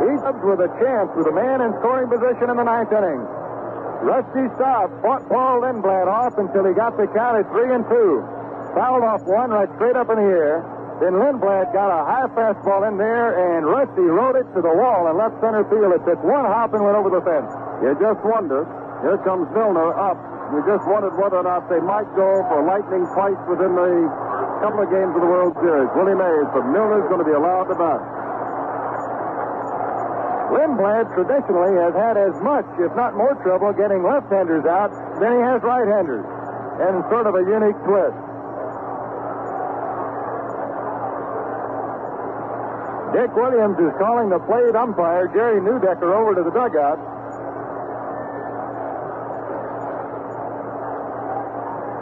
He's up with a chance with a man in scoring position in the ninth inning. Rusty Staub fought Paul Lindblad off until he got the count at 3-2. Fouled off one right straight up in the air. Then Lindblad got a high fastball in there, and Rusty rode it to the wall in left center field. It took one hop and went over the fence. You just wonder. Here comes Milner up. You just wondered whether or not they might go for lightning twice within the couple of games of the World Series. Willie Mays, but Milner's going to be allowed to bat. Lindblad traditionally has had as much, if not more, trouble getting left-handers out than he has right-handers. And sort of a unique twist. Dick Williams is calling the plate umpire, Jerry Neudecker, over to the dugout.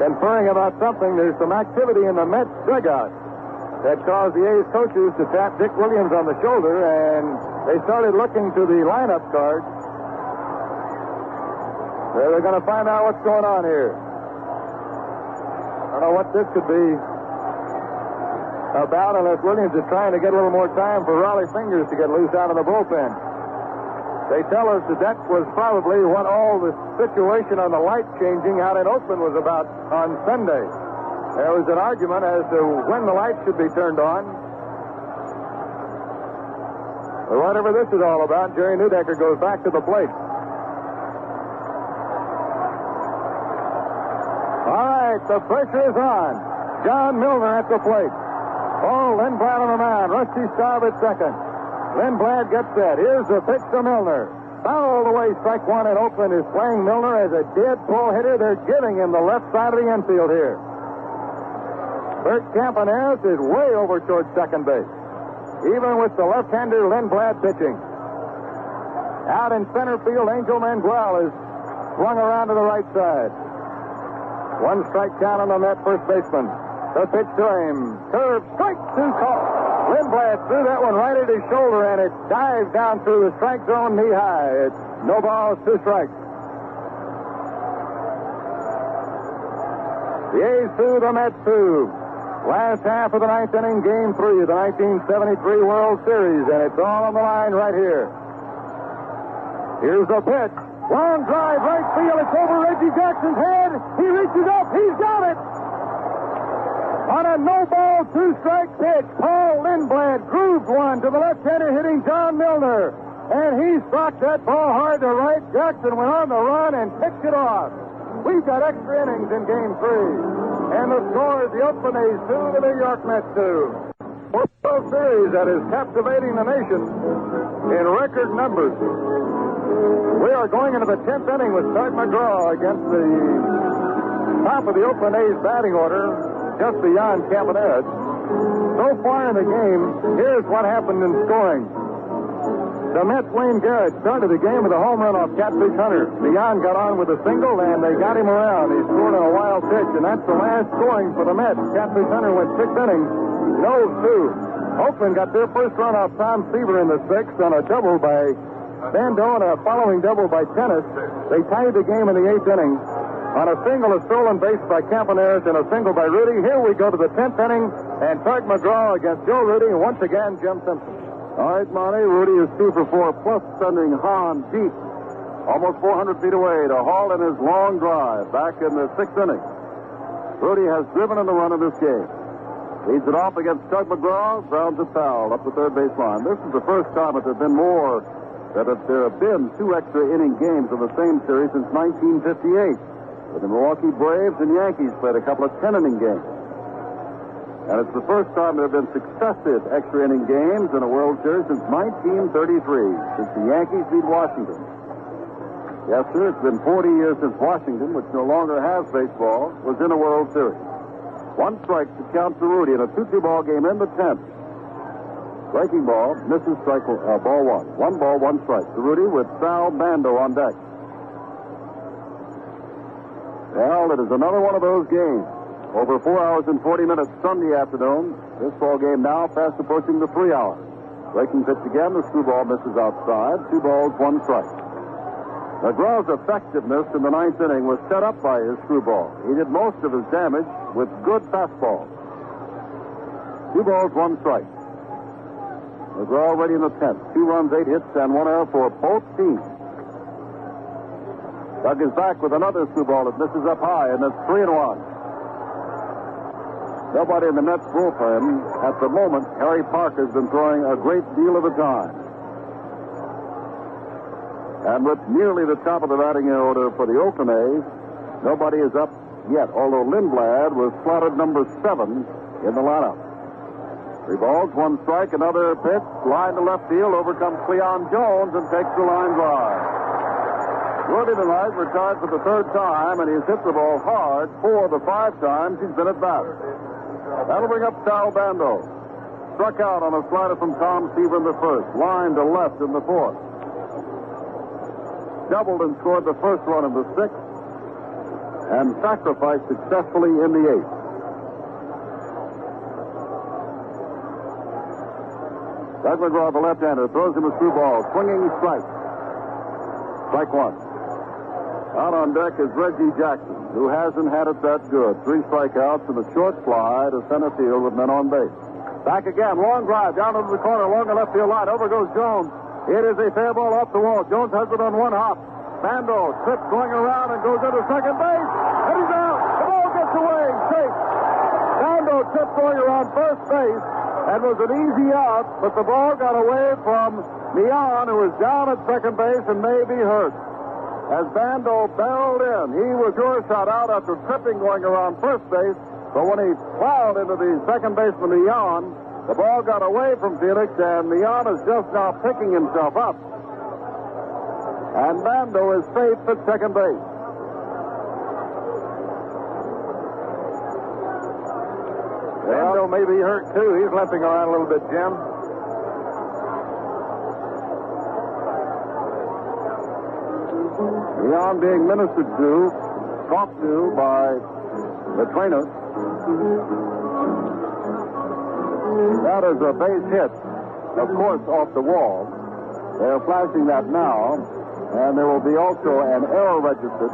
Conferring about something. There's some activity in the Mets dugout that caused the A's coaches to tap Dick Williams on the shoulder, and they started looking to the lineup card. They're going to find out what's going on here. I don't know what this could be about unless Williams is trying to get a little more time for Raleigh Fingers to get loose out of the bullpen. They tell us that was probably what all the situation on the light changing out in Oakland was about on Sunday. There was an argument as to when the lights should be turned on. But whatever this is all about, Jerry Neudecker goes back to the plate. All right, the pressure is on. John Milner at the plate. Paul Lindblad on the mound. Rusty Staub at second. Lindblad gets set. Here's the pitch to Milner. Foul away, strike one, and Oakland is playing Milner as a dead pull hitter. They're giving him the left side of the infield here. Bert Campaneris is way over towards second base. Even with the left-hander Lindblad pitching. Out in center field, Angel Manuel is swung around to the right side. One strike count on the Met first baseman. The pitch to him. Curve, strike, two call. Lindblad threw that one right at his shoulder, and it dived down through the strike zone knee high. It's no balls, two strikes. The A's 2, the Mets 2. Last half of the ninth inning, game 3 of the 1973 World Series, and it's all on the line right here. Here's the pitch. Long drive, right field. It's over Reggie Jackson's head. He reaches up. He's got it. On a no-ball, two-strike pitch, Paul Lindblad grooved one to the left-hander hitting John Milner. And he struck that ball hard to right. Jackson went on the run and picked it off. We've got extra innings in game 3. And the score is the Oakland A's 2, the New York Mets 2. World Series that is captivating the nation in record numbers. We are going into the 10th inning with Tug McGraw against the top of the Oakland A's batting order, just beyond Campaneris. So far in the game, here's what happened in scoring. The Mets' Wayne Garrett started the game with a home run off Catfish Hunter. Beyond got on with a single, and they got him around. He scored on a wild pitch, and that's the last scoring for the Mets. Catfish Hunter went 6 innings, no 2. Oakland got their first run off Tom Seaver in the 6th on a double by Bando and a following double by Tennis. They tied the game in the 8th inning on a single, a stolen base by Campaneris, and a single by Rudy. Here we go to the 10th inning, and Tug McGraw against Joe Rudy, and once again, Jim Simpson. All right, Monty. Rudy is 2 for 4, plus sending Hahn deep, almost 400 feet away to haul in his long drive back in the 6th inning. Rudy has driven in the run of this game. Leads it off against Tug McGraw, grounds it foul up the third base line. This is the first time that there have been 2 extra inning games of the same series since 1958. But the Milwaukee Braves and Yankees played a couple of 10-inning games. And it's the first time there have been successive extra inning games in a World Series since 1933, since the Yankees beat Washington. Yes, sir, it's been 40 years since Washington, which no longer has baseball, was in a World Series. One strike to count to Rudy in a 2-2 ball game in the 10th. Breaking ball, misses ball one. 1 ball, 1 strike to Rudy with Sal Bando on deck. Well, it is another one of those games. Over 4 hours and 40 minutes Sunday afternoon. This ball game now fast approaching the 3 hours. Breaking pitch again. The screwball misses outside. 2 balls, 1 strike. McGraw's effectiveness in the 9th inning was set up by his screwball. He did most of his damage with good fastballs. 2 balls, 1 strike. McGraw ready in the 10th. 2 runs, 8 hits, and 1 error for both teams. Doug is back with another screwball that misses up high, and it's 3-1. Nobody in the Mets bullpen at the moment. Harry Parker's been throwing a great deal of the time. And with nearly the top of the batting order for the Oakland A's, nobody is up yet, although Lindblad was slotted number 7 in the lineup. 3 balls, 1 strike, another pitch, line to left field, overcomes Cleon Jones and takes the line drive. Rudy tonight retired for the 3rd time, and he's hit the ball hard 4 of the 5 times he's been at bat. That'll bring up Sal Bando. Struck out on a slider from Tom Seaver in the 1st. Line to left in the 4th. Doubled and scored the 1st run in the 6th. And sacrificed successfully in the 8th. Doug McGraw, the left-hander, throws him a screwball. Swinging strike. Strike 1. Out on deck is Reggie Jackson, who hasn't had it that good. 3 strikeouts and a short fly to center field with men on base. Back again, long drive down into the corner, along the left field line. Over goes Jones. It is a fair ball off the wall. Jones has it on 1 hop. Bando trips going around and goes into second base. And he's out. The ball gets away. Safe. Bando tripped going around first base and was an easy out, but the ball got away from Mian, who is down at second base and may be hurt. As Bando barreled in, he was sure shot out after tripping going around first base, but when he plowed into the second baseman, Mian, the ball got away from Felix, and Mian is just now picking himself up. And Bando is safe at second base. Bando may be hurt, too. He's limping around a little bit, Jim. Leon being ministered to, talked to by the trainer. That is a base hit, of course, off the wall. They're flashing that now, and there will be also an error registered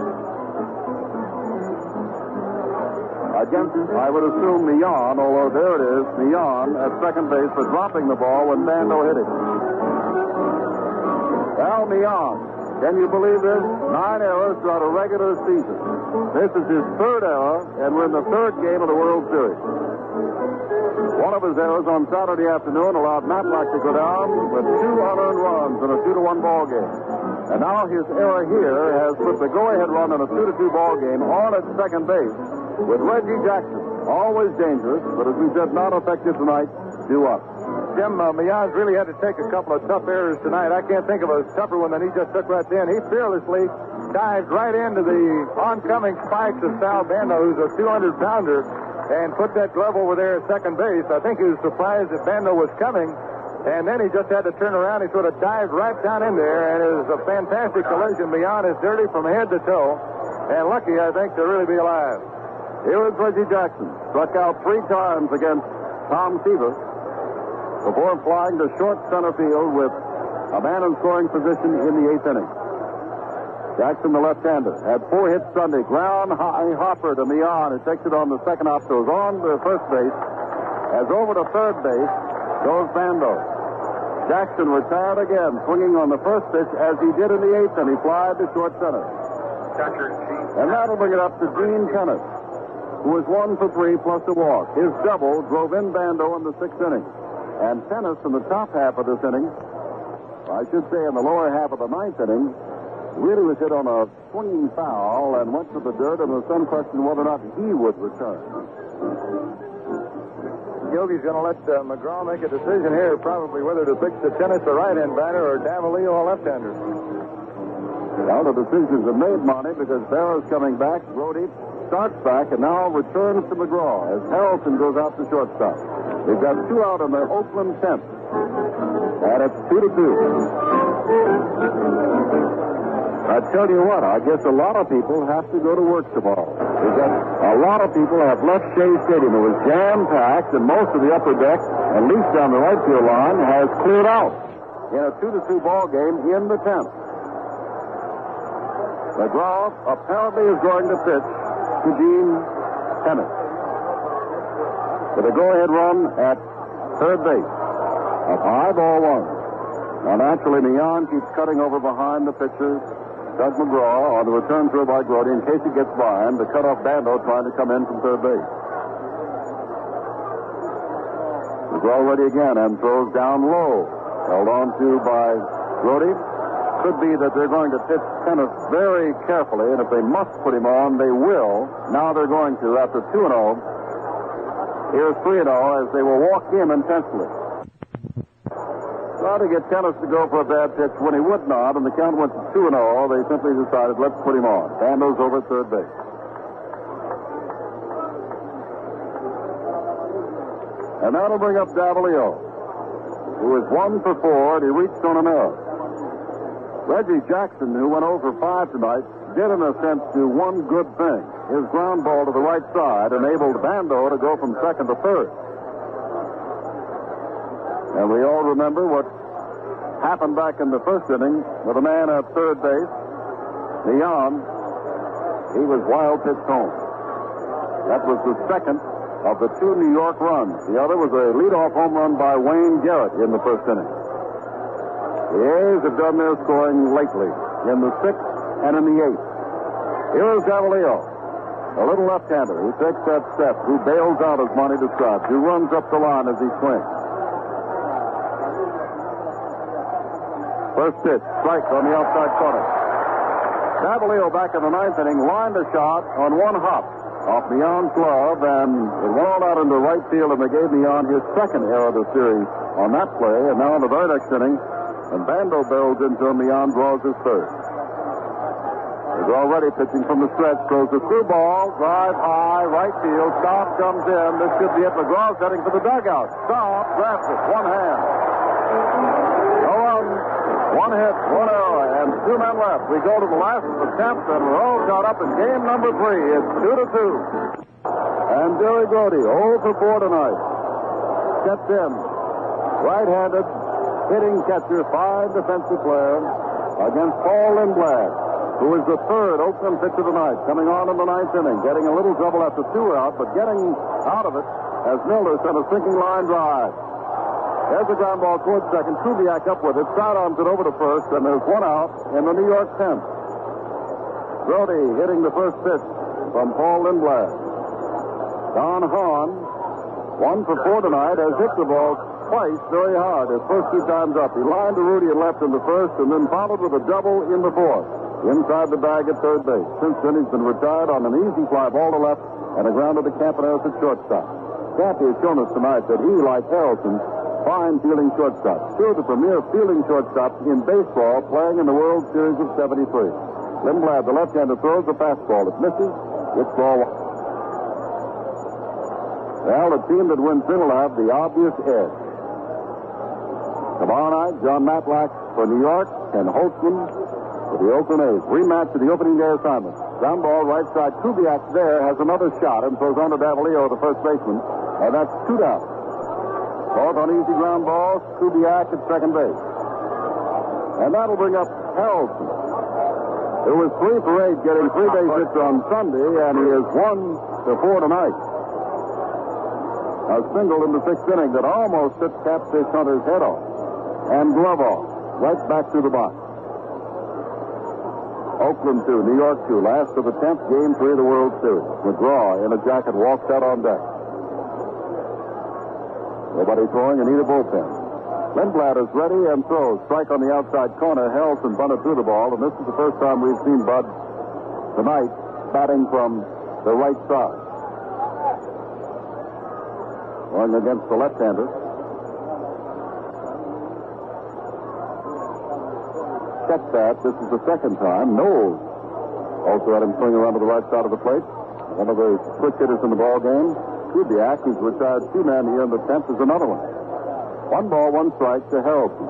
against, I would assume, Mian, although there it is, Mian at second base for dropping the ball when Bando hit it. Well, Mian. Can you believe this? 9 errors throughout a regular season. This is his 3rd error, and we're in the 3rd game of the World Series. One of his errors on Saturday afternoon allowed Matlock to go down with 2 unearned runs in a 2-1 ball game. And now his error here has put the go-ahead run in a 2-2 ball game on at second base with Reggie Jackson. Always dangerous, but as we said, not effective tonight, due up. Jim, Mian's really had to take a couple of tough errors tonight. I can't think of a tougher one than he just took right then. He fearlessly dived right into the oncoming spikes of Sal Bando, who's a 200-pounder, and put that glove over there at second base. I think he was surprised that Bando was coming, and then he just had to turn around. He sort of dived right down in there, and it was a fantastic collision. Mian is dirty from head to toe, and lucky, I think, to really be alive. Here is Reggie Jackson. Struck out 3 times against Tom Seaver before flying to short center field with a man in scoring position in the 8th inning. Jackson, the left-hander, had 4 hits Sunday. Ground high hopper to Mian, who takes it on the second hop, goes on to first base. As over to third base goes Bando. Jackson retired again, swinging on the first pitch as he did in the 8th, and he flied to short center. And that'll bring it up to Gene Kenneth, who was 1 for 3 plus a walk. His double drove in Bando in the 6th inning. And Tennis in the top half of this inning, I should say in the lower half of the 9th inning, really was hit on a swinging foul and went to the dirt, and the son questioned whether or not he would return. Yogi's going to let McGraw make a decision here, probably whether to pitch to Tennis, the right-hand batter, or Davalillo, a left-hander. Well, the decisions are made, Monty, because Barrow's coming back. Brody starts back and now returns to McGraw as Harrelson goes out to shortstop. They've got 2 out in the Oakland 10th. And it's 2-2. I tell you what, I guess a lot of people have to go to work tomorrow. A lot of people have left Shea Stadium. It was jam-packed, and most of the upper deck, at least down the right field line, has cleared out in a 2-2 ball game in the 10th. McGraw apparently is going to pitch to Gene Tennis with a go-ahead run at third base. Up high, ball 1. Now, naturally, Mian keeps cutting over behind the pitcher, Doug McGraw, on the return throw by Brody in case he gets by him to cut off Bando trying to come in from third base. McGraw ready again and throws down low. Held on to by Brody. Could be that they're going to pitch Tennis very carefully, and if they must put him on, they will. Now they're going to after 2-0. Here's 3-0 as they will walk him intensely. Trying to get Tennis to go for a bad pitch when he would not, and the count went to 2-0. They simply decided, let's put him on. Bando's over at third base. And that'll bring up Davalillo, who is 1 for 4, and he reached on an error. Reggie Jackson, who went over 5 tonight, did in a sense do one good thing. His ground ball to the right side enabled Bando to go from second to third. And we all remember what happened back in the first inning with a man at third base, Leon. He was wild pitched home. That was the second of the 2 New York runs. The other was a leadoff home run by Wayne Garrett in the first inning. The A's have done their scoring lately in the 6th and in the 8th. Here's Davalillo, a little left-hander who takes that step, who bails out as Monty described, who runs up the line as he swings. First pitch, strike on the outside corner. Davalillo back in the 9th inning lined a shot on 1 hop off Mian's glove, and it went out into right field, and they gave Mian his 2nd error of the series on that play. And now in the very next inning, when Bando barrels into him, Mian draws his 3rd. He's already pitching from the stretch, throws the through ball, drive high, right field, stop, comes in. This should be it. McGraw's heading for the dugout. Stop, grabs it, 1 hand. 1 hit, 1 error, and 2 men left. We go to the last of the 10th, and we're all caught up in game number 3. It's 2-2. And Jerry Brody, 0 for 4 tonight. Stepped in. Right-handed, hitting catcher, fine defensive player against Paul Lindblad, who is the 3rd Oakland pitcher tonight, coming on in the 9th inning, getting a little trouble after 2 out, but getting out of it as Miller sent a sinking line drive. There's a ground ball towards second. Kubiak up with it. Sidearms it over to first, and there's 1 out in the New York 10th. Brody hitting the first pitch from Paul Lindblad. Don Hahn, 1 for 4 tonight, has hit the ball twice very hard. His first 2 times up. He lined to Rudy and left in the first, and then followed with a double in the 4th. Inside the bag at third base. Since then, he's been retired on an easy fly ball to left and a ground to the Campaneris at shortstop. Campy has shown us tonight that he, like Harrelson, fine fielding shortstop. 2 of the premier fielding shortstops in baseball playing in the World Series of 73. Lindblad, the left-hander, throws the fastball. It misses. It's ball 1. Well, the team that wins will have the obvious edge. Tomorrow night, John Matlack for New York and Holtzman for the Oakland A's. Rematch of the opening day assignment. Ground ball right side. Kubiak there has another shot and throws on to Davalillo, the first baseman. And that's 2 down. Both on easy ground balls, Kubiak at second base. And that'll bring up Harrelson, who was 3 for 8, getting 3 base hits on Sunday, and he is 1 for 4 tonight. A single in the 6th inning that almost hit Catfish Hunter's head off and glove off, right back to the box. Oakland 2, New York 2, last of the 10th, game 3 of the World Series. McGraw in a jacket walks out on deck. Nobody throwing in either bullpen. Lindblad is ready and throws. Strike on the outside corner. Harrelson bunted through the ball, and this is the first time we've seen Bud tonight batting from the right side. going against the left-hander. Check that. This is the second time. Knowles also had him swing around to the right side of the plate. One of the switch hitters in the ball game. Kubiak, who's retired 2-man here in the 10th, is another one. 1 ball, 1 strike to Harrelson.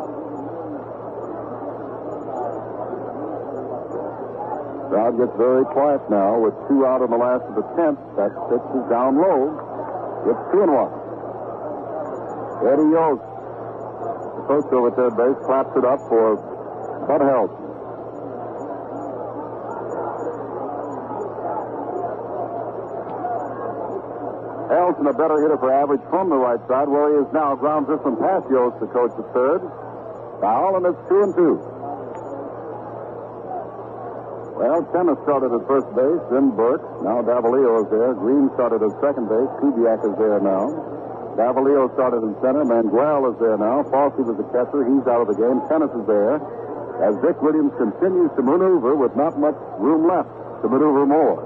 Crowd gets very quiet now with 2 out in the last of the 10th. That pitch is down low. It's 2-1. Eddie Yost, the coach over at third base, claps it up for Bud Harrelson. Harrelson, a better hitter for average from the right side, where he is now. Grounds this one past Yost, the coach at third. Foul, and it's 2-2. Well, Tennis started at first base, then Burke. Now Davalillo is there. Green started at second base. Kubiak is there now. Davalillo started in center. Manguel is there now. Fossey was the catcher. He's out of the game. Tennis is there. As Dick Williams continues to maneuver with not much room left to maneuver more.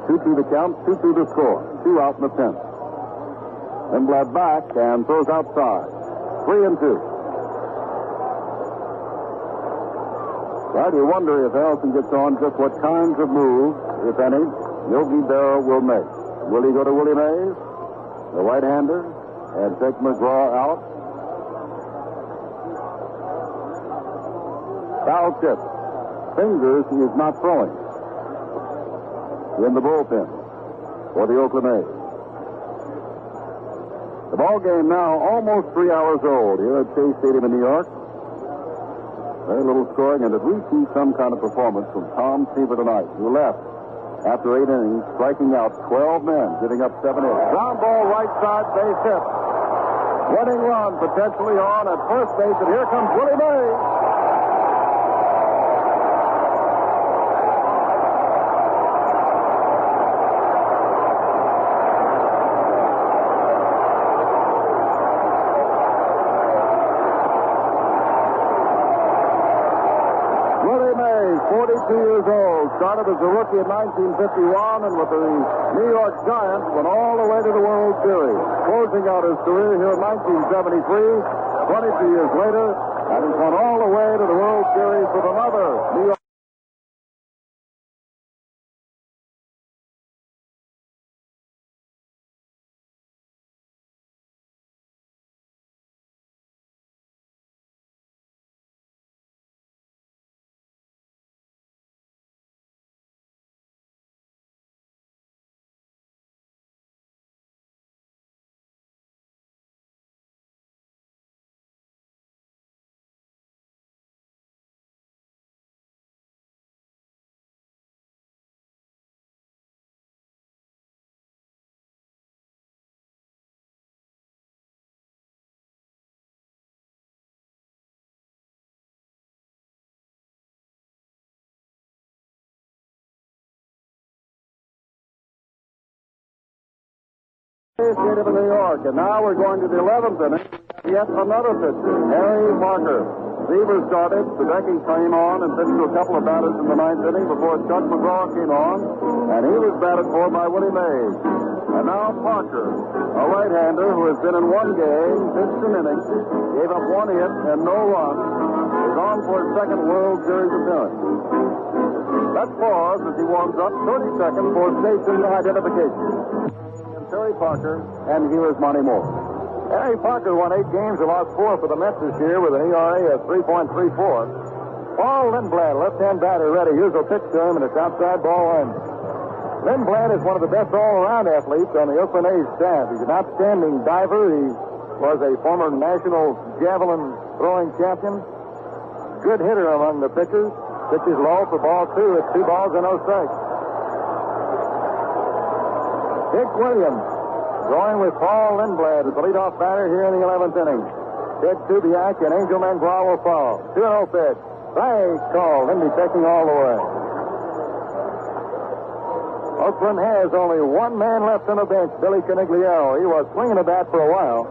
2-2 the count, 2-2 the score. 2 out in the 10th. Lindblad back and throws outside. 3-2. Well, you wonder if Harrelson gets on just what kinds of moves, if any, Yogi Berra will make. Will he go to Willie Mays, the right-hander, and take McGraw out? Foul tip. Fingers he is not throwing. In the bullpen for the Oakland A's. The ball game now almost 3 hours old here at Chase Stadium in New York. Very little scoring, and did we see some kind of performance from Tom Seaver tonight, who left after 8 innings, striking out 12 men, giving up 7 hits. Ground ball right side, base hit. Winning run potentially on at first base, and here comes Willie Mays. Started as a rookie in 1951 and with the New York Giants went all the way to the World Series. Closing out his career here in 1973, 22 years later, and he's gone all the way to the World Series with another New York. Stadium in New York, and now we're going to the 11th inning. Yet another pitcher, Harry Parker. Seaver started. Sadecki came on and pitched to a couple of batters in the 9th inning before Chuck McGraw came on, and he was batted for by Willie Mays. And now Parker, a right-hander who has been in one game, pitched an inning, gave up 1 hit and no run, is on for his second World Series appearance. Let's pause as he warms up 30 seconds for station identification. Terry Parker, and here is Monty Moore. Harry Parker won 8 games and lost 4 for the Mets this year with an ERA of 3.34. Paul Lindblad, left-hand batter, ready. Here's a pitch to him, and it's outside ball 1. Lindblad is one of the best all-around athletes on the Oakland A's staff. He's an outstanding diver. He was a former national javelin throwing champion. Good hitter among the pitchers. Pitches low for ball 2. It's 2 balls and no strikes. Dick Williams going with Paul Lindblad as the leadoff batter here in the 11th inning. Ted Kubiak and Angel Mangual will follow. 2-0 pitch. Strike call. Lindy taking all the way. Oakland has only 1 man left on the bench, Billy Canigliaro. He was swinging a bat for a while,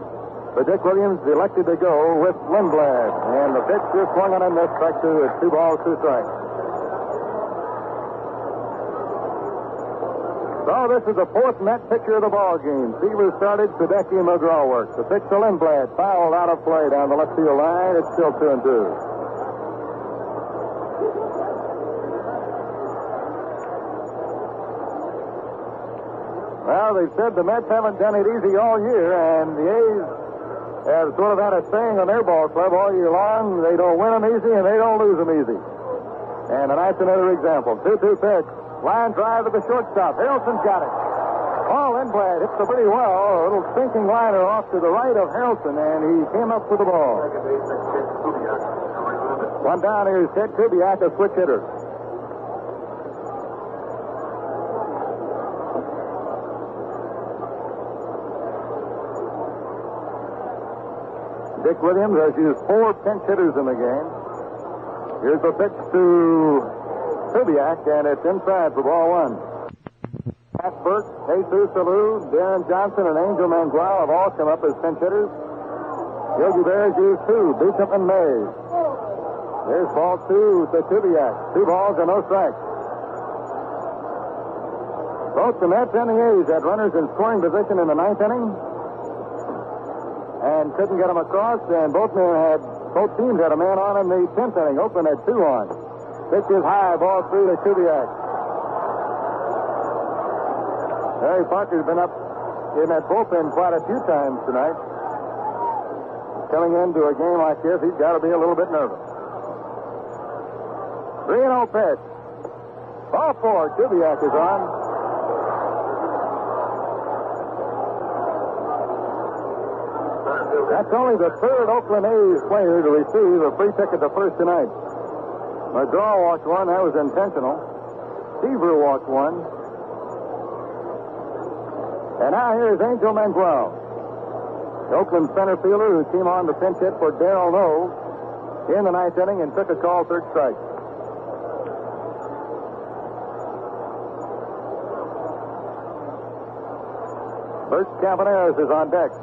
but Dick Williams elected to go with Lindblad. And the pitch is swung on and missed. Strike 2. It's 2 balls, 2 strikes. So this is the fourth net picture of the ball game. Seaver started, Sadecki and McGraw worked. The pitch to Lindblad, fouled out of play down the left field line. It's still 2-2. Well, they've said the Mets haven't done it easy all year, and the A's have sort of had a saying on their ball club all year long: they don't win them easy and they don't lose them easy. And tonight's another example. 2-2 pitch. Line drive to the shortstop. Harrelson's got it. Paul Lindblad hits the pretty well. A little sinking liner off to the right of Harrelson, and he came up with the ball. One down, here's Ted Kubiak, a switch hitter. Dick Williams has used 4 pinch hitters in the game. Here's the pitch to Kubiak, and it's inside for ball 1. Pat Burke, Jesus Salou, Darren Johnson, and Angel Mangual have all come up as pinch hitters. Yogi Bears used 2, Beecham and Mays. There's ball 2 to Kubiak. 2 balls and no strikes. Both the Mets and the A's had runners in scoring position in the 9th inning and couldn't get them across, and both teams had a man on in the 10th inning. Oakland had 2 on. Pitch is high, ball 3 to Kubiak. Harry Parker's been up in that bullpen quite a few times tonight. Coming into a game like this, he's got to be a little bit nervous. 3-0 pitch. Ball 4, Kubiak is on. That's only the 3rd Oakland A's player to receive a free ticket to first tonight. McGraw walked 1. That was intentional. Seaver walked 1. And now here's Angel Mangual, the Oakland center fielder who came on to pinch hit for Darrell Noe in the 9th inning and took a call, 3rd strike. Bert Campaneris is on deck.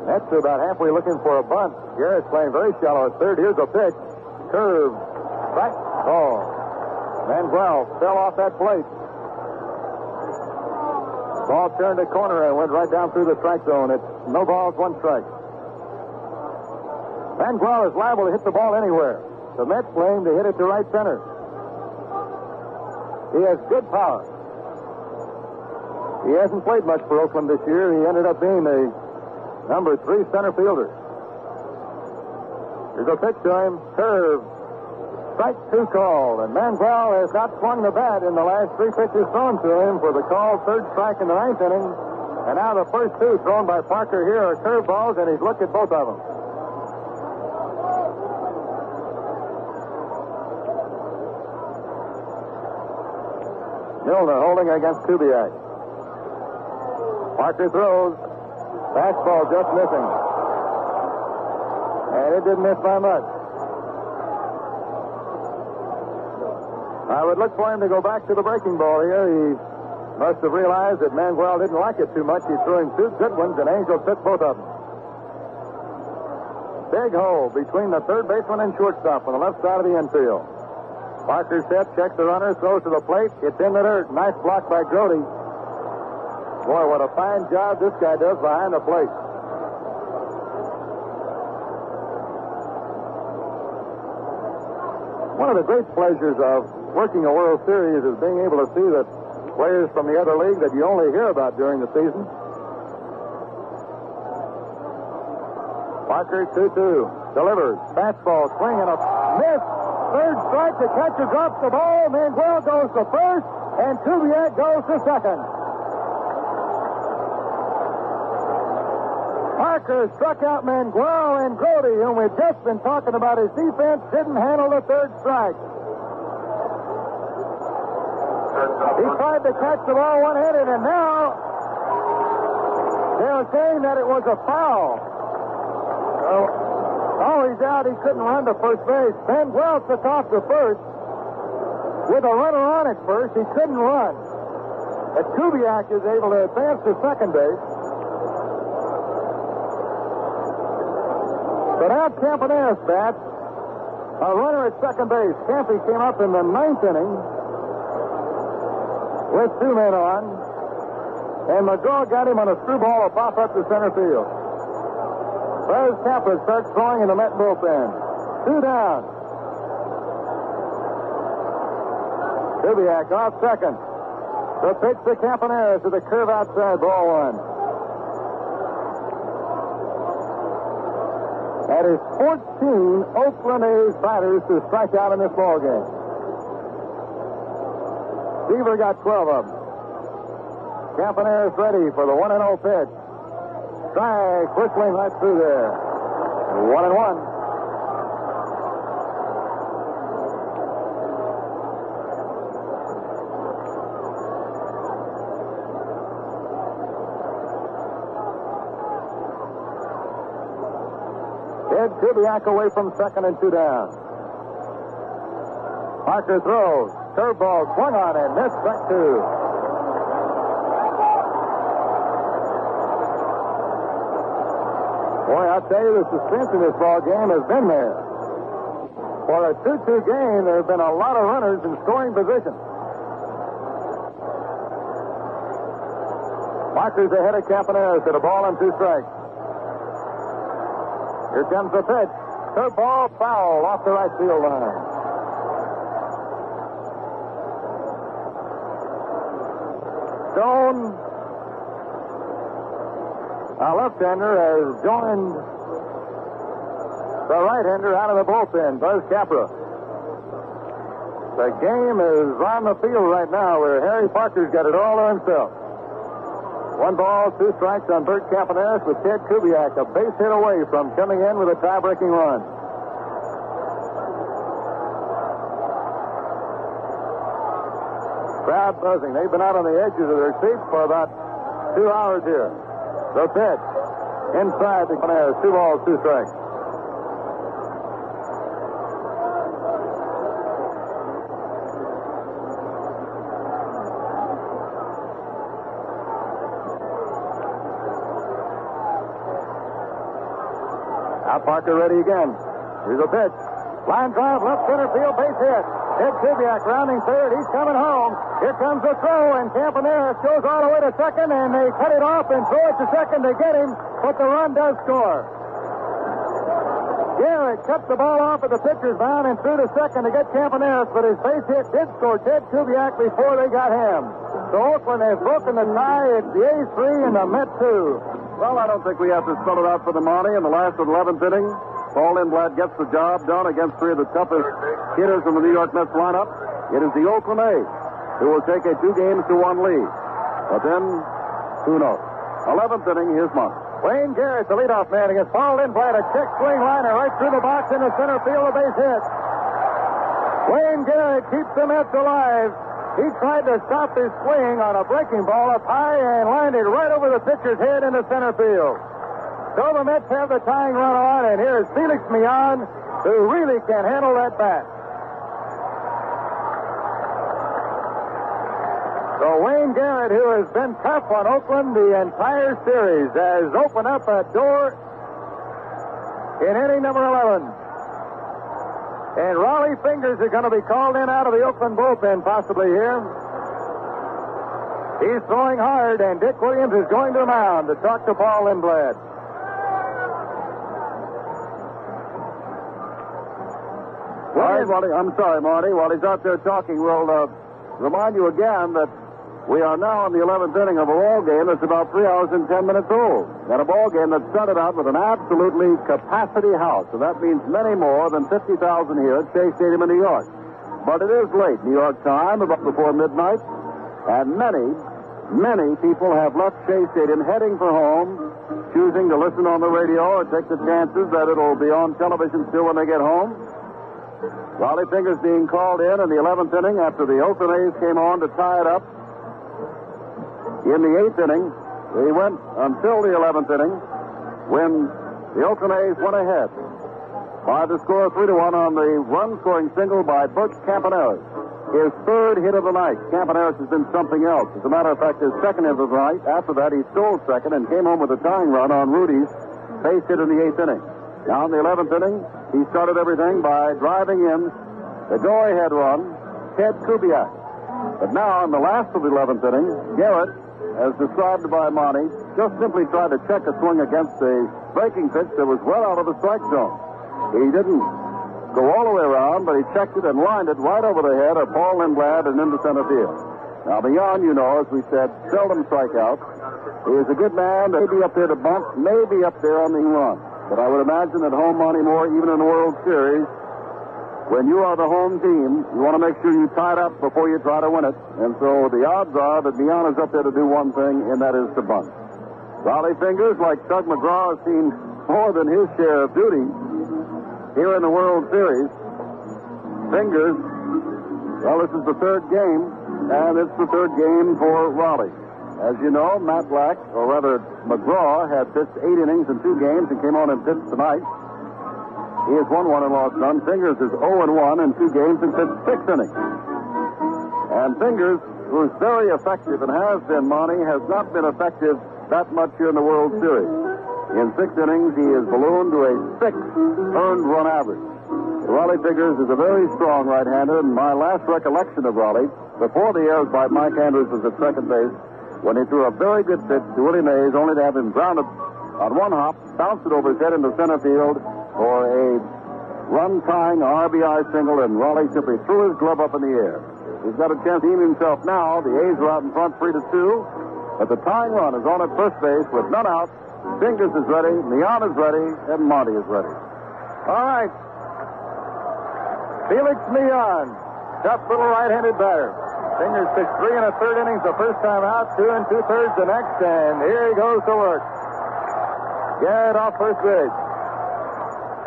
That's about halfway looking for a bunt. Garrett's playing very shallow at third. Here's a pitch. Curve. Strike. Ball. Mangual fell off that plate. Ball turned a corner and went right down through the strike zone. It's no balls, 1 strike. Mangual is liable to hit the ball anywhere. The Mets claim to hit it to right center. He has good power. He hasn't played much for Oakland this year. He ended up being the number 3 center fielder. Here's a pitch to him. Curve. Strike 2 called. And Mangual has not swung the bat in the last 3 pitches thrown to him for the called 3rd strike in the 9th inning. And now the first 2 thrown by Parker here are curveballs, and he's looked at both of them. Milner holding against Kubiak. Parker throws. Fastball just missing. And it didn't miss by much. I would look for him to go back to the breaking ball here. He must have realized that Mangual didn't like it too much. He threw him 2 good ones, and Angel took both of them. Big hole between the 3rd baseman and shortstop on the left side of the infield. Parker set, checks the runner, throws to the plate. It's in the dirt. Nice block by Grody. Boy, what a fine job this guy does behind the plate. One of the great pleasures of working a World Series is being able to see the players from the other league that you only hear about during the season. Parker, 2-2. Delivers. Fastball, swing, and a miss. 3rd strike. The catcher drops the ball. Mangual goes to first, and Kubiak goes to second. Parker struck out Mangual, and Grody, whom we've just been talking about his defense, didn't handle the 3rd strike. He tried to catch the ball one-handed, and now they're saying that it was a foul. Oh, he's out. He couldn't run to first base. Mangual took off to first with a runner on at first. He couldn't run. But Kubiak is able to advance to second base. But now Campaneris bats. A runner at second base. Campy came up in the 9th inning with 2 men on. And McGraw got him on a screwball to pop up to center field. Buzz Capra starts throwing in the Met bullpen. 2 down. Kubiak off second. The pitch to Campaneris to the curve outside, ball 1. That is 14 Oakland A's batters to strike out in this ball game. Seaver got 12 of them. Campaneris ready for the 1-0 pitch. Strike, whistling right through there. 1-1. Ted Kubiak away from second and 2 down. Parker throws. Curveball swung on and missed, strike 2. Boy, I'll tell you, the suspense in this ball game has been there. For a 2-2 game, there have been a lot of runners in scoring position. Parker's ahead of Campaneris at a ball and 2 strikes. Here comes the pitch. Curveball foul off the right field line. Stone, a left-hander, has joined the right-hander out of the bullpen, Buzz Capra. The game is on the field right now where Harry Parker's got it all to himself. 1 ball, 2 strikes on Bert Campaneris with Ted Kubiak a base hit away from coming in with a tie-breaking run. Crowd buzzing. They've been out on the edges of their seats for about 2 hours here. The pitch. Inside the Campaneris. 2 balls, 2 strikes. Now Parker ready again. Here's a pitch. Line drive, left center field, base hit. Ted Kubiak rounding third. He's coming home. Here comes the throw, and Campaneris goes all the way to second, and they cut it off and throw it to second to get him, but the run does score. Garrett cut the ball off at the pitcher's mound and threw to second to get Campaneris, but his base hit did score Ted Kubiak before they got him. So Oakland has broken the tie. It's the A's 3 and the Mets 2. Well, I don't think we have to spell it out for the Monty. In the last of the 11th inning, Paul Lindblad gets the job done against 3 of the toughest hitters in the New York Mets lineup. It is the Oakland A's who will take a 2-1 lead. But then, who knows? 11th inning, here's Monty. Wayne Garrett, the leadoff man, against Paul Lindblad, a check swing liner right through the box in the center field, a base hit. Wayne Garrett keeps the Mets alive. He tried to stop his swing on a breaking ball up high and lined it right over the pitcher's head in the center field. So the Mets have the tying run on, and here's Felix Millan, who really can handle that bat. So Wayne Garrett, who has been tough on Oakland the entire series, has opened up a door in inning number 11. And Raleigh Fingers are going to be called in out of the Oakland bullpen possibly here. He's throwing hard, and Dick Williams is going to the mound to talk to Paul Lindblad. I'm sorry, Marty. While he's out there talking, we'll remind you again that we are now in the 11th inning of a ball game that's about 3 hours and 10 minutes old. And a ball game that started out with an absolutely capacity house. So that means many more than 50,000 here at Shea Stadium in New York. But it is late New York time, about before midnight. And many people have left Shea Stadium heading for home, choosing to listen on the radio or take the chances that it'll be on television still when they get home. Raleigh Fingers being called in the 11th inning after the Oakland A's came on to tie it up. In the 8th inning, they went until the 11th inning when the Oakland A's went ahead by the score of 3-1 on the run-scoring single by Bert Campaneris. His 3rd hit of the night. Campaneris has been something else. As a matter of fact, his 2nd hit of the night. After that, he stole second and came home with a tying run on Rudy's base hit in the 8th inning. Now in the 11th inning, he started everything by driving in the go-ahead run, Ted Kubiak. But now, in the last of the 11th inning, Garrett, as described by Monty, just simply tried to check a swing against a breaking pitch that was well out of the strike zone. He didn't go all the way around, but he checked it and lined it right over the head of Paul Lindblad and into center field. Now, beyond, as we said, seldom strikeouts. He is a good man, maybe up there to bunt, maybe up there on the run. But I would imagine at home, Monty Moore, even in the World Series, when you are the home team, you want to make sure you tie it up before you try to win it. And so the odds are that Mian is up there to do one thing, and that is to bunt. Raleigh Fingers, like Tug McGraw, has seen more than his share of duty here in the World Series. Fingers, well, this is the third game, and it's the third game for Raleigh. As you know, Matt Black, or rather McGraw, had pitched 8 innings in 2 games and came on and pitched tonight. He has won 1 and lost none. Fingers is 0-1 in 2 games and pitched 6 innings. And Fingers, who's very effective and has been, Monty, has not been effective that much here in the World Series. In 6 innings, he is ballooned to a 6 earned run average. Raleigh Fingers is a very strong right-hander, and my last recollection of Raleigh, before the errors by Mike Andrews, was at second base, when he threw a very good pitch to Willie Mays, only to have him grounded on one hop, bounced it over his head into center field for a run-tying RBI single, and Raleigh simply threw his glove up in the air. He's got a chance to team himself now. The A's are out in front 3-2, but the tying run is on at first base with none out. Fingers is ready, Mian is ready, and Monty is ready. All right. Felix Mian, tough little right-handed batter. Fingers pitched 3 1/3 innings the first time out, 2 2/3 the next, and here he goes to work. Garrett off first base.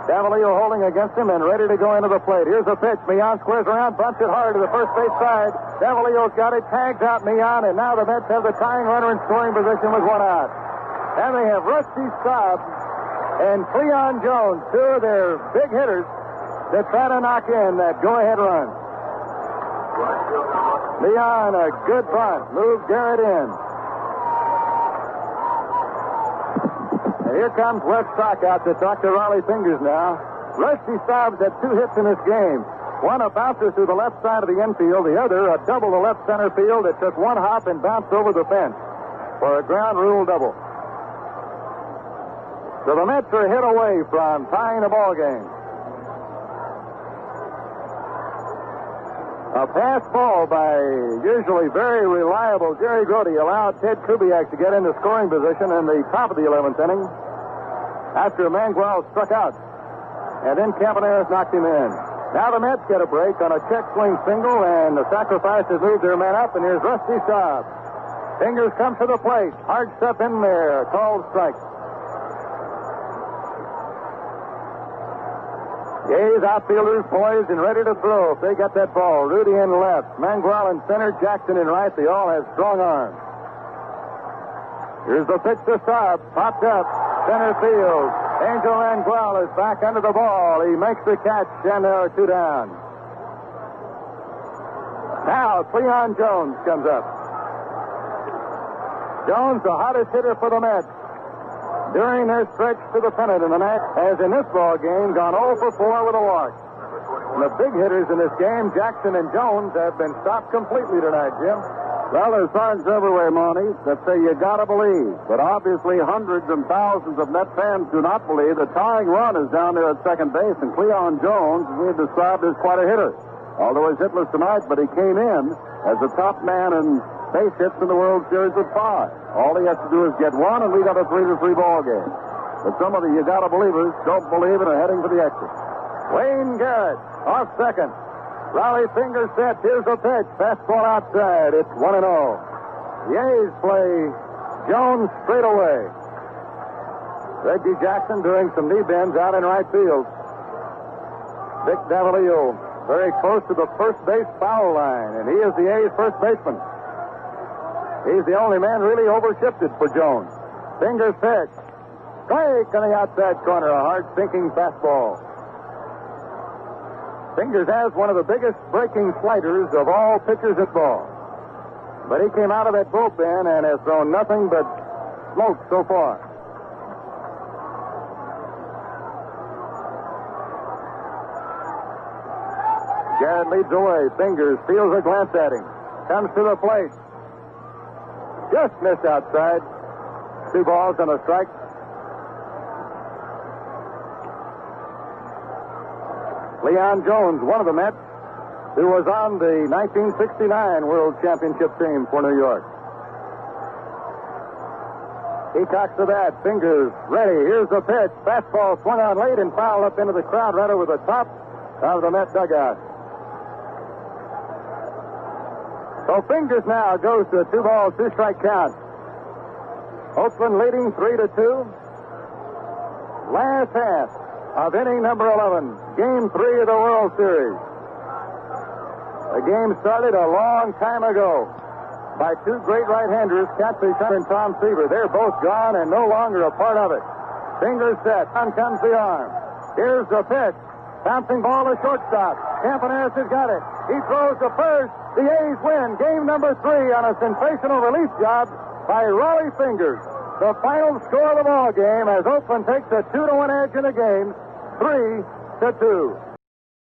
Davalillo holding against him and ready to go into the plate. Here's a pitch. Mian squares around, bunts it hard to the first base side. Davalillo's got it, tags out Mian, and now the Mets have the tying runner in scoring position with 1 out. And they have Rusty Staub and Cleon Jones, 2 of their big hitters that try to knock in that go-ahead run. Mian, a good bunt, moves Garrett in. And here comes Wes Stockout to talk to Raleigh Fingers now. Rusty Staub's had 2 hits in this game. One a bouncer through the left side of the infield, the other a double to left center field that took 1 hop and bounced over the fence for a ground rule double. So the Mets are a hit away from tying the ball game. A pass ball by usually very reliable Jerry Grote allowed Ted Kubiak to get into scoring position in the top of the 11th inning after Mangual struck out. And then Campaneris knocked him in. Now the Mets get a break on a check swing single, and the Sacrificers move their man up, and here's Rusty Staub. Fingers comes to the plate. Hard stuff in there. Called strike. The A's outfielders poised and ready to throw if they get that ball. Rudy in left, Mangual in center, Jackson in right. They all have strong arms. Here's the pitch to Staub. Popped up, center field. Angel Mangual is back under the ball. He makes the catch, and there are 2 down. Now Cleon Jones comes up. Jones, the hottest hitter for the Mets during their stretch to the pennant in the night, has in this ball game gone 0 for 4 with a walk. And the big hitters in this game, Jackson and Jones, have been stopped completely tonight, Jim. Well, there's signs everywhere, Monty, that say you gotta believe. But obviously hundreds and thousands of Met fans do not believe. The tying run is down there at second base, and Cleon Jones, we have described as quite a hitter. Although he's hitless tonight, but he came in as the top man in base hits in the World Series with 5. All he has to do is get 1, and we got a 3-3 ball game. But some of the you-gotta-believers don't believe and are heading for the exit. Wayne Garrett off second. Raleigh Fingers set. Here's the pitch. Fastball outside. It's 1-0. The A's play Jones straight away. Reggie Jackson doing some knee bends out in right field. Vic Davalillo very close to the first base foul line, and he is the A's first baseman. He's the only man really overshifted for Jones. Fingers pitch. Strike on the outside corner. A hard sinking fastball. Fingers has one of the biggest breaking sliders of all pitchers at ball. But he came out of that bullpen and has thrown nothing but smoke so far. Garrett leads away. Fingers feels a glance at him. comes to the plate. Just missed outside. 2 balls and a strike. Leon Jones, one of the Mets, who was on the 1969 World Championship team for New York. He cocks the bat, fingers ready. Here's the pitch. Fastball swung on late and fouled up into the crowd right over the top of the Met dugout. So Fingers now goes to a 2-ball, 2-strike count. Oakland leading 3-2. Last half of inning number 11, Game 3 of the World Series. The game started a long time ago by 2 great right-handers, Catfish Hunter and Tom Seaver. They're both gone and no longer a part of it. Fingers set. On comes the arm. Here's the pitch. Bouncing ball to shortstop. Campaneris has got it. He throws to first. The A's win game number 3 on a sensational relief job by Raleigh Fingers. The final score of the ball game as Oakland takes a 2-1 edge in the game, 3-2.